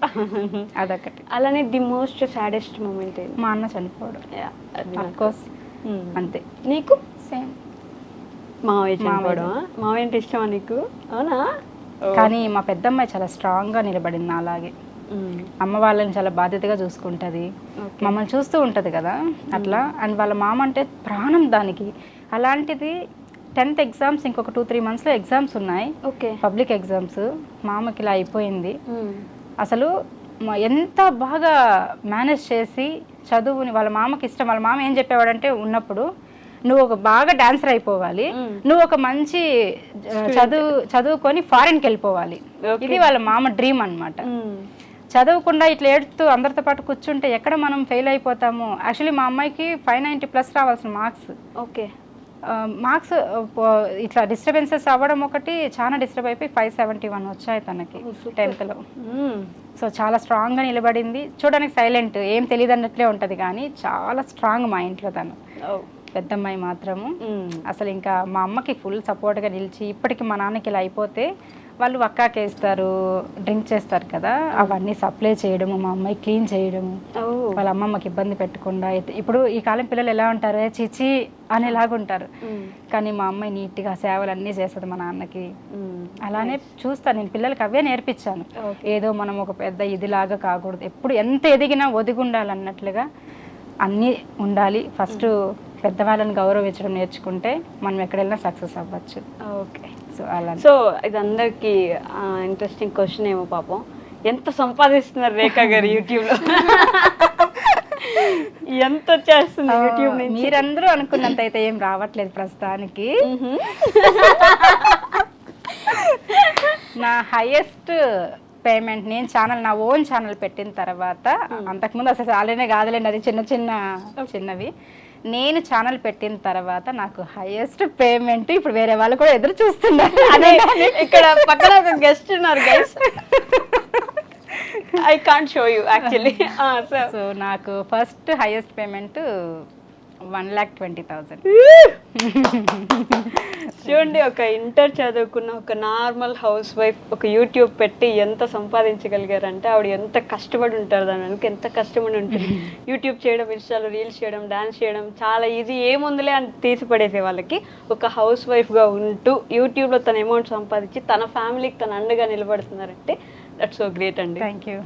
అదొకటి. అలానే ది మోస్ట్ సాడెస్ట్ మూమెంట్? మా అన్న చనిపోవడం, ఆఫ్ కోర్స్. అంతే. నీకు? సేమ్. మావయ్య చనిపోవడం. మావయ్య అంటే ఇష్టమా నీకు? అవునా? కానీ మా పెద్దమ్మాయి చాలా స్ట్రాంగ్ గా నిలబడింది అలాగే. అమ్మ వాళ్ళని చాలా బాధ్యతగా చూసుకుంటుంది, మమ్మల్ని చూస్తూ ఉంటుంది కదా అట్లా. అండ్ వాళ్ళ మామ అంటే ప్రాణం దానికి. అలాంటిది 10th ఎగ్జామ్స్ ఇంకొక 2-3 మంత్స్లో ఎగ్జామ్స్ ఉన్నాయి, ఓకే, పబ్లిక్ ఎగ్జామ్స్. మామకి ఇలా అయిపోయింది. అసలు ఎంత బాగా మేనేజ్ చేసి చదువుని, వాళ్ళ మామకి ఇష్టం. వాళ్ళ మామ ఏం చెప్పేవాడంటే ఉన్నప్పుడు, నువ్వు ఒక బాగా డాన్సర్ అయిపోవాలి, నువ్వు ఒక మంచి చదువుకొని ఫారిన్కి వెళ్ళిపోవాలి. ఇది వాళ్ళ మామ డ్రీమ్ అన్నమాట. చదవకుండా ఇట్లా ఏడుతూ అందరితో పాటు కూర్చుంటే ఎక్కడ మనం ఫెయిల్ అయిపోతాము. యాక్చువల్లీ మా అమ్మాయికి 590+ రావాల్సిన మార్క్స్. ఓకే, మార్క్స్ ఇట్లా డిస్టర్బెన్సెస్ అవ్వడం ఒకటి, చాలా డిస్టర్బ్ అయిపోయి 571 వచ్చాయి తనకి 10th లో. సో చాలా స్ట్రాంగ్గా నిలబడింది. చూడడానికి సైలెంట్, ఏం తెలియదు అన్నట్లే ఉంటుంది, కానీ చాలా స్ట్రాంగ్ మా ఇంట్లో తను. పెద్దమ్మాయి మాత్రము అసలు ఇంకా మా అమ్మకి ఫుల్ సపోర్ట్గా నిలిచి, ఇప్పటికి మా నాన్నకి ఇలా అయిపోతే వాళ్ళు వక్కాకేస్తారు, డ్రింక్ చేస్తారు కదా, అవన్నీ సప్లై చేయడము, మా అమ్మాయి క్లీన్ చేయడము, వాళ్ళ అమ్మమ్మకి ఇబ్బంది పెట్టకుండా. ఇప్పుడు ఈ కాలం పిల్లలు ఎలా ఉంటారు, చిచి అనేలాగా ఉంటారు, కానీ మా అమ్మాయి నీట్గా సేవలు అన్నీ చేస్తుంది మా నాన్నకి. అలానే చూస్తాను నేను, పిల్లలకి అవే నేర్పించాను. ఏదో మనం ఒక పెద్ద ఇదిలాగా కాకూడదు, ఎప్పుడు ఎంత ఎదిగినా ఒదిగి ఉండాలన్నట్లుగా అన్నీ ఉండాలి. ఫస్ట్ పెద్దవాళ్ళని గౌరవించడం నేర్చుకుంటే మనం ఎక్కడెళ్ళినా సక్సెస్ అవ్వచ్చు. ఓకే, సో అలా. సో ఇది అందరికి ఇంట్రెస్టింగ్ క్వశ్చన్ ఏమో, పాపం ఎంత సంపాదిస్తున్నారు రేఖా గారు యూట్యూబ్లో? ఎంత వచ్చేస్తుంది యూట్యూబ్ నుంచి? మీరందరూ అనుకున్నంత అయితే ఏం రావట్లేదు ప్రస్తుతానికి. నా హైయెస్ట్ పేమెంట్ నేను నా ఓన్ ఛానల్ పెట్టిన తర్వాత, అంతకుముందు అసలు చాలానే కాదులేండి, అది చిన్నవి. నేను ఛానల్ పెట్టిన తర్వాత నాకు హైయెస్ట్ పేమెంట్ ఇప్పుడు వేరే వాళ్ళు కూడా ఎదురు చూస్తున్నారు. అదే ఇక్కడ పక్కన ఒక గెస్ట్ ఉన్నారు guys, I can't show you actually. So నాకు ఫస్ట్ హైయెస్ట్ పేమెంట్ 1,20,000. చూడండి, ఒక ఇంటర్ చదువుకున్న ఒక నార్మల్ హౌస్ వైఫ్ ఒక యూట్యూబ్ పెట్టి ఎంత సంపాదించగలిగారంటే, ఆవిడ ఎంత కష్టపడి ఉంటారు, దాని వెనక ఎంత కష్టపడి ఉంటుంది. యూట్యూబ్ చేయడం, ఇన్స్టాలో రీల్స్ చేయడం, డాన్స్ చేయడం చాలా ఈజీ, ఏముందిలే అని తీసి పడేసే వాళ్ళకి ఒక హౌస్ వైఫ్గా ఉంటూ యూట్యూబ్లో తన అమౌంట్ సంపాదించి తన ఫ్యామిలీకి తన అండగా నిలబడుతున్నారంటే దట్స్ సో గ్రేట్ అండి. Thank you.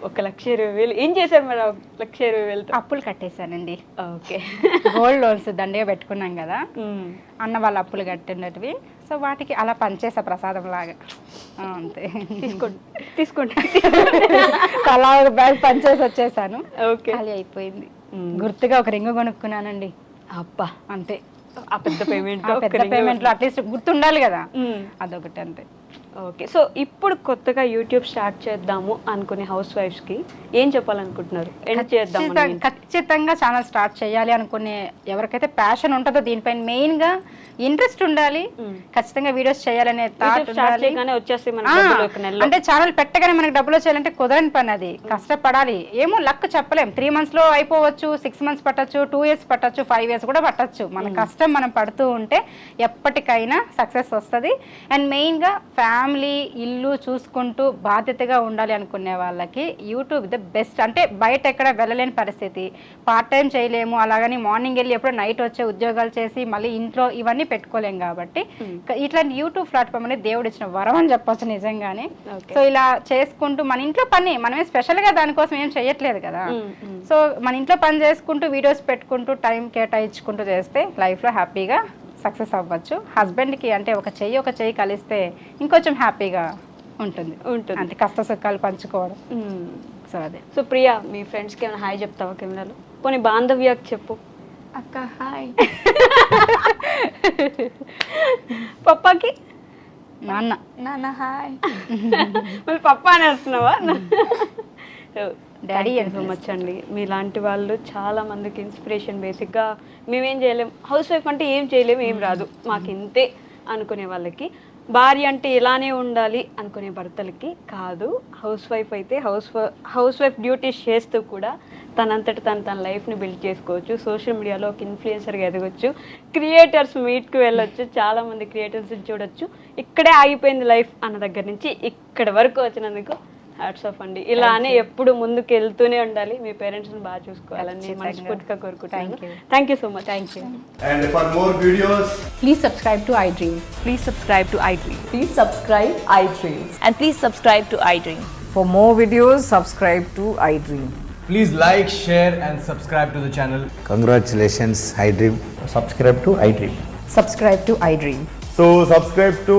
1,20,000 ఏం చేశారు మరి? 1,20,000 అప్పులు కట్టేశానండి. ఓకే, గోల్డ్ లోన్స్ దండిగా పెట్టుకున్నాం కదా, అన్న వాళ్ళ అప్పులు కట్టినవి. సో వాటికి అలా పనిచేసా ప్రసాదం లాగా, అంతే. తీసుకోండి అలా ఒక బ్యాగ్ పనిచేసి వచ్చేసాను. ఓకే, ఖాళీ అయిపోయింది. గుర్తుగా ఒక రింగ్ కొనుక్కున్నానండి. అబ్బా, అంతే. ఆ పెద్ద పేమెంట్, పెద్ద పేమెంట్లో అట్లీస్ట్ గుర్తుండాలి కదా, అదొకటి అంతే. ఓకే, సో ఇప్పుడు కొత్తగా యూట్యూబ్ స్టార్ట్ చేద్దాము అనుకునే హౌస్ వైఫ్స్కి ఏం చెప్పాలనుకుంటున్నారు? ఖచ్చితంగా ఛానల్ స్టార్ట్ చేయాలి అనుకునే ఎవరికైతే ప్యాషన్ ఉంటుందో దీనిపైన మెయిన్గా ఇంట్రెస్ట్ ఉండాలి, ఖచ్చితంగా వీడియోస్ చేయాలనే థాట్ ఉండాలి. అంటే ఛానల్ పెట్టగానే మనకి డబ్బులు వచ్చేయాలంటే కుదరని పని, అది కష్టపడాలి. ఏమో లక్ చెప్పలేం, 3 monthsలో అయిపోవచ్చు, 6 months పట్టచ్చు, 2 years పట్టచ్చు, 5 years కూడా పట్టచ్చు. మన కష్టం మనం పడుతూ ఉంటే ఎప్పటికైనా సక్సెస్ వస్తుంది. అండ్ మెయిన్గా ఫ్యామిలీ, ఇల్లు చూసుకుంటూ బాధ్యతగా ఉండాలి అనుకునే వాళ్ళకి యూట్యూబ్ ద బెస్ట్. అంటే బయట ఎక్కడ వెళ్ళలేని పరిస్థితి, పార్ట్ టైం చేయలేము, అలాగని మార్నింగ్ వెళ్ళి ఎప్పుడో నైట్ వచ్చే ఉద్యోగాలు చేసి మళ్ళీ ఇంట్లో ఇవన్నీ పెట్టుకోలేం కాబట్టి ఇట్లాంటి యూట్యూబ్ ప్లాట్ఫామ్ అనేది దేవుడు ఇచ్చిన వరం అని చెప్పొచ్చు నిజంగానే. సో ఇలా చేసుకుంటూ మన ఇంట్లో పని, మనమే స్పెషల్గా దానికోసం ఏం చేయట్లేదు కదా, సో మన ఇంట్లో పని చేసుకుంటూ వీడియోస్ పెట్టుకుంటూ టైం కేటాయించుకుంటూ చేస్తే లైఫ్లో హ్యాపీగా సక్సెస్ అవ్వచ్చు. హస్బెండ్కి అంటే ఒక చెయ్యి కలిస్తే ఇంకొంచెం హ్యాపీగా ఉంటుంది. అంటే కష్ట సుఖాలు పంచుకోవడం. సో అదే. సో ప్రియా, మీ ఫ్రెండ్స్కి ఏమైనా హాయ్ చెప్తావా కెమెరాలో? పోనీ బాంధవ్యాకి చెప్పు. అక్క హాయ్. పప్పాకి? నాన్న హాయ్. మళ్ళీ పప్పా అని వస్తున్నావా? డాడీ సో మచ్ అండి. మీలాంటి వాళ్ళు చాలా మందికి ఇన్స్పిరేషన్. బేసిక్గా మేమేం చేయలేం, హౌస్ వైఫ్ అంటే ఏం చేయలేము, ఏం రాదు మాకు ఇంతే అనుకునే వాళ్ళకి, భార్య అంటే ఇలానే ఉండాలి అనుకునే భర్తలకి కాదు, హౌస్ వైఫ్ అయితే హౌస్ వైఫ్ డ్యూటీస్ చేస్తూ కూడా తనంతట తన లైఫ్ని బిల్డ్ చేసుకోవచ్చు. సోషల్ మీడియాలో ఒక ఇన్ఫ్లుయెన్సర్గా ఎదగొచ్చు, క్రియేటర్స్ మీట్కి వెళ్ళొచ్చు, చాలామంది క్రియేటర్స్ని చూడొచ్చు. ఇక్కడే ఆగిపోయింది లైఫ్ అన్న దగ్గర నుంచి ఇక్కడ వరకు వచ్చినందుకు హ్యాట్స్ ఆఫ్ అండి. ఇలానే ఎప్పుడు ముందుకు వెళ్తూనే ఉండాలి, మీ పేరెంట్స్ని బాగా చూసుకోవాలని మనస్ఫూర్తిగా కోరుకుంటాను. Thank you so much. Thank you. And for more videos, Please subscribe to iDream. Please subscribe to iDream. Please subscribe iDream. And please subscribe to iDream. For more videos, subscribe to iDream. Please like, share, and subscribe to the channel. Congratulations, iDream. Subscribe to iDream. Subscribe to iDream. So subscribe to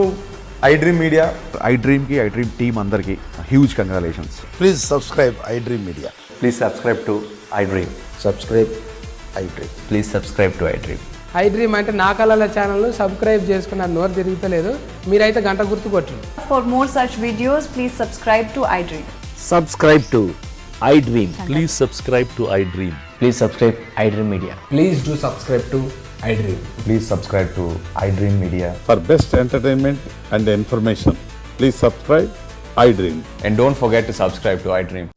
iDream Media. iDream team అందరికి huge congratulations. Please subscribe iDream Media. Please subscribe to iDream. Subscribe iDream. Please subscribe to iDream. iDream అంటే నా కళల ఛానల్ను subscribe చేసుకున్న నోరు తిరుగుతలేదు, మీరైతే గంట గుర్తు కొట్టండి. For more such videos, please subscribe to iDream. Subscribe to iDream. Please subscribe to iDream. Please subscribe iDream Media. Please do subscribe to iDream. Please subscribe to iDream Media. For best entertainment and information, please subscribe iDream. And don't forget to subscribe to iDream.